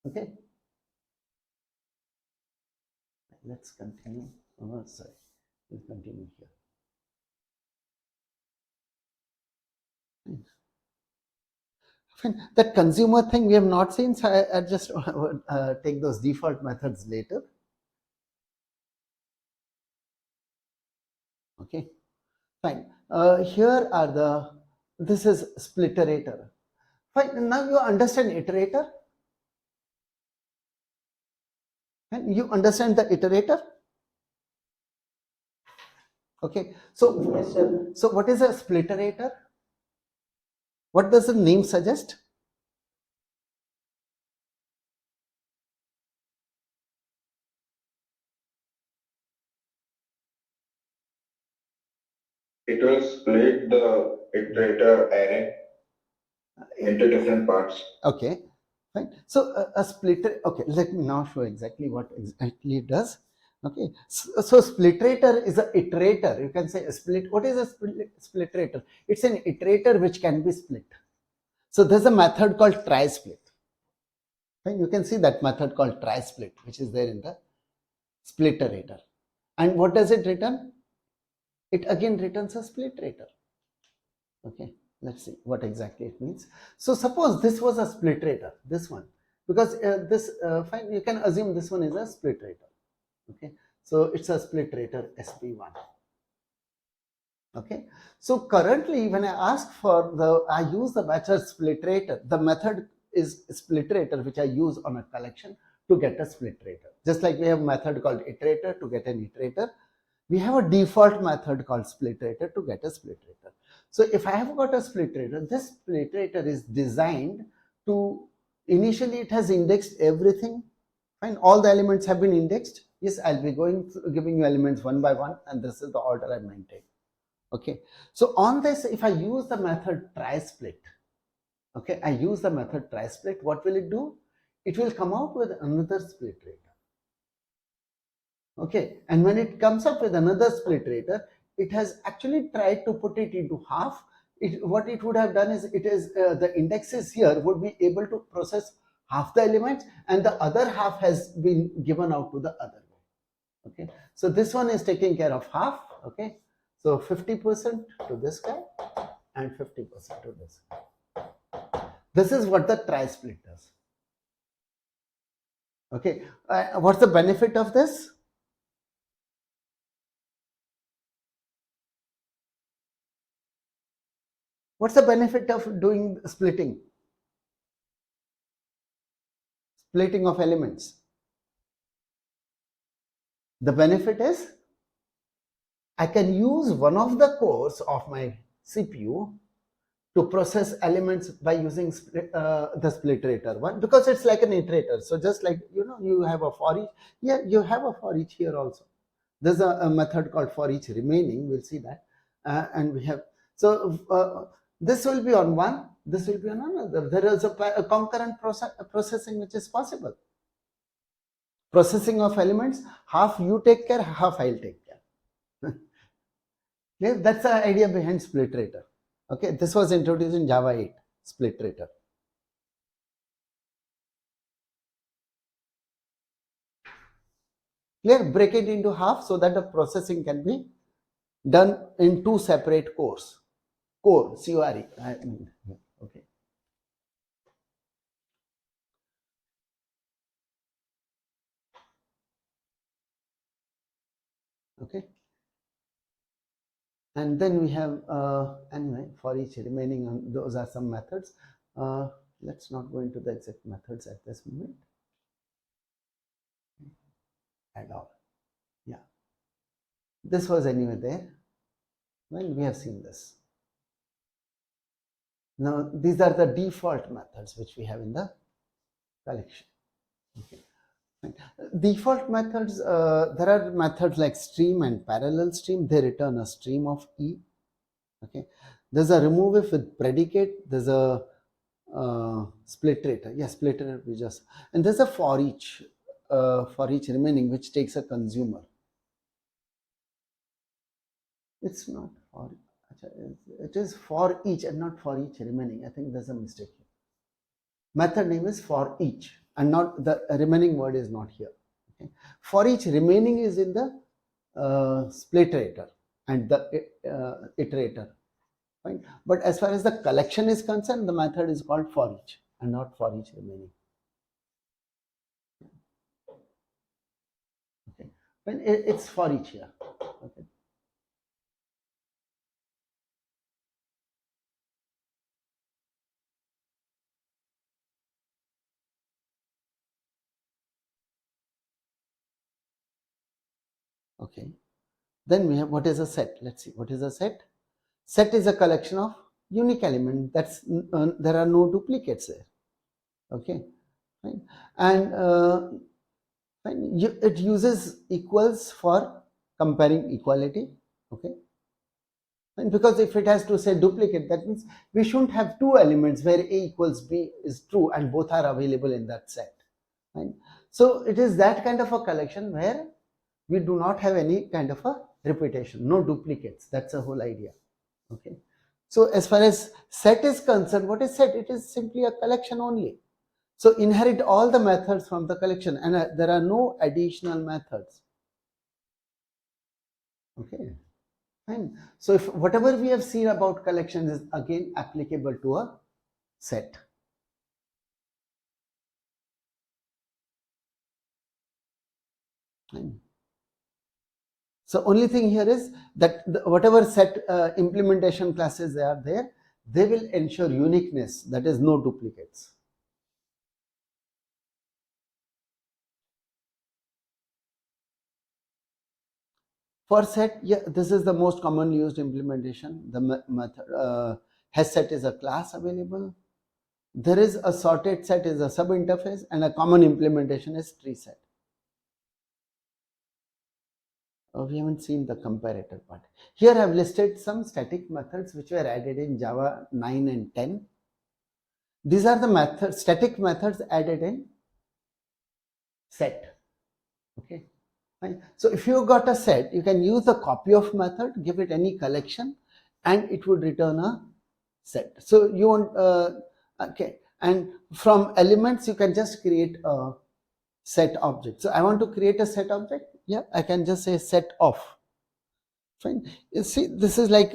Okay, let's continue. Oh, sorry, we'll continue here. Fine. That consumer thing we have not seen, so I just take those default methods later. Okay, fine. Here are this is splitterator. Fine, now you understand iterator? And you understand the iterator? Okay, so, Yes, sir. so what is a splitterator? What does the name suggest? It will split the iterator array into different parts. Okay, fine. So a splitter, okay, let me now show exactly what exactly it does. Okay, so splitterator is a iterator. You can say a split. What is a splitterator? It's an iterator which can be split. So there's a method called try split. Fine, you can see that method called try split, which is there in the splitterator. And what does it return? It again returns a splitterator. Okay, let's see what exactly it means. So suppose this was a splitterator, this one, because this fine, you can assume this one is a splitterator. Okay, so it's a splitterator sp1. Okay, so currently when I ask for I use the method splitterator, the method is splitterator which I use on a collection to get a splitterator. Just like we have a method called iterator to get an iterator, we have a default method called splitterator to get a splitterator. So if I have got a splitterator, this splitterator is designed to, initially it has indexed everything. Fine, all the elements have been indexed. Yes, I'll be giving you elements one by one, and this is the order I maintain. Okay, so on this, if I use the method try split, okay, I use the method try split, what will it do? It will come out with another splitterator. Okay, and when it comes up with another splitterator, it has actually tried to put it into half. What it would have done is, the indexes here would be able to process half the elements, and the other half has been given out to the other way. Okay, so this one is taking care of half. Okay, so 50% to this guy and 50% to this guy. This is what the try split does. Okay, what's the benefit of this? What's the benefit of doing splitting? Splitting of elements. The benefit is I can use one of the cores of my CPU to process elements by using the splitterator one, because it's like an iterator. So just like, you have a for each, yeah, you have a for each here also. There's a method called for each remaining, we'll see that. And we have, so this will be on one, this will be on another. There is a concurrent processing which is possible. Processing of elements, half you take care, half I'll take care. Okay, that's the idea behind splitterator. Okay, this was introduced in Java 8, splitterator. Clear? Break it into half so that the processing can be done in two separate cores. Core, C-O-R-E. Okay. Okay. And then we have, anyway, for each remaining, those are some methods. Let's not go into the exact methods at this moment at all. Yeah. This was anyway there. Well, we have seen this. Now, these are the default methods which we have in the collection. Okay. Default methods, there are methods like stream and parallel stream. They return a stream of E. Okay. There's a remove if with predicate. There's a split iterator. Yeah, split iterator we just, and there's a for each remaining which takes a consumer. It's not for, it is for each and not for each remaining. I think there's a mistake here. Method name is for each and not the remaining word is not here. Okay. For each remaining is in the split iterator and the iterator. Fine. But as far as the collection is concerned, the method is called for each and not for each remaining. Okay. When it's for each here. Okay. Okay. Then we have what is a set. Let's see what is a set. Set is a collection of unique elements. That's there are no duplicates there. Okay. Fine. And it uses equals for comparing equality. Okay. And because if it has to say duplicate, that means we shouldn't have two elements where A equals B is true and both are available in that set. Right? So it is that kind of a collection where we do not have any kind of a repetition, no duplicates. That's the whole idea. Okay. So as far as set is concerned, what is set? It is simply a collection only. So inherit all the methods from the collection, and there are no additional methods. Okay. Fine. So if whatever we have seen about collections is again applicable to a set. Fine. So only thing here is that whatever set implementation classes they are there, they will ensure uniqueness, that is no duplicates. For set, yeah, this is the most commonly used implementation. The method has set is a class available. There is a sorted set is a sub interface, and a common implementation is tree set. We haven't seen the comparator part. Here I have listed some static methods which were added in Java 9 and 10. These are the methods, static methods added in set. Okay. Fine. So if you got a set, you can use the copy of method, give it any collection, and it would return a set. So you want, okay, and from elements you can just create a set object. So I want to create a set object. Yeah, I can just say set of. Fine. You see, this is like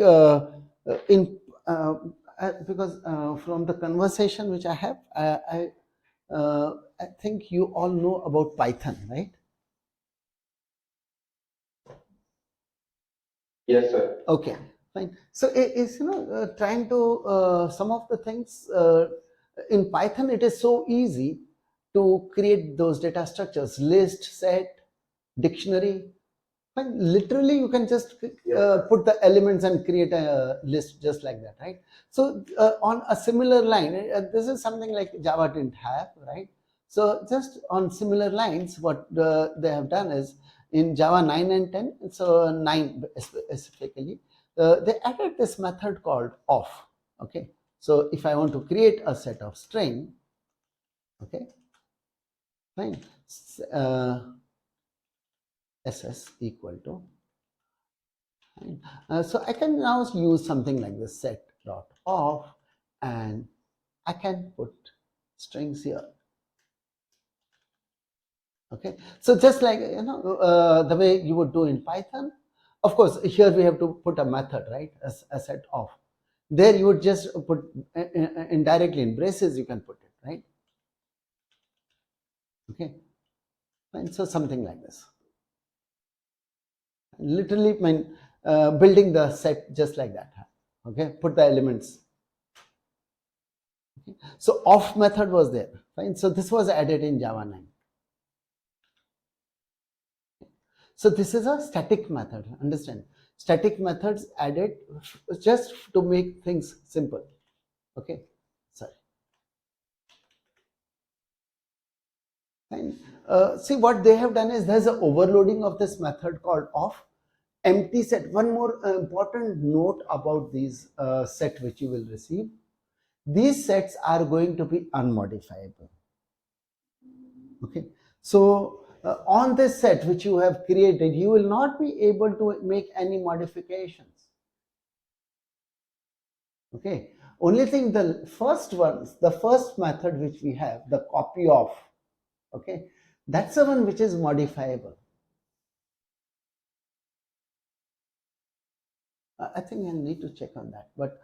because from the conversation which I have, I think you all know about Python, right? Yes, sir. Okay, fine. So it's trying to some of the things in Python. It is so easy to create those data structures: list, set, dictionary. Fine. Literally, you can just put the elements and create a list just like that, right? So on a similar line, this is something like Java didn't have, right? So just on similar lines, what they have done is in Java 9 and 10, so 9 specifically, they added this method called of. Okay, so if I want to create a set of string, okay, fine, ss equal to, so I can now use something like this set dot of, and I can put strings here. Okay, so just like the way you would do in Python, of course here we have to put a method, right? A set of. There you would just put indirectly in braces, you can put it, right? Okay, and so something like this. Literally, building the set just like that. Okay, put the elements. Okay. So off method was there, fine. So this was added in Java 9. So this is a static method, understand? Static methods added just to make things simple. Okay, sorry. And see what they have done is there's an overloading of this method called off empty set. One more important note about these set which you will receive. These sets are going to be unmodifiable. Okay, so on this set which you have created, you will not be able to make any modifications. Okay, only thing, the first method which we have, the copy of, okay, that's the one which is modifiable. I think I'll need to check on that, but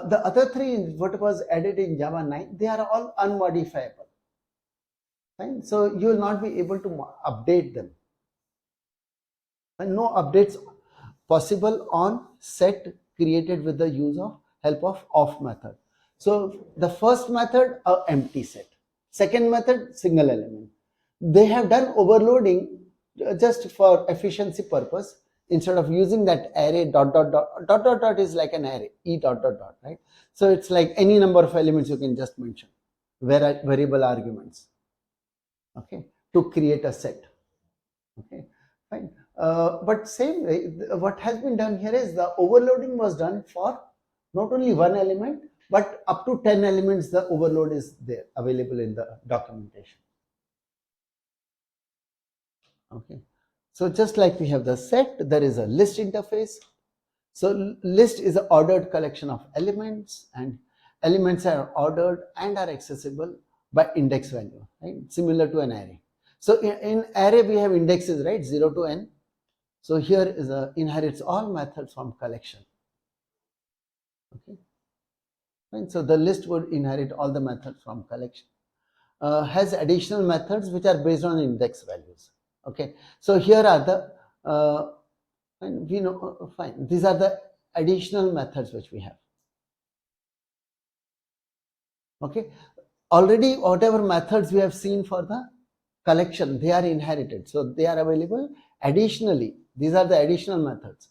the other three, what was added in Java 9, they are all unmodifiable. Fine, so you will not be able to update them, and no updates possible on set created with the use of help of off method. So the first method, a empty set. Second method, single element. They have done overloading just for efficiency purpose. Instead of using that array dot dot dot dot dot dot is like an array, e dot dot dot, right? So it's like any number of elements you can just mention, variable arguments, okay, to create a set. Okay, fine. But same way, what has been done here is the overloading was done for not only one element, but up to 10 elements. The overload is there available in the documentation. Okay, so just like we have the set, there is a list interface. So list is an ordered collection of elements, and elements are ordered and are accessible by index value, right? Similar to an array. So in array we have indexes, right? 0 to n. So here is inherits all methods from collection. Okay, and so the list would inherit all the methods from collection. Has additional methods which are based on index values. Okay, so here are the and we know fine. These are the additional methods which we have. Okay, already whatever methods we have seen for the collection, they are inherited, so they are available additionally. These are the additional methods.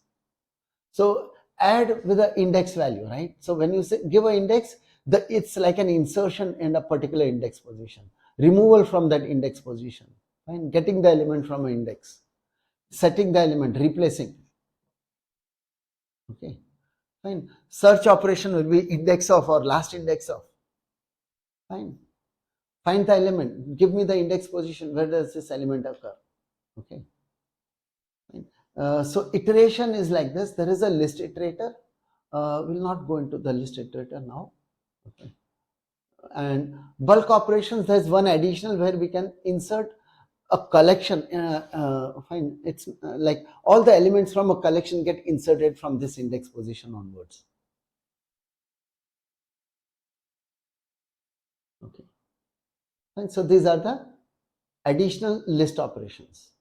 So add with the index value, right? So when you say give an index, it's like an insertion in a particular index position, removal from that index position, fine, getting the element from an index, setting the element, replacing. Okay, fine. Search operation will be index of or last index of. Fine. Find the element, give me the index position, where does this element occur? Okay. So iteration is like this. There is a list iterator. We'll not go into the list iterator now. Okay. And bulk operations, there's one additional where we can insert a collection. Fine. It's like all the elements from a collection get inserted from this index position onwards. Okay. And so these are the additional list operations.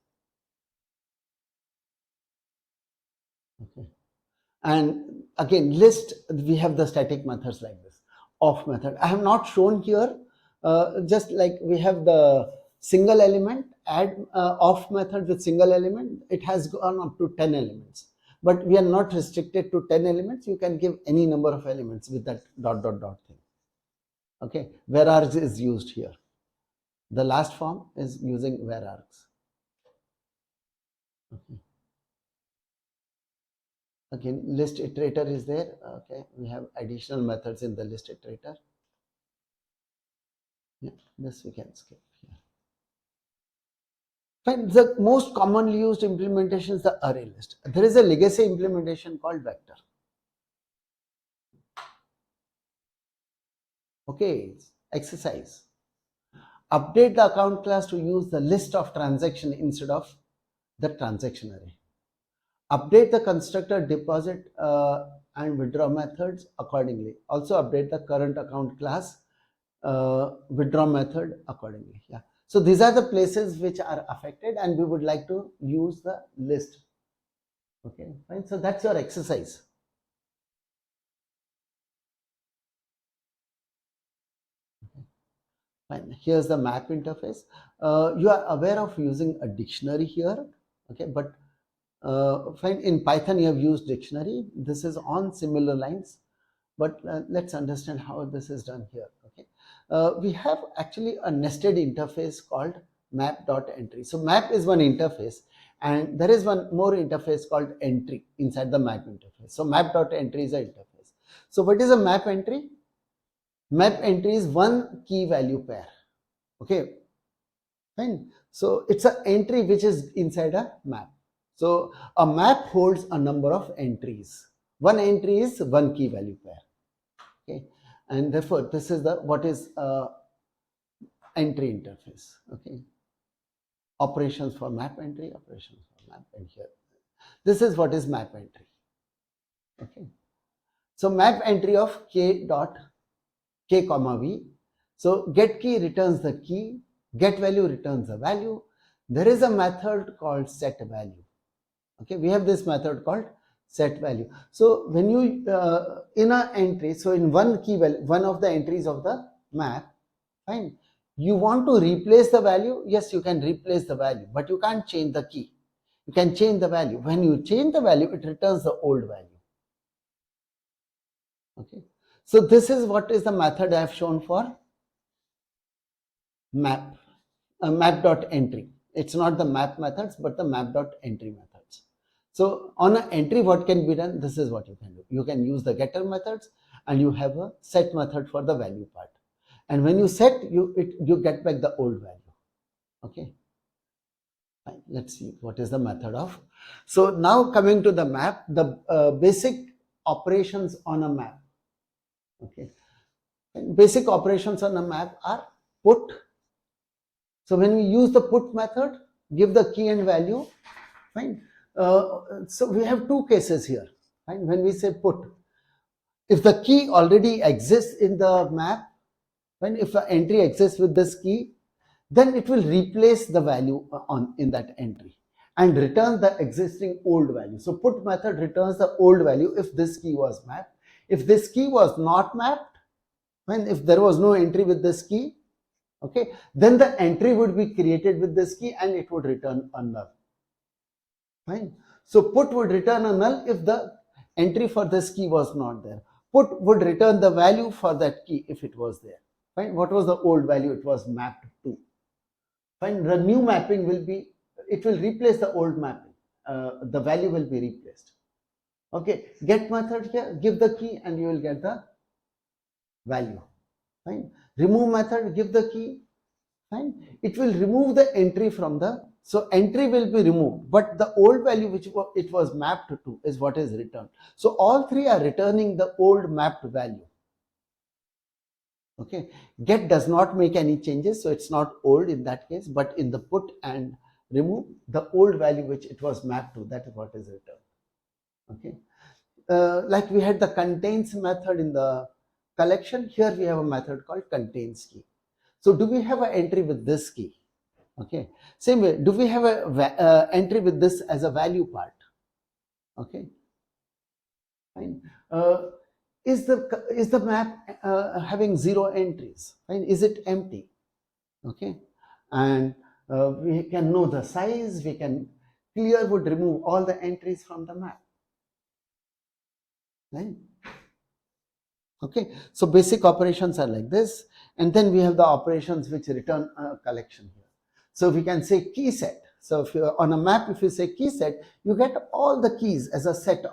Okay. And again, list, we have the static methods like this. Off method, I have not shown here, just like we have the single element, add off method with single element, it has gone up to 10 elements. But we are not restricted to 10 elements. You can give any number of elements with that dot dot dot thing. Okay, where args is used here. The last form is using where args. Okay. Again, list iterator is there. Okay, we have additional methods in the list iterator. Yeah, this we can skip here. Fine. The most commonly used implementation is the array list. There is a legacy implementation called vector. Okay, exercise. Update the account class to use the list of transaction instead of the transaction array. Update the constructor deposit and withdraw methods accordingly. Also update the current account class withdraw method accordingly. Yeah. So these are the places which are affected, and we would like to use the list. Okay, fine. So that's your exercise. Okay. Fine. Here's the map interface. You are aware of using a dictionary here. Okay, but fine. In Python, you have used dictionary. This is on similar lines, but let's understand how this is done here. Okay, we have actually a nested interface called map.entry. So map is one interface, and there is one more interface called entry inside the map interface. So map.entry is an interface. So what is a map entry? Map entry is one key value pair. Okay, fine. So it's an entry which is inside a map. So a map holds a number of entries. One entry is one key value pair. Okay, and therefore this is the what is entry interface. Okay, operations for map entry, operations for map, and here this is what is map entry. Okay, so map entry of k dot k comma v. So get key returns the key, get value returns the value. There is a method called set value. Okay, we have this method called set value. So when you in a entry, so in one key value, one of the entries of the map, fine, you want to replace the value, yes, you can replace the value, but you can't change the key. You can change the value. When you change the value, it returns the old value. Okay, so this is what is the method I have shown for map, map.entry. It's not the map methods, but the map.entry methods. So on an entry, what can be done? This is what you can do. You can use the getter methods, and you have a set method for the value part. And when you set, you get back the old value. Okay. Fine. Let's see what is the method of. So now coming to the map, the basic operations on a map. Okay. And basic operations on a map are put. So when we use the put method, give the key and value. Fine. So we have two cases here. Fine. When we say put, if the key already exists in the map, when if the entry exists with this key, then it will replace the value in that entry and return the existing old value. So put method returns the old value if this key was mapped. If this key was not mapped, when if there was no entry with this key, okay, then the entry would be created with this key and it would return a null. Fine. So put would return a null if the entry for this key was not there. Put would return the value for that key if it was there. Fine. What was the old value it was mapped to? Fine. The new mapping will be, it will replace the old mapping. The value will be replaced. Okay. Get method here, give the key and you will get the value. Fine. Remove method, give the key. Fine. It will remove the entry from the, so entry will be removed, but the old value which it was mapped to is what is returned. So all three are returning the old mapped value. Okay. Get does not make any changes, so it's not old in that case, but in the put and remove, the old value which it was mapped to, that is what is returned. Okay. Like we had the contains method in the collection, here we have a method called contains key. So do we have an entry with this key? Okay. Same way, do we have a entry with this as a value part? Okay. Fine. Is the map having 0 entries? Fine. Is it empty? Okay. And we can know the size. We can clear would remove all the entries from the map. Right. Okay. So basic operations are like this, and then we have the operations which return a collection here. So we can say key set. So if you're on a map, if you say key set, you get all the keys as a set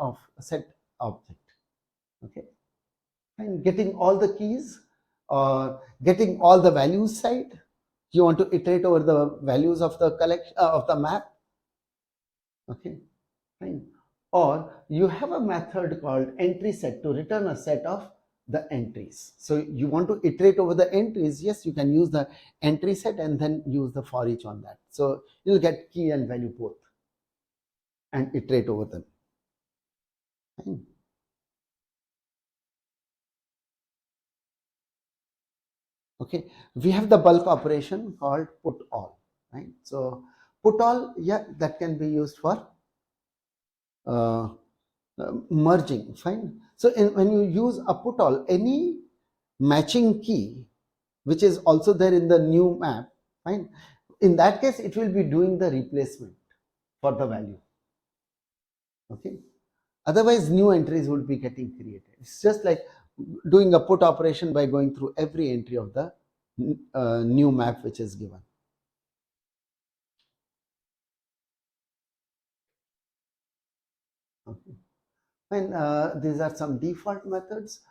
object. Okay. And getting all the keys or getting all the values side, you want to iterate over the values of the collection of the map. Okay. Fine. Or you have a method called entry set to return a set of the entries. So you want to iterate over the entries, yes, you can use the entry set and then use the for each on that. So you'll get key and value both and iterate over them. Fine. Okay, we have the bulk operation called put all, right? So put all, yeah, that can be used for merging, fine. So when you use a put all, any matching key which is also there in the new map, fine, in that case it will be doing the replacement for the value. Okay, otherwise new entries would be getting created. It's just like doing a put operation by going through every entry of the new map which is given. Okay, and these are some default methods.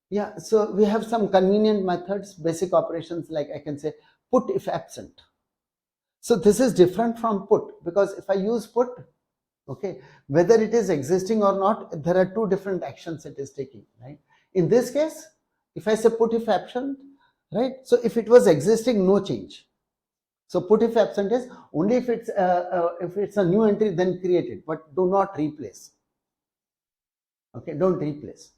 Yeah, so we have some convenient methods, basic operations, like I can say put if absent. So this is different from put, because if I use put, okay, whether it is existing or not, there are two different actions it is taking, right? In this case, if I say put if absent, right, so if it was existing, no change. So put if absent is only if it's a new entry, then create it, but do not replace. Okay, don't replace.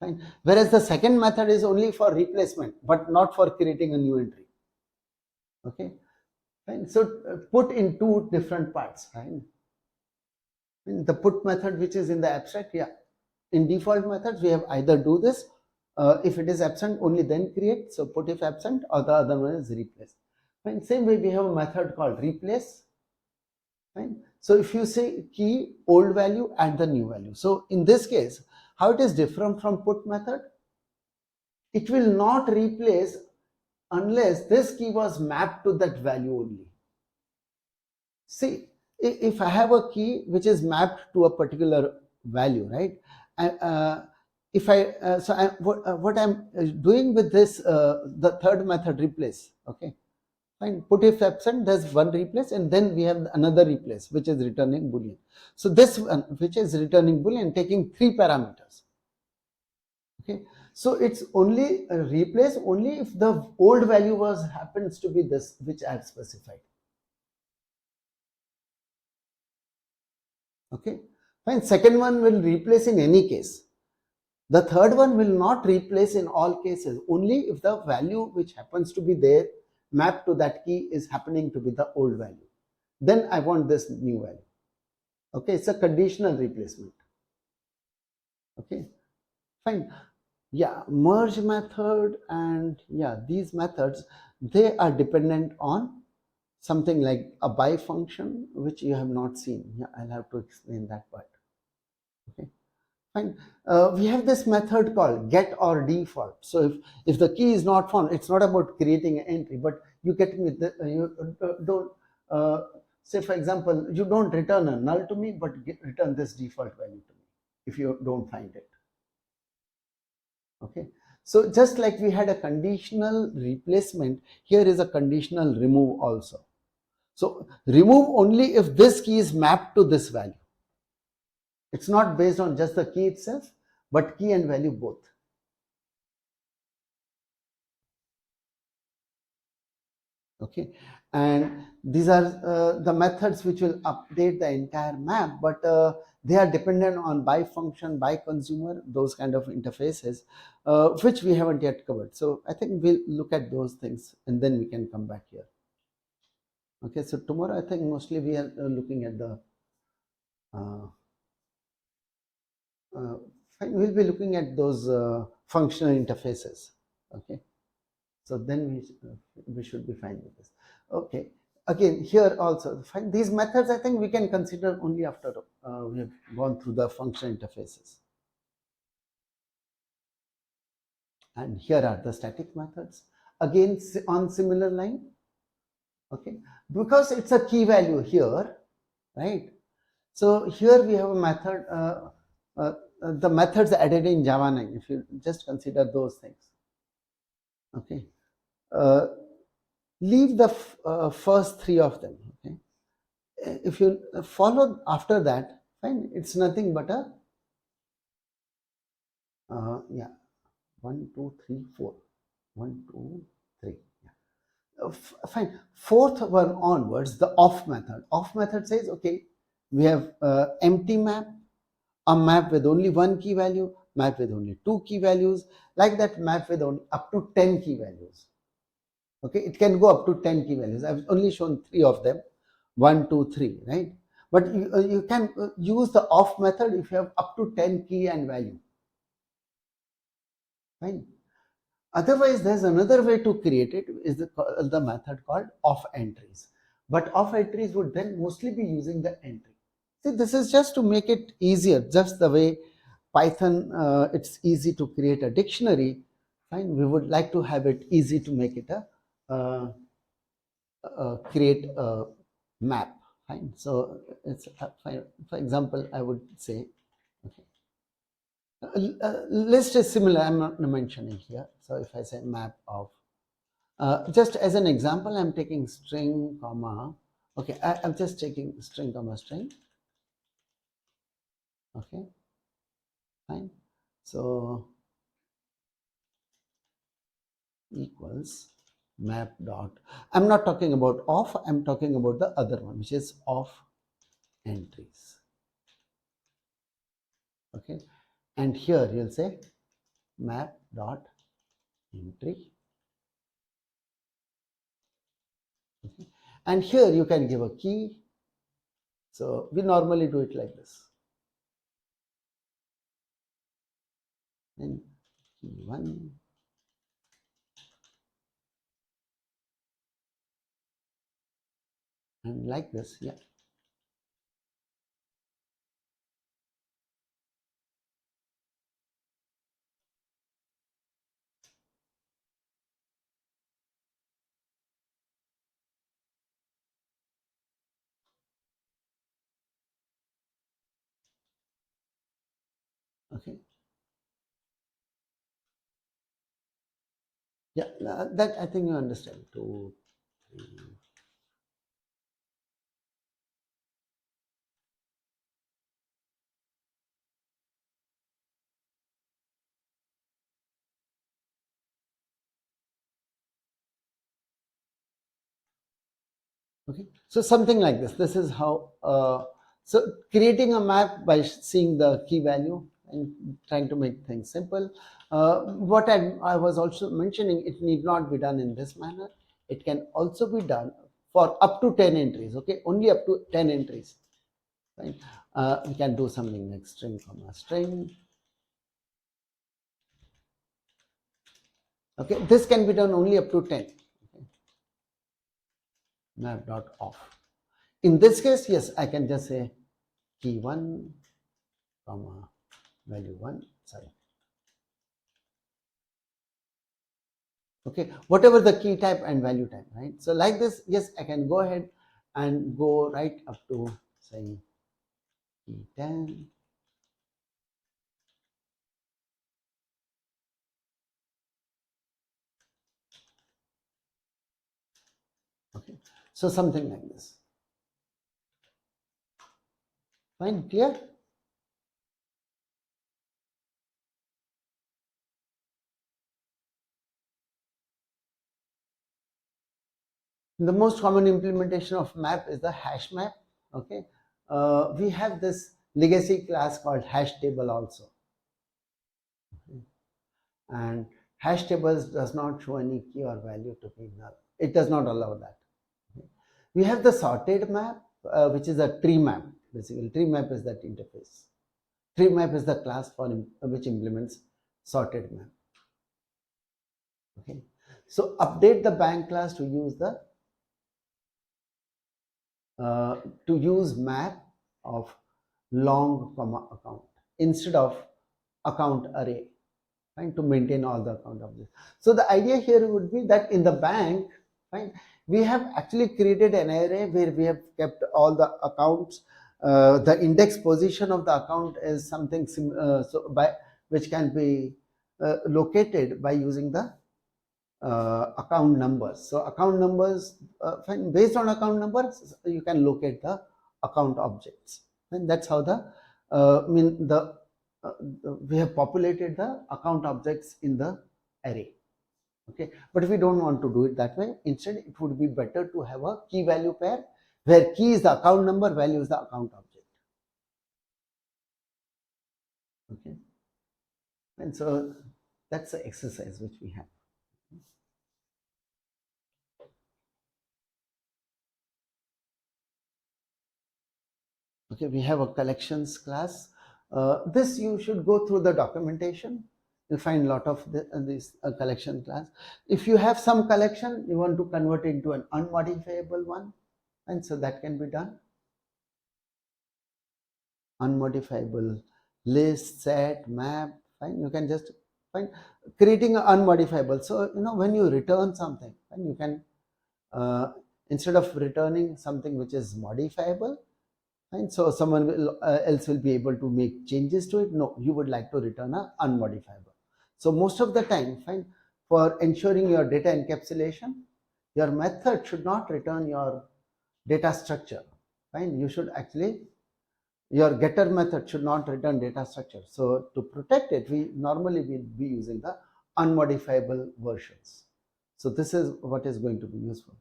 Fine. Whereas the second method is only for replacement, but not for creating a new entry. Okay, fine. So put in two different parts. Fine. The put method, which is in the abstract, yeah. In default methods, we have either do this, if it is absent, only then create. So put if absent, or the other one is replace. Fine. Same way, we have a method called replace. Fine. So if you say key old value and the new value. So in this case, how it is different from put method? It will not replace unless this key was mapped to that value only. See, if I have a key which is mapped to a particular value, right? If what I'm doing with this, the third method, replace, okay, fine. Put if absent, there's one replace, and then we have another replace which is returning boolean. So this one, which is returning boolean, taking 3 parameters. Okay, so it's only replace only if the old value was happens to be this which I have specified. Okay, fine. Second one will replace in any case. The third one will not replace in all cases, only if the value which happens to be there mapped to that key is happening to be the old value. Then I want this new value. Okay, it's a conditional replacement. Okay, fine. Yeah, merge method and yeah, these methods, they are dependent on something like a by function, which you have not seen. Yeah, I'll have to explain that part. Okay, fine. We have this method called get or default. So if the key is not found, it's not about creating an entry, but you get with the, you don't say, for example, you don't return a null to me, but return this default value to me if you don't find it. Okay, so just like we had a conditional replacement, here is a conditional remove also. So remove only if this key is mapped to this value. It's not based on just the key itself, but key and value both. Okay, and these are the methods which will update the entire map, but they are dependent on by function, by consumer, those kind of interfaces, which we haven't yet covered. So I think we'll look at those things and then we can come back here. Okay, so tomorrow I think mostly we are looking at the we'll be looking at those functional interfaces. Okay, so then we should be fine with this. Okay, again here also fine. These methods I think we can consider only after we have gone through the functional interfaces. And here are the static methods, again on similar line. Okay, because it's a key value here, right? So here we have a method, the methods added in Java 9, if you just consider those things. Okay, leave the first 3 of them. Okay, if you follow after that, fine, it's nothing but a Yeah, 1, 2, 3, 4. 1, 2, 3. Yeah. Fine. Fourth one onwards, the off method. Off method says, okay, we have empty map, a map with only one key value, map with only two key values, like that map with up to 10 key values. Okay, it can go up to 10 key values. I've only shown 3 of them, 1, 2, 3, right? But you can use the off method if you have up to 10 key and value. Fine. Otherwise, there's another way to create it, is the method called off entries. But off entries would then mostly be using the entry. See, this is just to make it easier, just the way Python, it's easy to create a dictionary. Fine, we would like to have it easy to make it create a map. Fine, so it's fine. For example, I would say, okay, list is similar. I'm not mentioning here. So if I say map of, just as an example, I'm taking string comma. Okay, I'm just taking string comma string. Okay, fine. So equals map dot. I'm not talking about off. I'm talking about the other one, which is off entries. Okay, and here you'll say map dot entry. Okay. And here you can give a key. So we normally do it like this. And key 1. And like this, yeah. Okay. Yeah, that I think you understand. 2, 3. Okay, so something like this. This is how, so creating a map by seeing the key value and trying to make things simple. What I was also mentioning, it need not be done in this manner. It can also be done for up to 10 entries. Okay, only up to 10 entries. Right? We can do something like string comma string. Okay, this can be done only up to 10. Okay. Map dot off. In this case, yes, I can just say key 1 comma value 1. Sorry. Okay, whatever the key type and value type, right? So like this, yes, I can go ahead and go right up to say key 10. Okay, so something like this. Fine, clear? The most common implementation of map is the hash map. Okay, we have this legacy class called hash table also. Okay. And hash tables does not show any key or value to be null. It does not allow that. Okay. We have the sorted map, which is a tree map. Basically, tree map is that interface. Tree map is the class for which implements sorted map. Okay, so update the bank class to use the map of long comma account instead of account array, fine, to maintain all the account of this. So the idea here would be that in the bank, fine, we have actually created an array where we have kept all the accounts. The index position of the account is something so by which can be located by using the account numbers. So account numbers, based on account numbers, you can locate the account objects, and that's how the we have populated the account objects in the array. Okay, but we don't want to do it that way. Instead, it would be better to have a key value pair where key is the account number, value is the account object. Okay, and so that's the exercise which we have. Okay, we have a collections class. This you should go through the documentation. You'll find a lot of this collection class. If you have some collection, you want to convert it into an unmodifiable one, and so that can be done. Unmodifiable list, set, map, fine. You can just find creating an unmodifiable. So when you return something, and you can instead of returning something which is modifiable, fine. So someone else will be able to make changes to it. No, you would like to return a unmodifiable. So most of the time, fine, for ensuring your data encapsulation, your method should not return your data structure. Fine, you should actually, your getter method should not return data structure. So to protect it, we normally will be using the unmodifiable versions. So this is what is going to be useful.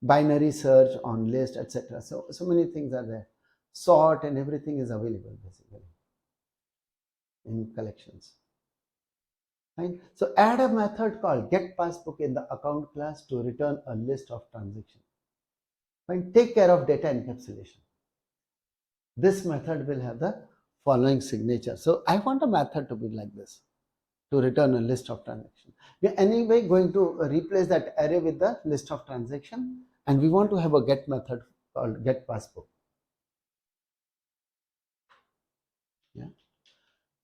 Binary search on list, etc. So many things are there. Sort and everything is available basically in collections. Fine. So add a method called getPassbook in the account class to return a list of transactions. Fine. Take care of data encapsulation. This method will have the following signature. So I want a method to be like this, to return a list of transactions. We are anyway going to replace that array with the list of transactions, and we want to have a get method called getPassbook. Yeah.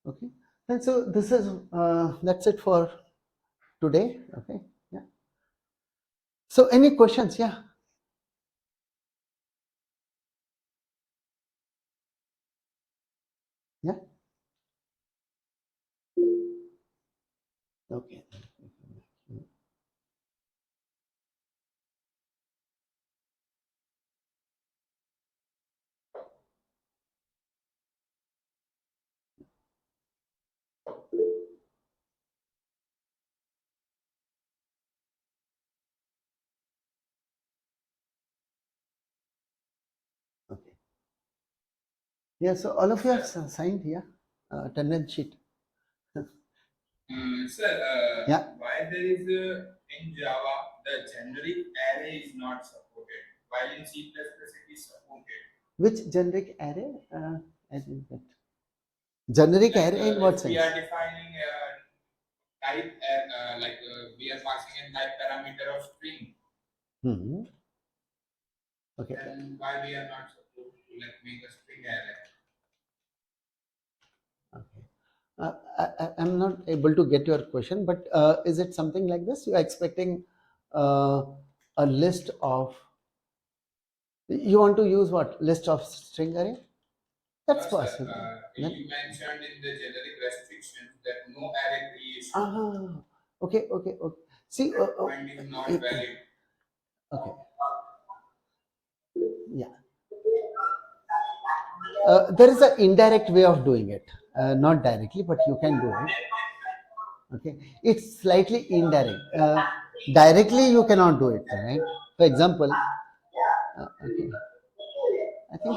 Okay. And so this is that's it for today. Okay. Yeah. So any questions? Yeah. Yeah. Okay. Okay. Yeah. So all of you have signed here attendance sheet. Sir, Yeah. why there is in Java the generic array is not supported, while in C++ it is supported. Which generic array? I didn't get. Generic Like, array in what if we sense? are defining type, we are passing a type parameter of string, Okay. then why we are not supposed to make a string array? Okay. I'm not able to get your question, but is it something like this? You are expecting a list of. You want to use what? List of string array? That's No, sir. possible. You mentioned in the generic restrictions that no array creation. Okay. See, That point is not valid. okay. Yeah. There is an indirect way of doing it, not directly, but you can do it. Okay, it's slightly indirect. Directly, you cannot do it, right? For example, okay, I think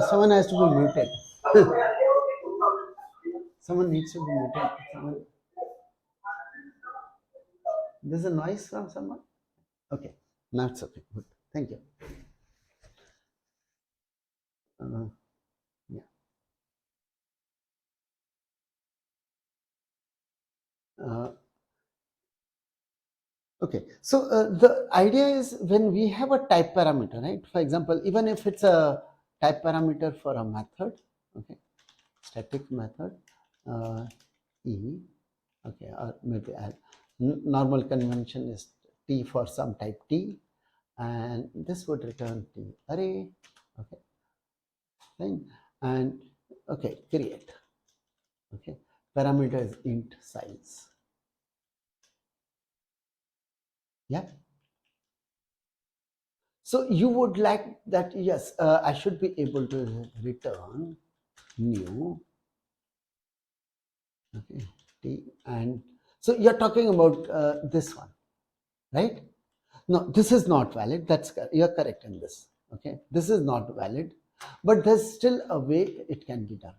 someone has to be muted. Someone needs to be muted. There's a noise from someone. Okay, now it's okay. Good. Thank you. Yeah. Okay, so the idea is when we have a type parameter, right? For example, even if it's a type parameter for a method, okay, static method, E, okay, or maybe normal convention is T for some type T, and this would return T array, okay, fine, and okay, create, okay, parameter is int size, yeah. So you would like that, yes, I should be able to return new, okay, t, and so you're talking about this one, right? No, this is not valid. You're correct in this. Okay, this is not valid, but there's still a way it can be done.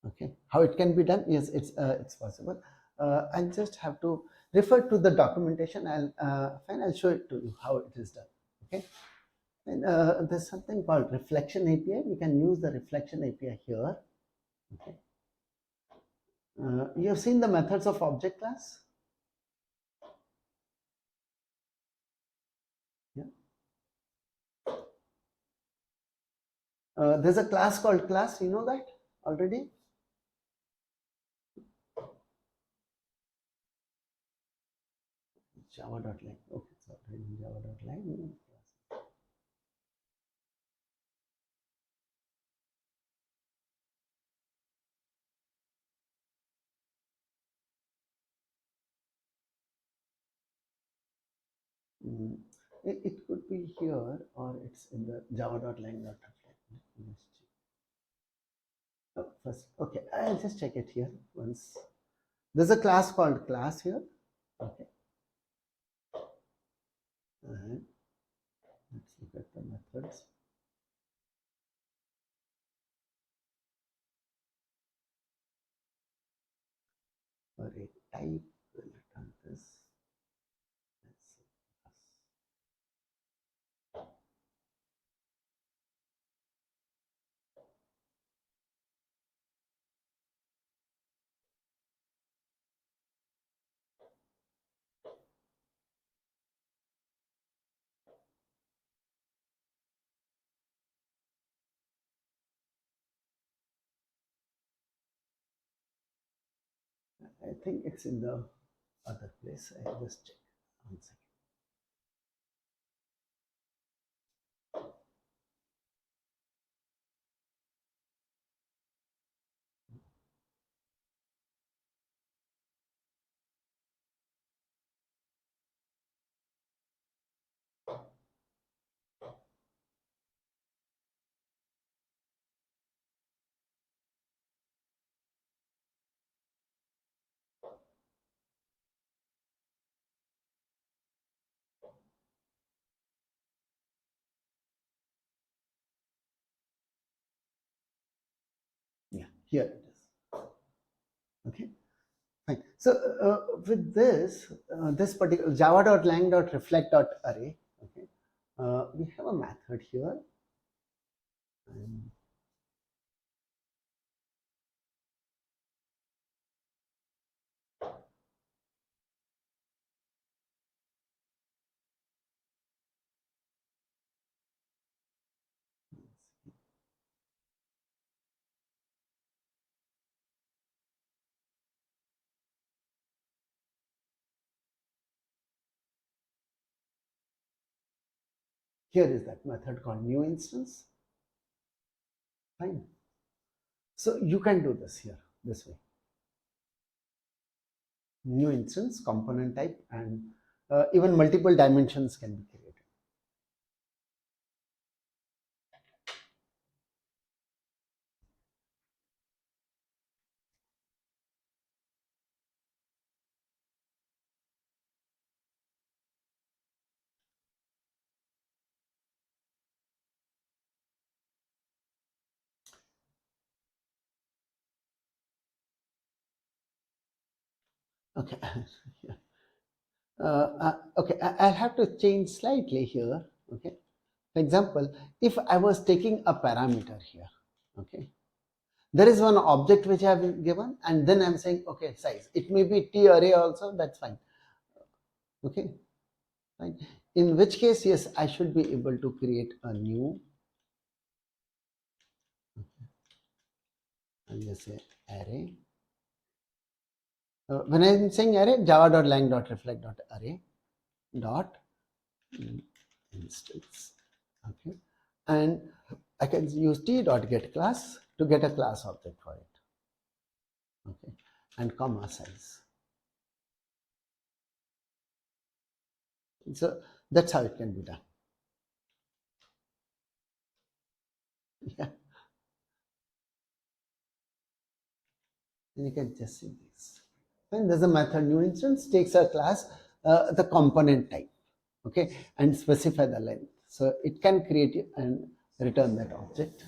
Okay, how it can be done? Yes, it's possible. I'll just have to refer to the documentation. I'll show it to you how it is done. Okay, and there's something called reflection API. We can use the reflection API here. Okay, you have seen the methods of object class. Yeah. There's a class called class. You know that already. Java.lang. Okay, so in Java.lang. Mm, it could be here or it's in the java.lang.reflect. First, okay, I'll just check it here once. There's a class called class here. Okay. And let's look at the methods. Array type will return this. Let's see. I think it's in the other place. I'll just check. 1 second. Yeah, here it is. Okay. Fine. So with this particular java.lang.reflect.array, okay, we have a method here. And here is that method called new instance. Fine. So you can do this here, this way. New instance, component type, and even multiple dimensions can be created. Okay. Okay, I'll have to change slightly here. Okay. For example, if I was taking a parameter here, okay, there is one object which I have given, and then I'm saying, okay, size. It may be T array also, that's fine. Okay, fine. In which case, yes, I should be able to create a new, I'll just say array. When I'm saying array, java.lang.reflect.array dot instance. Okay, and I can use t.getClass to get a class object for it. Okay, and comma size. So That's how it can be done. Yeah. And you can just see this. And there's a method new instance takes a class, the component type, okay, and specify the length. So it can create and return that object.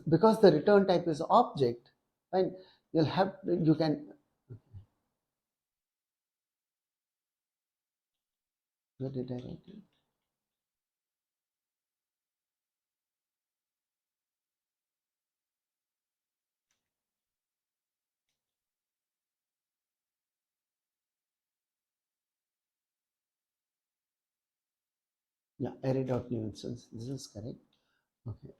Because the return type is object, fine, you can, where did I write it? Yeah, array dot new instance. This is correct. Okay,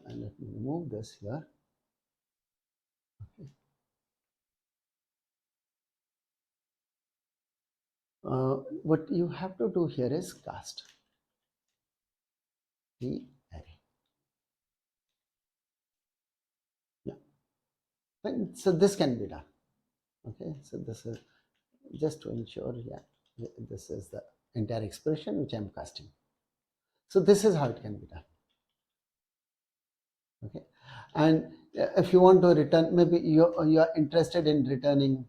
and let me remove this here. Okay. What you have to do here is cast the array. Yeah, fine. So this can be done. Okay, so this is just to ensure, yeah, this is the entire expression which I'm casting. So this is how it can be done. Okay, and if you want to return, maybe you are interested in returning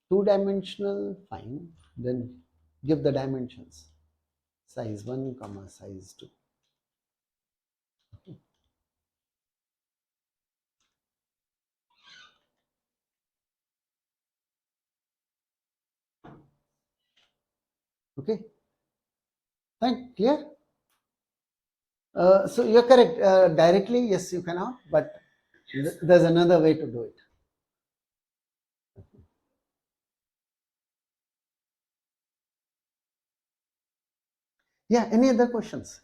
two-dimensional, fine, then give the dimensions, size 1 comma size 2. Okay, fine, clear. So you're correct, directly yes you cannot, but there's another way to do it. Yeah, any other questions?